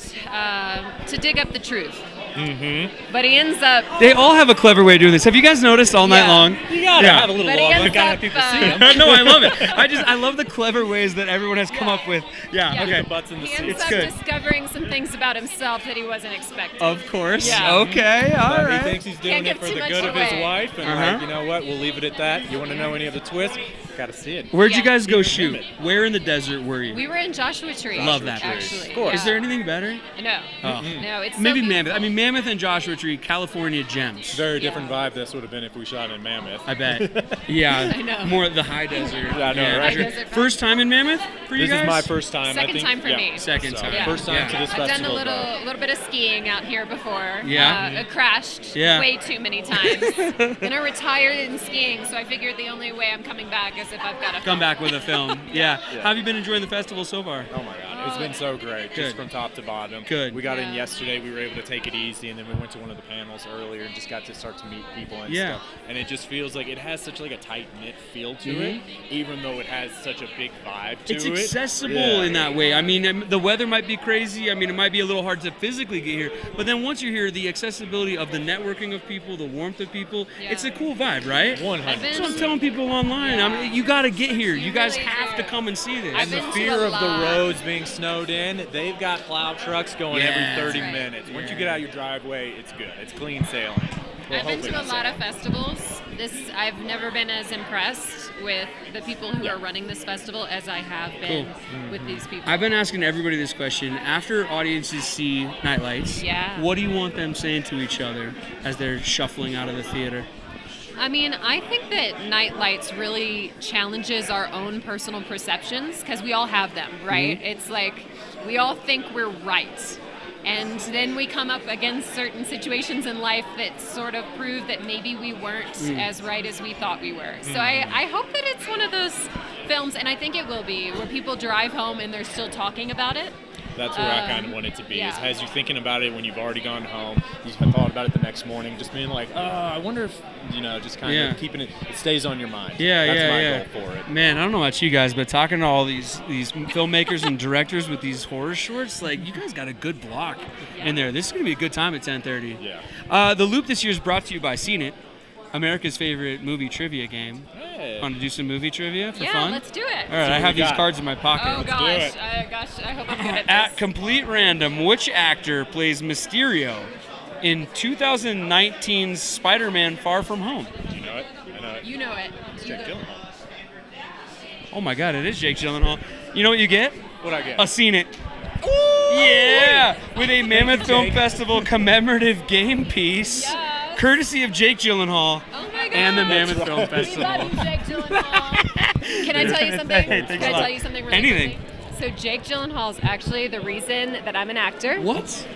to dig up the truth, Mm-hmm. but he ends up. They all have a clever way of doing this. Have you guys noticed all night Yeah. long? You gotta have a little But log line. Gotta have people see 'em. No, I love it. I love the clever ways that everyone has come up with. Yeah, Yeah. okay. He ends It's up good. discovering some things about himself that he wasn't expecting. Of course. Yeah. Okay, all But right. He thinks he's doing Can't it give for too the much good of his away. wife, and Uh-huh. like, you know what? We'll leave it at that. You want to know any of the twists? Got to see it. Where'd you guys go shoot? Where in the desert were you? We were in Joshua Tree. Love that place. Actually. Of course. Is Yeah. there anything better? No. Oh. No, it's so Maybe beautiful. Mammoth. I mean, Mammoth and Joshua Tree, California gems. Very different vibe this would have been if we shot in Mammoth. I bet. Yeah. I know. More the high desert. Yeah, I know, Yeah, right? for sure. High desert First time in Mammoth for you This guys? is my first time. Second I think, time for yeah. me. Second time. Yeah. First time to this I've done a festival. little bit of skiing out here before. Yeah. Crashed Yeah. way too many times. Gonna retire in skiing, so I figured the only way I'm coming back is if I've got a Come back with a film. Yeah. Yeah. How have you been enjoying the festival so far? Oh my God, it's been so great, Good. just from top to bottom. Good. We got in Yeah. yesterday. We were able to take it easy, and then we went to one of the panels earlier and just got to start to meet people and Yeah. stuff. And it just feels like it has such like a tight knit feel to Mhm. it, even though it has such a big vibe to It's it. accessible Yeah. in that way. I mean, the weather might be crazy. I mean, it might be a little hard to physically get here. But then once you're here, the accessibility of the networking of people, the warmth of people, it's a cool vibe, right? 100%. That's what I'm telling people online. I mean, you got to get here. You guys really have do. to come and see this. And the fear of the roads being snowed in, they've got plow trucks going Yeah. every 30 That's right. minutes. Once you get out your driveway, it's good. It's clean sailing. Well, I've been hopefully to a not lot sailing. of festivals. I've never been as impressed with the people who are running this festival as I have been with these people. I've been asking everybody this question. After audiences see Night Lights, Yeah. what do you want them saying to each other as they're shuffling out of the theater? I mean, I think that Night Lights really challenges our own personal perceptions because we all have them, right? Mhm. It's like we all think we're right. And then we come up against certain situations in life that sort of prove that maybe we weren't as right as we thought we were. So I hope that it's one of those films, and I think it will be, where people drive home and they're still talking about it. That's where I kind of want it to be. yeah. Is as you're thinking about it when you've already gone home, you have thought about it the next morning, just being like, I wonder if, just kind Yeah. of keeping it stays on your mind. Yeah, That's yeah, my yeah. goal for it. Man, I don't know about you guys, but talking to all these filmmakers and directors with these horror shorts, like, you guys got a good block in there. This is gonna be a good time at 10:30. Yeah. The Loop this year is brought to you by Seen It, America's favorite movie trivia game. Hey. Want to do some movie trivia for Yeah, fun? let's do it. All right, I have these cards in my pocket. Oh, gosh. I hope I'm good at this. At complete random, which actor plays Mysterio in 2019's Spider-Man Far From Home. You know it? I know it. You know it. It's Jake Gyllenhaal. Oh my God, it is Jake Gyllenhaal. You know what you get? What'd I get? A Seen It. Yeah, with a Mammoth Film Festival commemorative game piece, courtesy of Jake Gyllenhaal and the Mammoth Film Festival. We love you, Jake Gyllenhaal. Can I tell you something? Hey, Can thanks I a lot. tell you something really Anything. quickly? So Jake Gyllenhaal is actually the reason that I'm an actor. What?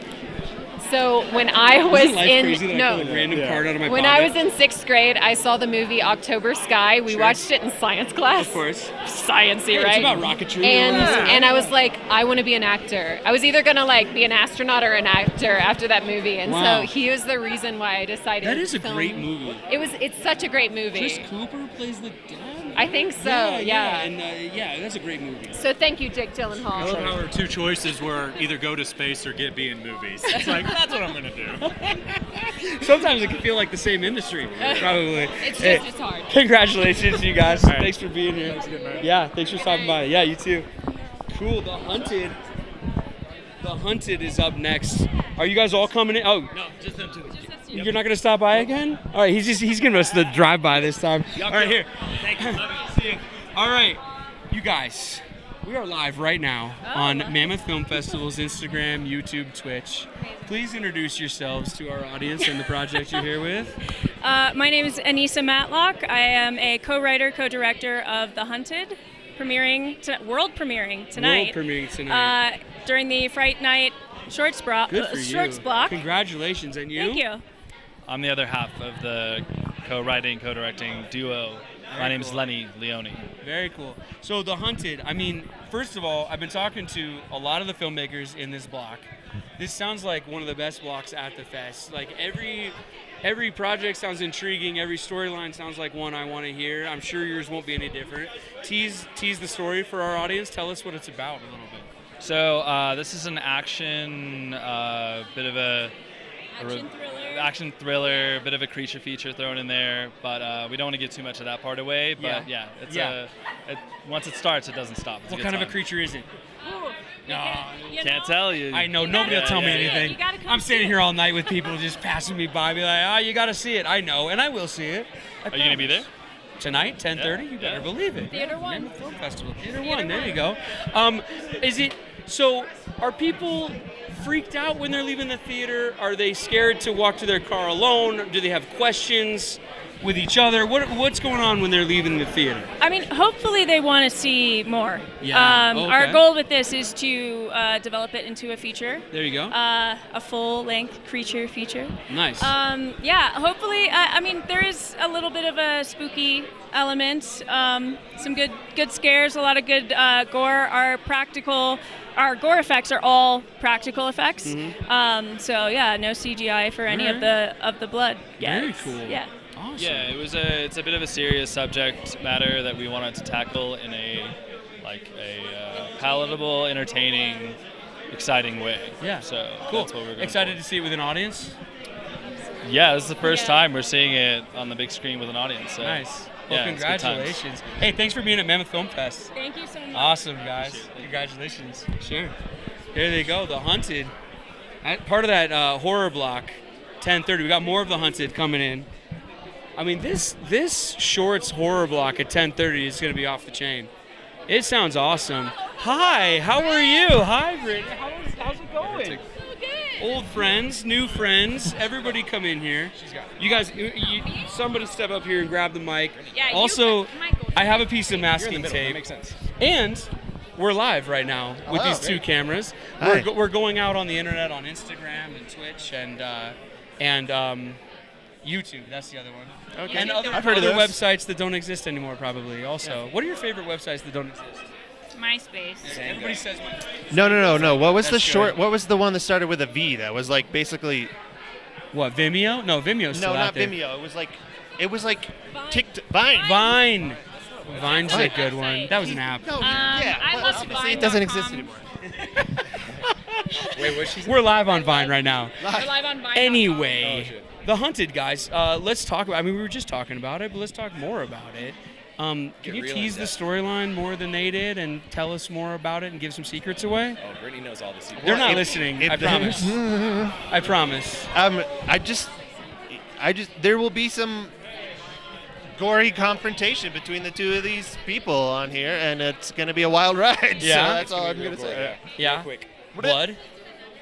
So when I was Isn't life in crazy that I pull a random card out of my when pocket? I was in 6th grade, I saw the movie October Sky. We watched it in science class. Of course. Sciencey, Hey, right? it's about rocketry. And I was like, I want to be an actor. I was either gonna like be an astronaut or an actor after that movie, and Wow. so he was the reason why I decided. That is a to film. great movie. It's such a great movie. Chris Cooper plays the dad? I think so. Yeah, and yeah, that's a great movie. So thank you, Jake Gyllenhaal. I love how our two choices were either go to space or get be in movies. It's like, that's what I'm going to do. Sometimes it can feel like the same industry, probably. It's just as hard. Congratulations, you guys. All right. Thanks for being here. Thanks again, man. Yeah, thanks for stopping by. Yeah, you too. Cool. The Hunted. The Hunted is up next. Are you guys all coming in? Oh, No, just them two. you're not gonna stop by again? All right, he's giving us the drive by this time. All right, here. Thank you. Love you. See you. All right, you guys, we are live right now on Mammoth Film Festival's Instagram, YouTube, Twitch. Please introduce yourselves to our audience and the project you're here with. My name is Anissa Matlock. I am a co-writer, co-director of The Hunted, world premiering tonight. World premiering tonight. During the Fright Night Shorts Block. Good for you. Congratulations, and you? Thank you. I'm the other half of the co-writing, co-directing duo. My name is Lenny Leone. Very cool. So The Hunted, I mean, first of all, I've been talking to a lot of the filmmakers in this block. This sounds like one of the best blocks at the fest. Like every project sounds intriguing. Every storyline sounds like one I want to hear. I'm sure yours won't be any different. Tease the story for our audience. Tell us what it's about a little bit. So this is an action, bit of a action thriller, bit of a creature feature thrown in there, but we don't want to give too much of that part away. But once it starts, it doesn't stop. It's What a good kind of a time. creature is it? Can't tell you. I know, nobody will tell me anything. I'm standing here all night with people just passing me by, be like, you got to see it. I know, and I will see it. Are you going to be there? Tonight, 10:30. You better believe it. Theater 1. Mammoth Film Festival. Theater 1. There you go. Is it so? Are people freaked out when they're leaving the theater? Are they scared to walk to their car alone? Do they have questions with each other? What's going on when they're leaving the theater? I mean, hopefully they want to see more. Yeah. Okay. Our goal with this is to develop it into a feature. There you go. A full-length creature feature. Nice. Hopefully, I mean, there is a little bit of a spooky element, some good scares, a lot of good gore. Our gore effects are all practical effects. Mm-hmm. So yeah, no CGI for any of the blood. Very cool. Yeah. Awesome. Yeah, it's a bit of a serious subject matter that we wanted to tackle in a palatable, entertaining, exciting way. Yeah. So Cool. that's what we're going Excited to see it with an audience? Yeah, this is the first time we're seeing it on the big screen with an audience. So Nice. Well, yeah, it's good times. congratulations. Hey, thanks for being at Mammoth Film Fest. Thank you so much. Awesome, guys. Congratulations. Sure. There they go, The Hunted. Part of that horror block, 10:30. We got more of The Hunted coming in. I mean, this shorts horror block at 10:30 is going to be off the chain. It sounds awesome. Hi, how are you? Hi, Brittany. How's it going? Old friends, new friends, everybody come in here. You guys, somebody step up here and grab the mic. Yeah, Also, I have a piece of masking That tape. makes sense. And we're live right now with these two cameras. Hi. We're going out on the internet on Instagram and Twitch and YouTube. That's the other one. Okay. And other I've heard of those. websites that don't exist anymore, probably. Also, what are your favorite websites that don't exist? MySpace. Everybody says. No. What was the That's short? good. What was the one that started with a V? That was like basically. What, Vimeo? No, Vimeo's still No, out not there. Vimeo. It was like Vine. Vine. Vine's a good one. That was an app. No, I love obviously it doesn't exist anymore. Wait, what's she saying? We're live on Vine right now. We're live on Vine. Anyway, The Hunted, guys. Let's talk about. I mean, we were just talking about it, but let's talk more about it. Can you tease the storyline more than they did and tell us more about it and give some secrets away? Oh, Brittany knows all the secrets. They're not listening. I promise. I promise. There will be some gory confrontation between the two of these people on here, and it's going to be a wild ride. Yeah. So that's all I'm going to say. Yeah. Quick. Blood.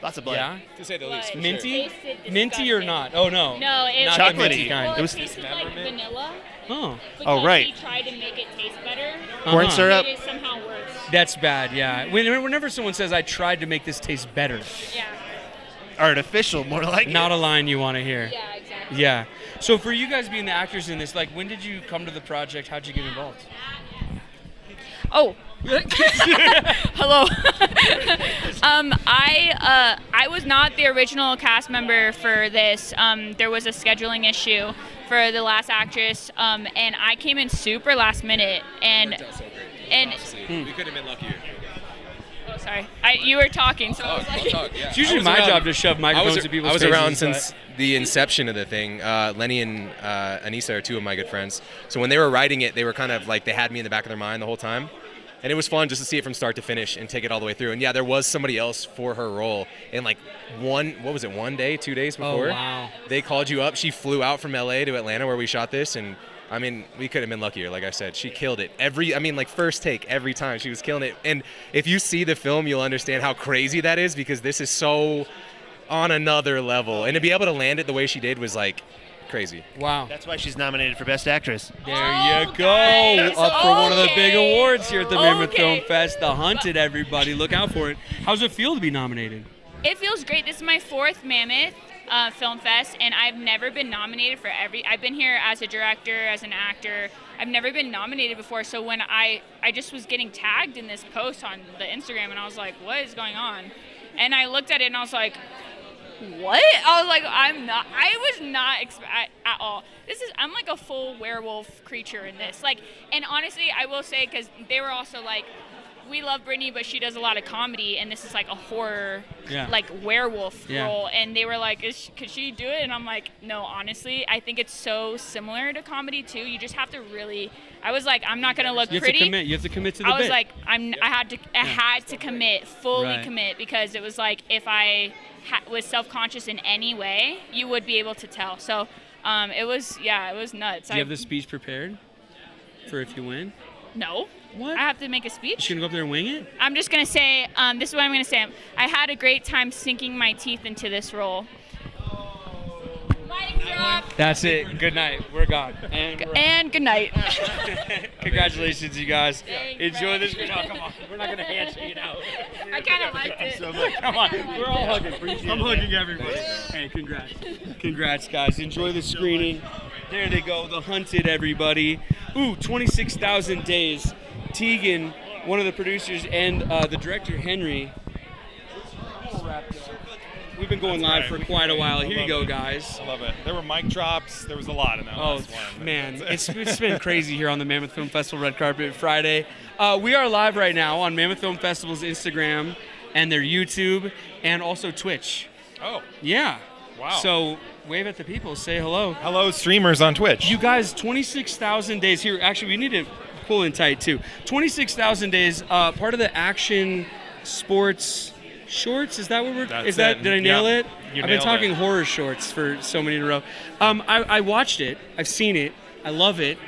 Lots of blood. Yeah. To say the least. For Minty? Sure. Minty or not? Oh no. No, it not was the minty chocolatey. kind. Well, It was- it tasted like vanilla. Oh. Because right. he tried to make it taste better. Corn syrup. It is somehow worse. That's bad. Yeah. Whenever someone says I tried to make this taste better, Yeah. Artificial, more like not a line you want to hear. Yeah, exactly. Yeah. So for you guys being the actors in this, like, when did you come to the project? How'd you get involved? Oh. Hello. I was not the original cast member for this. There was a scheduling issue for the last actress, and I came in super last minute. And Worked out so great. and Honestly, we could have been luckier. oh, sorry, you were talking, so I was like. It's usually my job to shove microphones to people's I was faces, around but- since the inception of the thing. Lenny and Anissa are two of my good friends. So when they were writing it, they were kind of like, they had me in the back of their mind the whole time. And it was fun just to see it from start to finish and take it all the way through. And yeah, there was somebody else for her role. And like one day, 2 days before, wow. they called you up. She flew out from LA to Atlanta where we shot this. And I mean, we could have been luckier. Like I said, she killed it. First take, every time she was killing it. And if you see the film, you'll understand how crazy that is, because this is so on another level. And to be able to land it the way she did was like crazy. Wow. That's why she's nominated for Best Actress. There you go. Up for one of the big awards here at the Mammoth Okay. Film Fest. The Hunted, everybody. Look out for it. How's it feel to be nominated? It feels great. This is my 4th Mammoth Film Fest, and I've never been nominated for I've been here as a director, as an actor. I've never been nominated before, so when I just was getting tagged in this post on the Instagram, and I was like, what is going on? And I looked at it, and I was like, what? I was like, I was not at all. I'm like a full werewolf creature in this. Like, and honestly, I will say, because they were also like, we love Brittany, but she does a lot of comedy, and this is like a horror, like werewolf role. And they were like, could she do it? And I'm like, no, honestly, I think it's so similar to comedy too. You just have to really. I was like, I'm not gonna look You have pretty. to commit. You have to commit to the I was bit. like, I had to commit, fully Right. commit, because it was like, if I was self-conscious in any way, you would be able to tell. So it was nuts. Do you have the speech prepared for if you win? No. What? I have to make a speech? You gonna go up there and wing it? I'm just going to say, this is what I'm going to say. I had a great time sinking my teeth into this role. That's it. Good night. We're gone. And good night. Congratulations, you guys. Thanks, Enjoy Brett. this. No, come on. We're not going to handshake it out. I kind of liked it. Come on. We're all hugging. I'm hugging everybody. Hey, congrats. Congrats, guys. Enjoy the screening. There they go. The Hunted, everybody. Ooh, 26,000 days. Tegan, one of the producers, and the director, Henry. We've been going live for quite a while. Here you go, guys. I love it. There were mic drops. There was a lot in that last one. Man, it's been crazy here on the Mammoth Film Festival Red Carpet Friday. We are live right now on Mammoth Film Festival's Instagram and their YouTube and also Twitch. Oh. Yeah. Wow. So wave at the people. Say hello. Hello, streamers on Twitch. You guys, 26,000 days here. Actually, we need to pull in tight, too. 26,000 days, part of the Action Sports Shorts. Is that what we're? That's is that? it. Did I nail Yeah. it? You I've been nailed talking it. horror shorts for so many in a row. I watched it. I've seen it. I love it.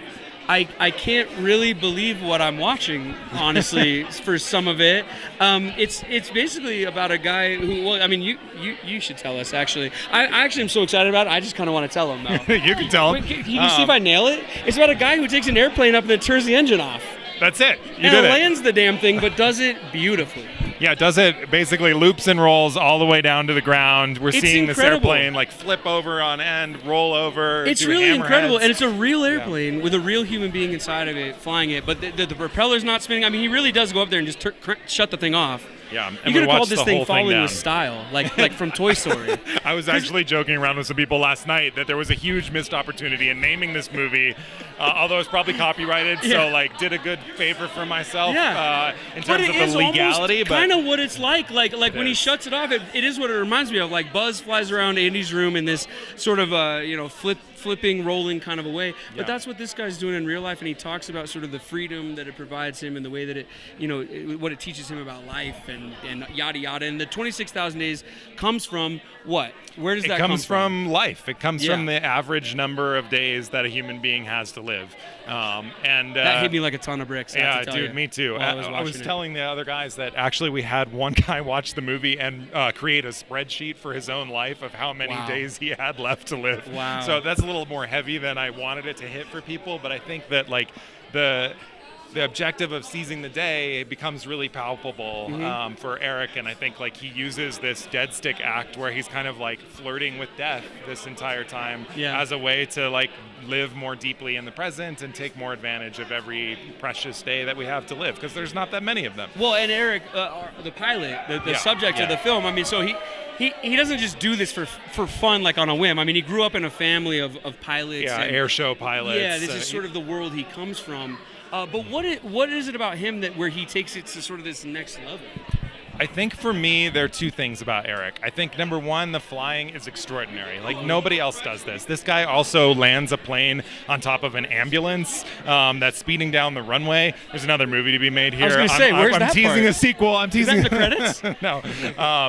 I can't really believe what I'm watching, honestly, for some of it. It's basically about a guy who. Well, I mean, you should tell us actually. I actually am so excited about it. I just kind of want to tell him though. You can tell him. Can you see if I nail it? It's about a guy who takes an airplane up and then turns the engine off. That's it. You and did it. lands the damn thing, but does it beautifully. Yeah, it does it basically loops and rolls all the way down to the ground. We're It's seeing incredible. this airplane like flip over on end, roll over. It's do really incredible, hammerheads. and it's a real airplane with a real human being inside of it flying it. But the propeller's not spinning. I mean, he really does go up there and just shut the thing off. Yeah, You and could we have called watched this the thing whole thing Falling down. with Style, like from Toy Story. I was actually joking around with some people last night that there was a huge missed opportunity in naming this movie, although it's probably copyrighted. Yeah. So like, did a good favor for myself Yeah. in But terms it of is the legality. almost But kind of what it's like when he is. shuts it off. It is what it reminds me of. Like Buzz flies around Andy's room in this sort of flipping, rolling kind of a way. But Yeah. that's what this guy's doing in real life, and he talks about sort of the freedom that it provides him and the way that what it teaches him about life and yada yada. And the 26,000 days comes from what? Where does that come from? It comes from life. It comes Yeah. from the average number of days that a human being has to live. That hit me like a ton of bricks. I have Yeah, to tell dude, you, me too. while I was watching it. telling the other guys that actually we had one guy watch the movie and create a spreadsheet for his own life of how many Wow. days he had left to live. Wow. So that's a little more heavy than I wanted it to hit for people, but I think that like the objective of seizing the day becomes really palpable for Eric, and I think like he uses this dead stick act where he's kind of like flirting with death this entire time as a way to like live more deeply in the present and take more advantage of every precious day that we have to live, because there's not that many of them. Well, and Eric, the pilot, the subject of the film, I mean, so he doesn't just do this for fun, like on a whim. I mean, he grew up in a family of pilots. Yeah, and, air show pilots. Yeah, this is sort of the world he comes from. But what is it about him where he takes it to sort of this next level? I think for me, there are two things about Eric. I think number one, the flying is extraordinary. Like nobody else does this. This guy also lands a plane on top of an ambulance that's speeding down the runway. There's another movie to be made here. I was going to say, where's I'm that teasing part? a sequel. I'm teasing Is that the credits? No.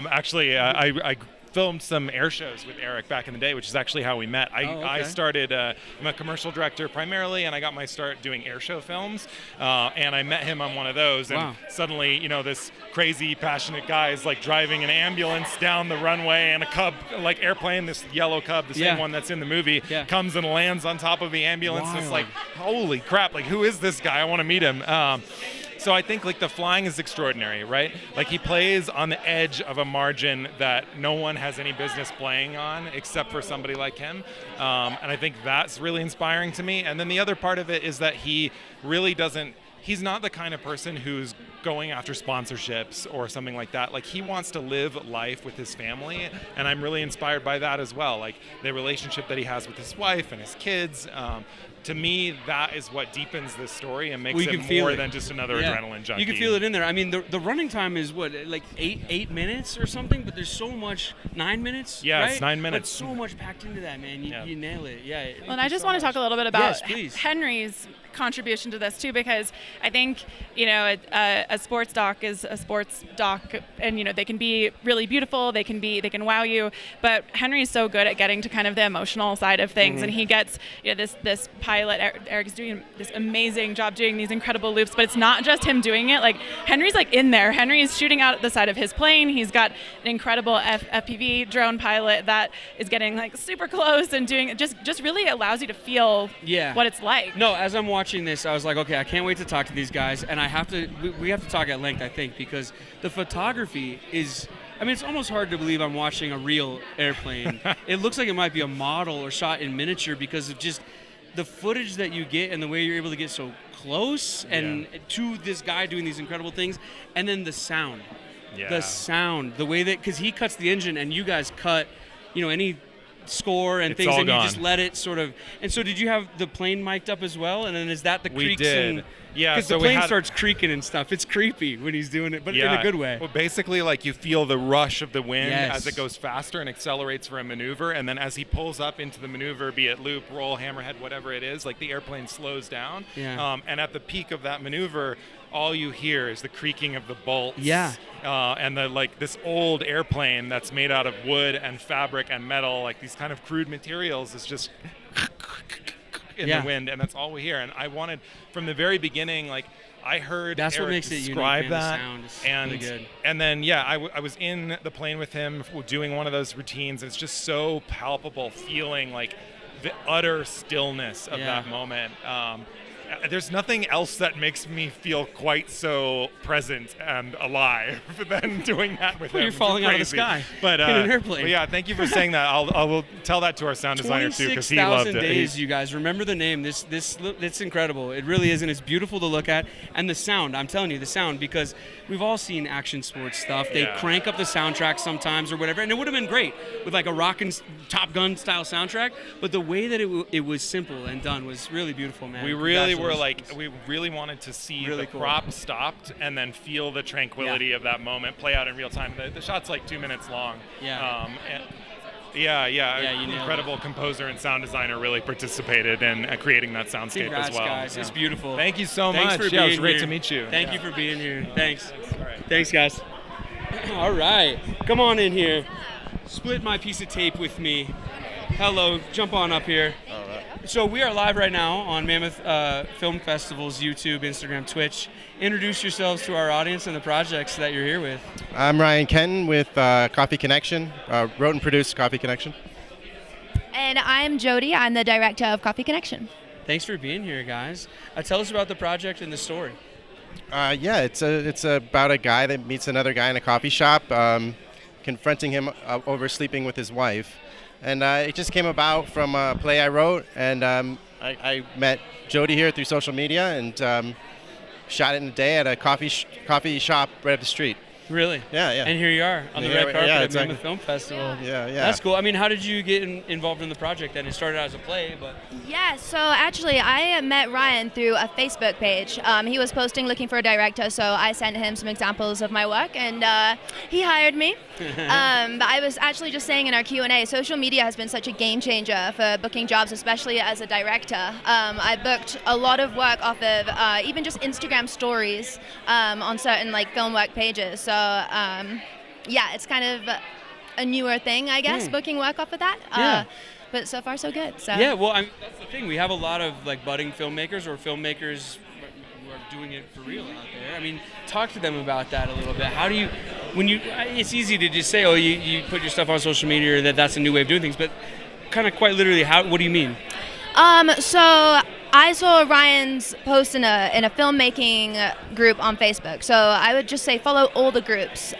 Actually, I filmed some air shows with Eric back in the day, which is actually how we met. I started, I'm a commercial director primarily, and I got my start doing air show films, and I met him on one of those, and suddenly, this crazy, passionate guy is like driving an ambulance down the runway, and a Cub, like airplane, this yellow Cub, the same one that's in the movie, comes and lands on top of the ambulance. And it's like, holy crap, like who is this guy? I want to meet him. So I think like the flying is extraordinary, right? Like he plays on the edge of a margin that no one has any business playing on except for somebody like him. And I think that's really inspiring to me. And then the other part of it is that he really he's not the kind of person who's going after sponsorships or something like that. Like he wants to live life with his family, and I'm really inspired by that as well. Like the relationship that he has with his wife and his kids. To me, that is what deepens this story and makes it more than just another adrenaline junkie. You can feel it in there. I mean, the running time is what, like eight minutes or something, but there's so much, 9 minutes? Yeah, right? it's 9 minutes. But so much packed into that, man. You nail it. Yeah. Well, and I just want to talk a little bit about please. Henry's contribution to this too, because I think a sports doc is a sports doc, and they can be really beautiful, they can wow you, but Henry is so good at getting to kind of the emotional side of things, and he gets this pilot. Eric's doing this amazing job doing these incredible loops, but it's not just him doing it. Like Henry's like in there. Henry's shooting out the side of his plane. He's got an incredible FPV drone pilot that is getting like super close and doing just really allows you to feel what it's like. No, as I'm watching this, I was like, okay, I can't wait to talk to these guys, and we have to talk at length, I think, because the photography is, I mean, it's almost hard to believe I'm watching a real airplane. It looks like it might be a model or shot in miniature because of just the footage that you get and the way you're able to get so close and to this guy doing these incredible things, and then the sound. The sound, the way that, because he cuts the engine and you guys cut, any score and It's things, all and gone. you just let it sort of. And so, did you have the plane mic'd up as well? And then is that the We creaks? did. Yeah, because so the we plane had- starts creaking and stuff. It's creepy when he's doing it, but in a good way. Well, basically, like you feel the rush of the wind Yes. as it goes faster and accelerates for a maneuver, and then as he pulls up into the maneuver, be it loop, roll, hammerhead, whatever it is, like the airplane slows down. Yeah. And at the peak of that maneuver, all you hear is the creaking of the bolts. Yeah. And this old airplane that's made out of wood and fabric and metal, like these kind of crude materials, is just in the wind, and that's all we hear. And I wanted, from the very beginning, like I heard That's what Eric makes it unique, describe man, the that, sound is and really good. and then I was in the plane with him doing one of those routines, and it's just so palpable, feeling like the utter stillness of that moment. there's nothing else that makes me feel quite so present and alive than doing that with Well, him. you're falling out of the Crazy. sky But, in an airplane. but yeah, thank you for saying that. I will tell that to our sound designer too, because he loved 26,000 it. days, you guys. Remember the name. It's incredible. It really is, and it's beautiful to look at. And the sound, I'm telling you, the sound, because we've all seen action sports stuff. They crank up the soundtrack sometimes or whatever, and it would have been great with like a rockin' Top Gun style soundtrack. But the way that it was simple and done was really beautiful, man. We really were Congratulations. we really wanted to see Really the cool. prop stopped and then feel the tranquility of that moment play out in real time. The shot's like 2 minutes long. Yeah. Yeah, you nailed incredible composer and sound designer really participated in creating that soundscape Congrats, as well. guys. It's beautiful. Thank you so Thanks much. for Yeah, it was being great here. to meet you. Thank Yeah. you for being here. Thanks. All right. Thanks, guys. All right. Come on in here. Split my piece of tape with me. Hello. Jump on up here. All right. So we are live right now on Mammoth Film Festival's YouTube, Instagram, Twitch. Introduce yourselves to our audience and the projects that you're here with. I'm Ryan Kenton with Coffee Connection, wrote and produced Coffee Connection. And I'm Jody. I'm the director of Coffee Connection. Thanks for being here, guys. Tell us about the project and the story. Yeah, it's about a guy that meets another guy in a coffee shop, confronting him over sleeping with his wife. And it just came about from a play I wrote, and I met Jody here through social media and shot it in a day at a coffee shop right up the street. Really? Yeah, yeah. And here you are on the Yeah, red carpet yeah, at exactly. Mammoth Film Festival. Yeah, yeah. That's cool. I mean, how did you get involved in the project then? It started out as a play, but... Yeah, so actually I met Ryan through a Facebook page. He was posting looking for a director, so I sent him some examples of my work, and he hired me. But I was actually just saying in our Q&A, social media has been such a game changer for booking jobs, especially as a director. I booked a lot of work off of even just Instagram stories on certain like film work pages. So yeah, it's kind of a newer thing, I guess, booking work off of that. Yeah. But so far so good. So Yeah, well, that's the thing. We have a lot of like budding filmmakers or filmmakers who are doing it for real out there. I mean, talk to them about that a little bit. How do you, it's easy to just say, oh, you put your stuff on social media, or that's a new way of doing things, but kind of quite literally, what do you mean? So I saw Ryan's post in a filmmaking group on Facebook. So I would just say follow all the groups.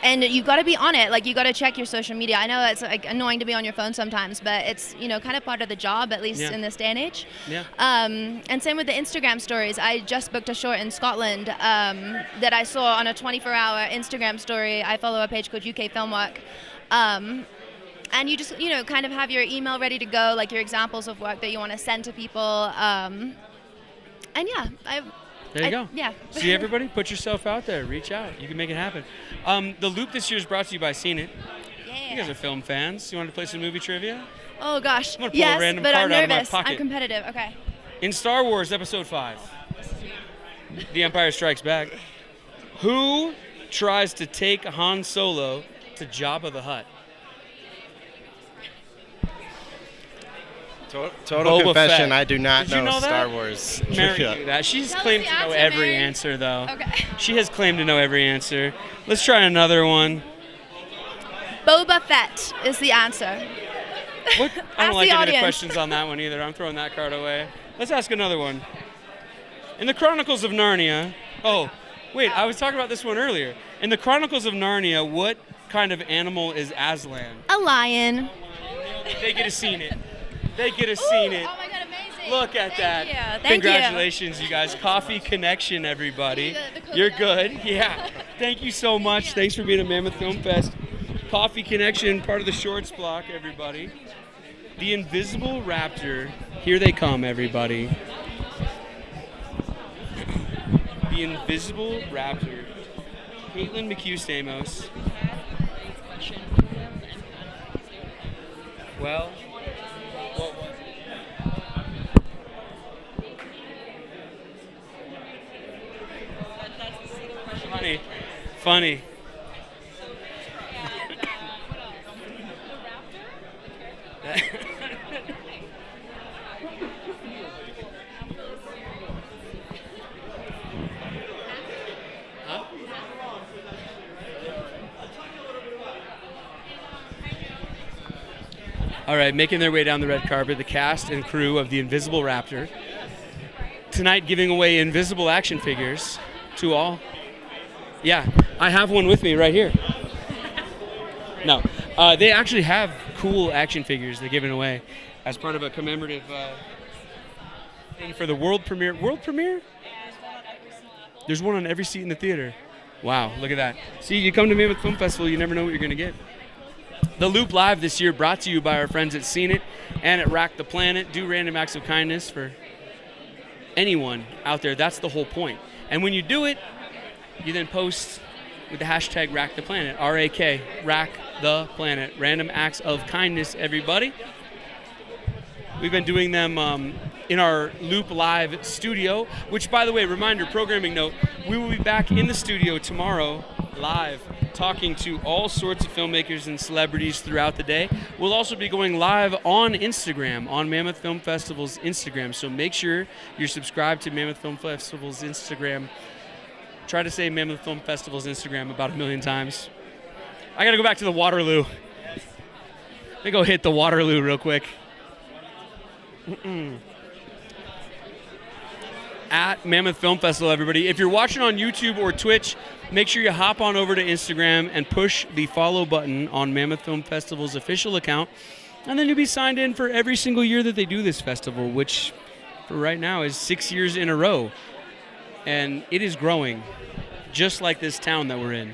And you got to be on it. Like, you got to check your social media. I know it's like annoying to be on your phone sometimes, but it's, kind of part of the job, at least in this day and age. Yeah. And same with the Instagram stories. I just booked a short in Scotland that I saw on a 24-hour Instagram story. I follow a page called UK Filmwork. And you just, kind of have your email ready to go, like your examples of work that you want to send to people. And yeah, There you go. Yeah. See, everybody, put yourself out there. Reach out. You can make it happen. The Loop this year is brought to you by Seen It. Yeah. You guys are film fans. You want to play some movie trivia? Oh gosh. I'm gonna pull a Yes, random but I'm card out of my nervous. pocket. I'm competitive. Okay. In Star Wars Episode 5, The Empire Strikes Back, who tries to take Han Solo to Jabba the Hutt? Total Boba confession, Fett. I do not Did you know that? Star Wars. Mary trivia. knew that. She's Tell us claimed the to know answer, every Mary. answer, though. Okay. She has claimed to know every answer. Let's try another one. Boba Fett is the answer. What? I Ask don't like the any of the audience. questions on that one either. I'm throwing that card away. Let's ask another one. In the Chronicles of Narnia. Oh, wait, I was talking about this one earlier. In the Chronicles of Narnia, what kind of animal is Aslan? A lion. They could have seen it. They could have seen it. Oh my god, amazing. Look at that. you. Thank you. Congratulations, you guys. Coffee Connection, everybody. You're good. Yeah. Thank you so much. Thanks for being at Mammoth Film Fest. Coffee Connection, part of the Shorts block, everybody. The Invisible Raptor. Here they come, everybody. The Invisible Raptor. Caitlin McHugh-Stamos. Well, what was it? Funny. All right, making their way down the red carpet, the cast and crew of The Invisible Raptor. tonight giving away invisible action figures to all. Yeah, I have one with me right here. No, they actually have cool action figures they're giving away as part of a commemorative thing for the world premiere. World premiere? There's one on every seat in the theater. Wow, look at that. See, you come to Mammoth Film Festival, you never know what you're going to get. The Loop Live this year brought to you by our friends at Seen It and at Rack the Planet. Do random acts of kindness for anyone out there. That's the whole point. And when you do it, you then post with the hashtag Rack the Planet, R-A-K, Rack the Planet. Random acts of kindness, everybody. We've been doing them in our Loop Live studio, which, by the way, reminder, programming note, we will be back in the studio tomorrow live talking to all sorts of filmmakers and celebrities throughout the day. We'll also be going live on Instagram, on Mammoth Film Festival's Instagram, so make sure you're subscribed to Mammoth Film Festival's Instagram. Try to say Mammoth Film Festival's Instagram about 1 million times. I gotta go back to the Waterloo. Let me go hit the Waterloo real quick. At Mammoth Film Festival, everybody. If you're watching on YouTube or Twitch, make sure you hop on over to Instagram and push the follow button on Mammoth Film Festival's official account, and then you'll be signed in for every single year that they do this festival, which for right now is 6 years in a row. And it is growing, just like this town that we're in.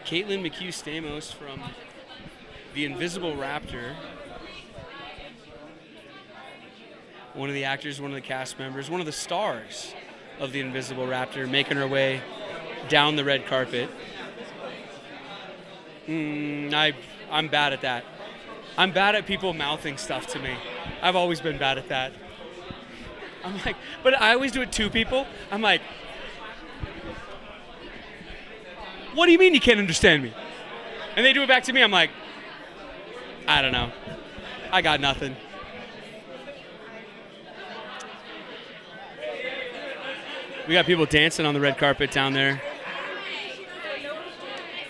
Caitlin McHugh-Stamos from The Invisible Raptor. One of the actors, one of the cast members, one of the stars of The Invisible Raptor, making her way down the red carpet. I'm bad at that. I'm bad at people mouthing stuff to me. I've always been bad at that. I'm like, but I always do it to people. I'm like, what do you mean you can't understand me? And they do it back to me. I'm like, I don't know. I got nothing. We got people dancing on the red carpet down there.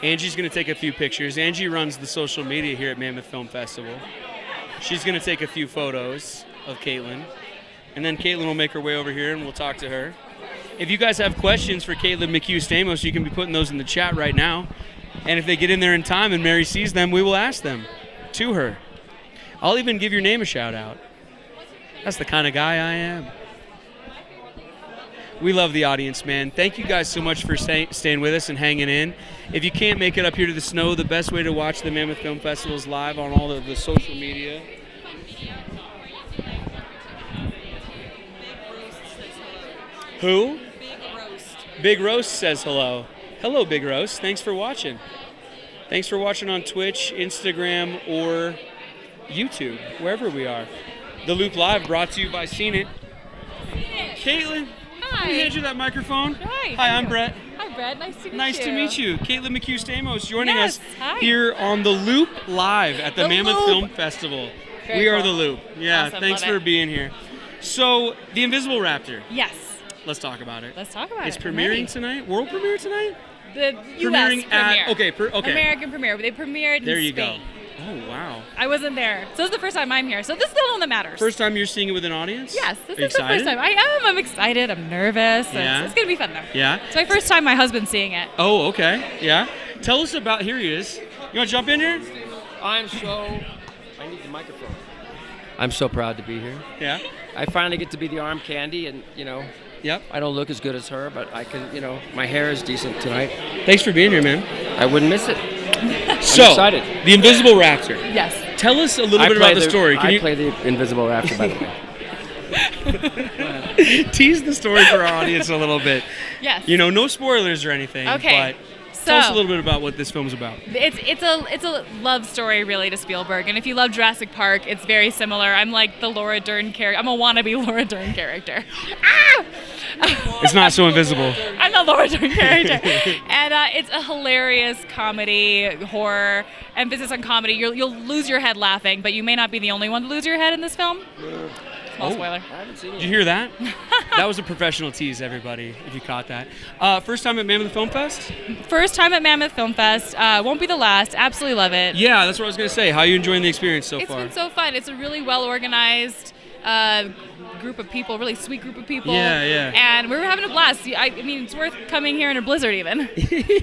Angie's going to take a few pictures. Angie runs the social media here at Mammoth Film Festival. She's going to take a few photos of Caitlin. And then Caitlin will make her way over here and we'll talk to her. If you guys have questions for Caitlin McHugh-Stamos, you can be putting those in the chat right now. And if they get in there in time and Mary sees them, we will ask them to her. I'll even give your name a shout out. That's the kind of guy I am. We love the audience, man. Thank you guys so much for staying with us and hanging in. If you can't make it up here to the snow, the best way to watch the Mammoth Film Festival is live on all of the social media. Who? Big Roast says hello. Hello, Big Roast. Thanks for watching. Thanks for watching on Twitch, Instagram, or YouTube, wherever we are. The Loop Live brought to you by Seen It. Caitlin. Hi. Let me hand you that microphone. Hi. Hi, I'm Brett. Hi, Brett. Nice to meet you. Nice to meet you. Caitlin McHugh-Stamos joining Yes, us hi. here on The Loop Live at the Mammoth Loop. Film Festival. Very We are cool. The Loop. Yeah, Awesome, thanks love for it. being here. So, The Invisible Raptor. Yes. Let's talk about it. Let's talk about It's it. I'm premiering ready. tonight? World premiere tonight? The Premiering U.S. at- premiere. okay. American premiere. They premiered There in you Spain. go. Oh, wow. I wasn't there. So this is the first time I'm here. So this is the one that matters. First time you're seeing it with an audience? Yes, this Are you is the first excited? time. I am. I'm excited. I'm nervous. Yeah? It's going to be fun, though. Yeah? It's my first time my husband's seeing it. Oh, okay. Yeah? Tell us about, here he is. You want to jump in here? I need the microphone. I'm so proud to be here. Yeah? I finally get to be the arm candy, and, Yep. I don't look as good as her, but I can, my hair is decent tonight. Thanks for being here, man. I wouldn't miss it. So, I'm excited. The Invisible Raptor. Yes. Tell us a little I bit play about the story. Can I you play the Invisible Raptor, by the way. tease the story for our audience a little bit? Yes. No spoilers or anything. Okay. But tell us a So- little bit about what this film's about. It's a love story really to Spielberg, and if you love Jurassic Park, it's very similar. I'm like the Laura Dern character. I'm a wannabe Laura Dern character. It's not so invisible. I'm the Laura Dern character, and it's a hilarious comedy, horror, emphasis on comedy. You'll lose your head laughing, but you may not be the only one to lose your head in this film. Small spoiler. I haven't seen Did you hear that? That was a professional tease, everybody, if you caught that. First time at Mammoth Film Fest? First time at Mammoth Film Fest. Won't be the last. Absolutely love it. Yeah, that's what I was going to say. How are you enjoying the experience so It's far? been so fun. It's a really well organized group of people, really sweet group of people. Yeah, yeah. And we're having a blast. I mean, it's worth coming here in a blizzard even.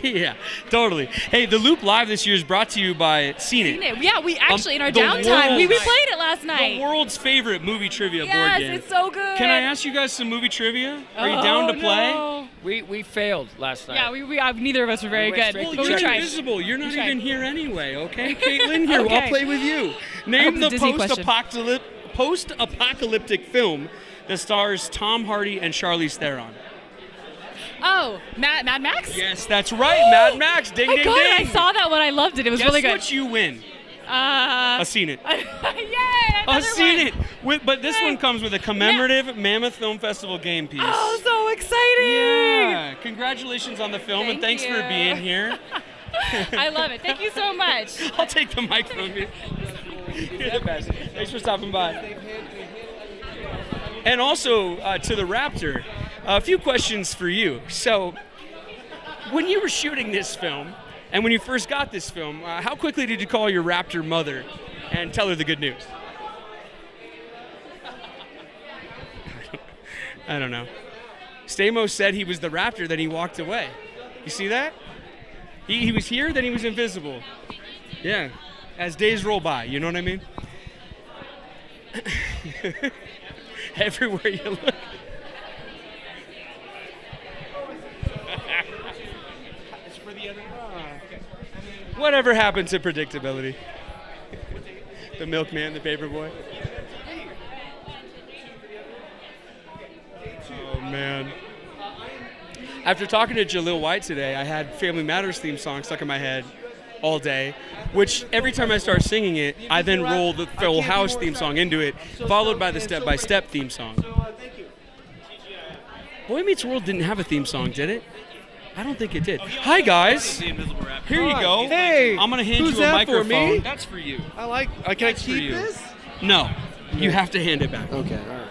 Yeah, totally. Hey, the Loop Live this year is brought to you by Seen It. Yeah, we actually, in our the downtime, we world's- played it last night. The world's favorite movie trivia board Yes, game. it's so good. Can I ask you guys some movie trivia? Are you down to play? No. We failed last night. Yeah, neither of us were very good. Well, But we you're tried. invisible. You're not We tried. even here anyway, okay? Caitlin, here, Okay. I'll play with you. I Name hope the it's a Disney question. post-apocalyptic film that stars Tom Hardy and Charlize Theron. Oh, Mad Max? Yes, that's right. Mad Max. Ding, I ding, got it. ding. I saw that when I loved it. It was Guess really good. what you win? I've Seen It. Yay! I've seen it. But this one comes with a commemorative Mammoth Film Festival game piece. Oh, so exciting! Yeah. Congratulations on the film, and Thank thanks for you. being here. I love it. Thank you so much. I'll take the mic from you. You're the best. Thanks for stopping by. And also to the Raptor, a few questions for you. So, when you were shooting this film, and when you first got this film, how quickly did you call your Raptor mother and tell her the good news? I don't know. Stamos said he was the Raptor, then he walked away. You see that? He was here, then he was invisible. Yeah, as days roll by, you know what I mean? Everywhere you look. It's for the other. Whatever happened to predictability? The milkman, the paperboy. Oh man. After talking to Jalil White today, I had Family Matters theme song stuck in my head all day, which every time I start singing it, I then roll the Full House theme song into it, followed by the Step by Step theme song. Boy Meets World didn't have a theme song, did it? I don't think it did. Hi guys. Here you go. Hey. I'm gonna hand Who's you a that for, microphone. me? That's for you. I like. Can I That's for keep you. this? No, you have to hand it back. Okay. All right.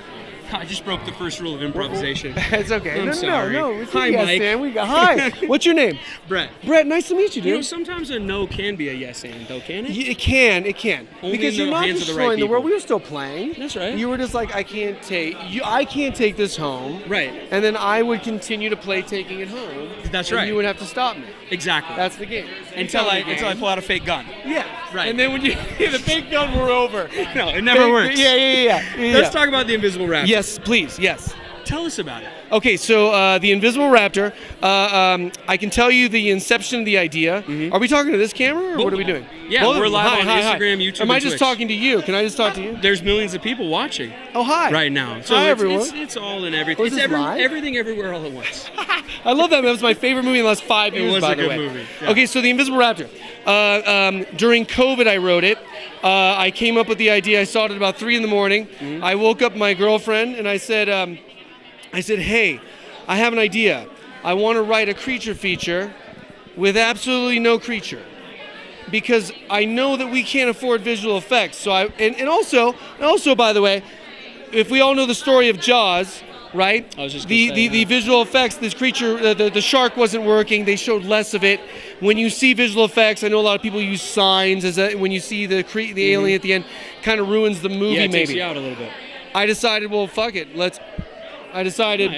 I just broke the first rule of improvisation. It's okay. I'm no, sorry. no. It's Hi, a yes, Mike. and. Hi. What's your name? Brett. Brett. Nice to meet you, dude. You know, sometimes a no can be a yes and, though, can it? It can. It can. Only Because in you're the not hands of the right destroying the world. people. We were still playing. That's right. You were just like, I can't take this home. Right. And then I would continue to play taking it home. That's and right. You would have to stop me. Exactly. That's the game. Until I pull out a fake gun. Yeah. Right. And then when you the fake gun, we're over. No, it never works. Yeah. Let's talk about the Invisible Raptor. Yes, please. Yes. Tell us about it. Okay, so the Invisible Raptor, I can tell you the inception of the idea. Are we talking to this camera, or what are we doing? Yeah, Both of we're them. live Hi, on hi, hi. Instagram, YouTube, Am I and just Twitch. talking to you? Can I just talk to you? There's millions of people watching. Oh, hi. Right now. So Hi, it's, everyone. It's all in everything. Was It's this live? everything everywhere all at once. I love that. That was my favorite movie in the last 5 It years, was by a the good way. movie, yeah. Okay, so the Invisible Raptor. During COVID, I wrote it. I came up with the idea. I saw it at about 3 in the morning. Mm-hmm. I woke up my girlfriend and I said, hey, I have an idea. I want to write a creature feature with absolutely no creature. Because I know that we can't afford visual effects. So and also, by the way, if we all know the story of Jaws, right? I was just The visual effects, this creature, the shark wasn't working. They showed less of it. When you see visual effects, I know a lot of people use signs when you see the alien at the end, kind of ruins the movie. Yeah, it takes maybe. you out a little bit. I decided, well, fuck it. I decided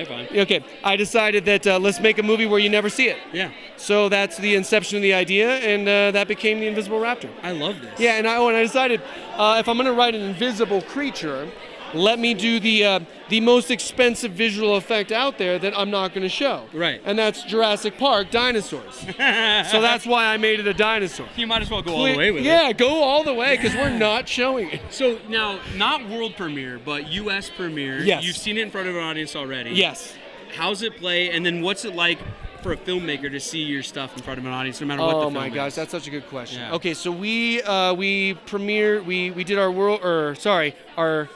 that let's make a movie where you never see it. Yeah. So that's the inception of the idea, and that became the Invisible Raptor. I love this. Yeah, and I decided if I'm going to write an invisible creature, let me do the most expensive visual effect out there that I'm not going to show. Right. And that's Jurassic Park dinosaurs. So that's why I made it a dinosaur. You might as well go all the way with it. Yeah, go all the way because we're not showing it. So now, not world premiere, but U.S. premiere. Yes. You've seen it in front of an audience already. Yes. How's it play? And then what's it like for a filmmaker to see your stuff in front of an audience, no matter what the film Oh my gosh, is? that's such a good question. Yeah. Okay, so we premiered. We did our our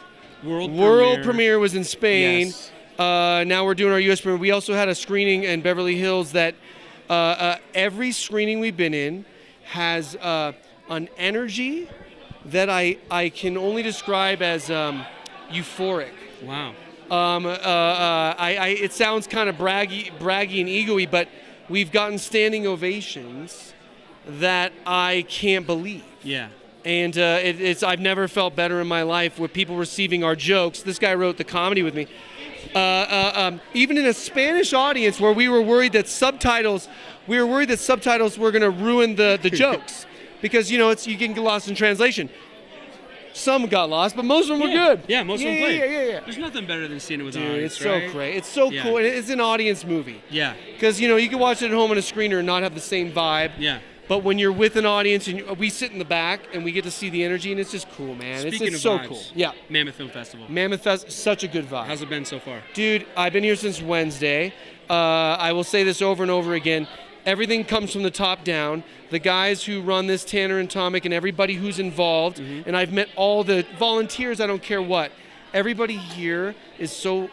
world premiere was in Spain. Yes. Now we're doing our U.S. premiere. We also had a screening in Beverly Hills that every screening we've been in has an energy that I can only describe as euphoric. Wow. It sounds kind of braggy and ego-y, but we've gotten standing ovations that I can't believe. Yeah. And I've never felt better in my life with people receiving our jokes. This guy wrote the comedy with me. Even in a Spanish audience where we were worried that subtitles were going to ruin the jokes because, you can get lost in translation. Some got lost, but most of them were good. Yeah, most of them played. Yeah. There's nothing better than seeing it with an Dude, audience, it's so right? great. It's so cool. And it's an audience movie. Yeah. Because, you can watch it at home on a screener and not have the same vibe. Yeah. But when you're with an audience and we sit in the back and we get to see the energy, and it's just cool, man. Speaking It's of so vibes, cool. Yeah. Mammoth Film Festival. Mammoth Fest, such a good vibe. How's it been so far? Dude, I've been here since Wednesday. I will say this over and over again. Everything comes from the top down. The guys who run this, Tanner and Tomic, and everybody who's involved, and I've met all the volunteers, I don't care what. Everybody here is so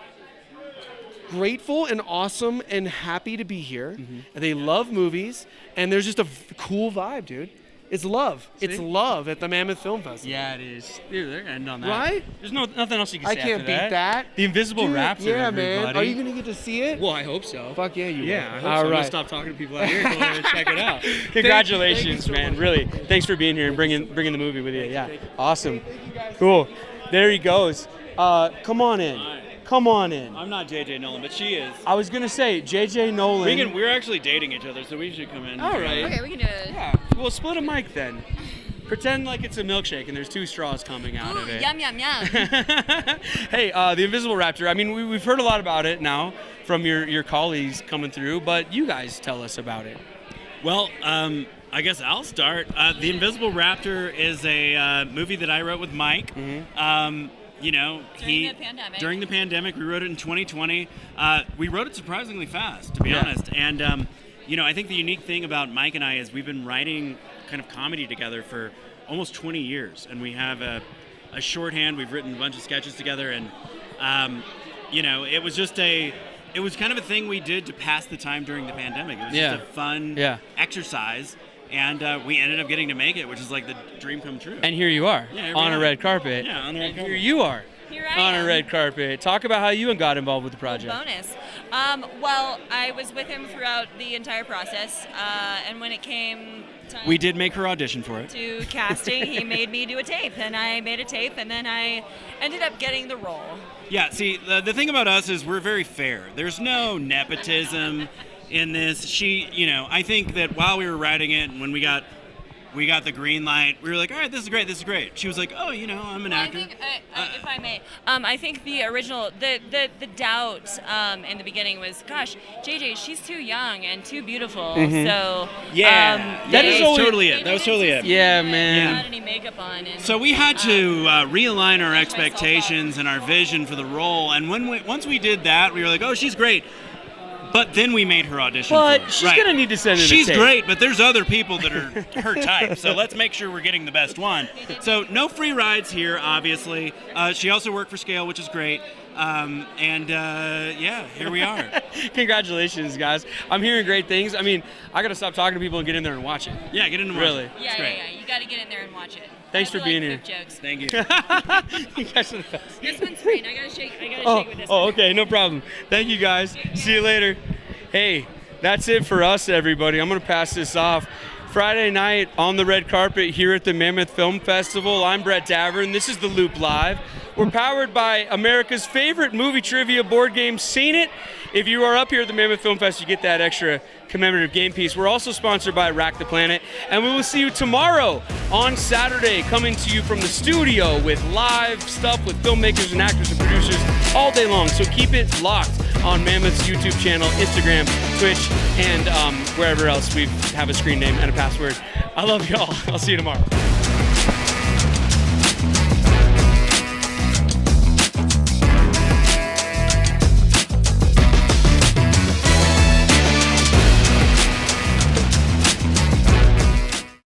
grateful and awesome and happy to be here. And they love movies, and there's just a cool vibe, dude. It's love. See? It's love at the Mammoth Film Festival. Yeah, it is. Dude, they're gonna end on that. Right? There's nothing else you can I say can't after beat that. The Invisible Dude, Raptor, yeah, everybody. man. Are you gonna get to see it? Well, I hope so. Fuck yeah, you Yeah, will. I hope All so. I'm right. gonna stop talking to people out here. Go there and check it out. Congratulations, thank you so man. much. Really, thanks for being here and bringing the movie with you. Yeah, awesome. Cool. There he goes. Come on in. Come on in. I'm not JJ Nolan, but she is. I was gonna say JJ Nolan. We're actually dating each other, so we should come in. All right. Okay, we can do it. Yeah. We'll split a mic then. Pretend like it's a milkshake and there's 2 straws coming out of it. Yum, yum, yum. Hey, the Invisible Raptor. I mean, we've heard a lot about it now from your colleagues coming through, but you guys tell us about it. Well, I guess I'll start. The Invisible Raptor is a movie that I wrote with Mike. During the pandemic, we wrote it in 2020. We wrote it surprisingly fast, to be honest. And I think the unique thing about Mike and I is we've been writing kind of comedy together for almost 20 years, and we have a shorthand. We've written a bunch of sketches together, and it was just it was kind of a thing we did to pass the time during the pandemic. It was just a fun exercise. And we ended up getting to make it, which is like the dream come true. And here you are, on a red carpet. Yeah, on the red carpet. Here you are, Here I on am. a red carpet. Talk about how you got involved with the project. Bonus. Well, I was with him throughout the entire process, and when it came time We did make her audition for it. to casting, he made me do a tape, and I made a tape, and then I ended up getting the role. Yeah, see, the thing about us is we're very fair. There's no nepotism in this. I think that while we were writing it, and when we got the green light, we were like, all right, this is great. She was like, oh, I'm an actor. If I may, I think the original, the doubt in the beginning was, gosh, JJ, she's too young and too beautiful. Mhm. So that was totally it. That was totally it. Yeah, man. Without any makeup on. And, So we had to realign our expectations and our vision for the role. And once we did that, we were like, oh, she's great. But then we made her audition. But for it. she's Right. gonna need to send in a She's tape. great, but there's other people that are her type. So let's make sure we're getting the best one. So no free rides here, obviously. She also worked for Scale, which is great. Here we are. Congratulations, guys. I'm hearing great things. I mean, I gotta stop talking to people and get in there and watch it. Yeah, get in and watch really. it. yeah, you got to get in there and watch it. Thanks for being here. Jokes. Thank you. You guys are the best. This one's green. I gotta shake with this Oh, one. okay, no problem. Thank you, guys. See you later. Hey, that's it for us, everybody. I'm gonna pass this off. Friday night on the red carpet here at the Mammoth Film Festival. I'm Brett Davern. This is The Loop Live. We're powered by America's favorite movie trivia board game, Seen It. If you are up here at the Mammoth Film Fest, you get that extra commemorative game piece. We're also sponsored by Rack the Planet, and we will see you tomorrow on Saturday, coming to you from the studio with live stuff with filmmakers and actors and producers all day long. So keep it locked on Mammoth's YouTube channel, Instagram, Twitch, and wherever else we have a screen name and a password. I love y'all. I'll see you tomorrow.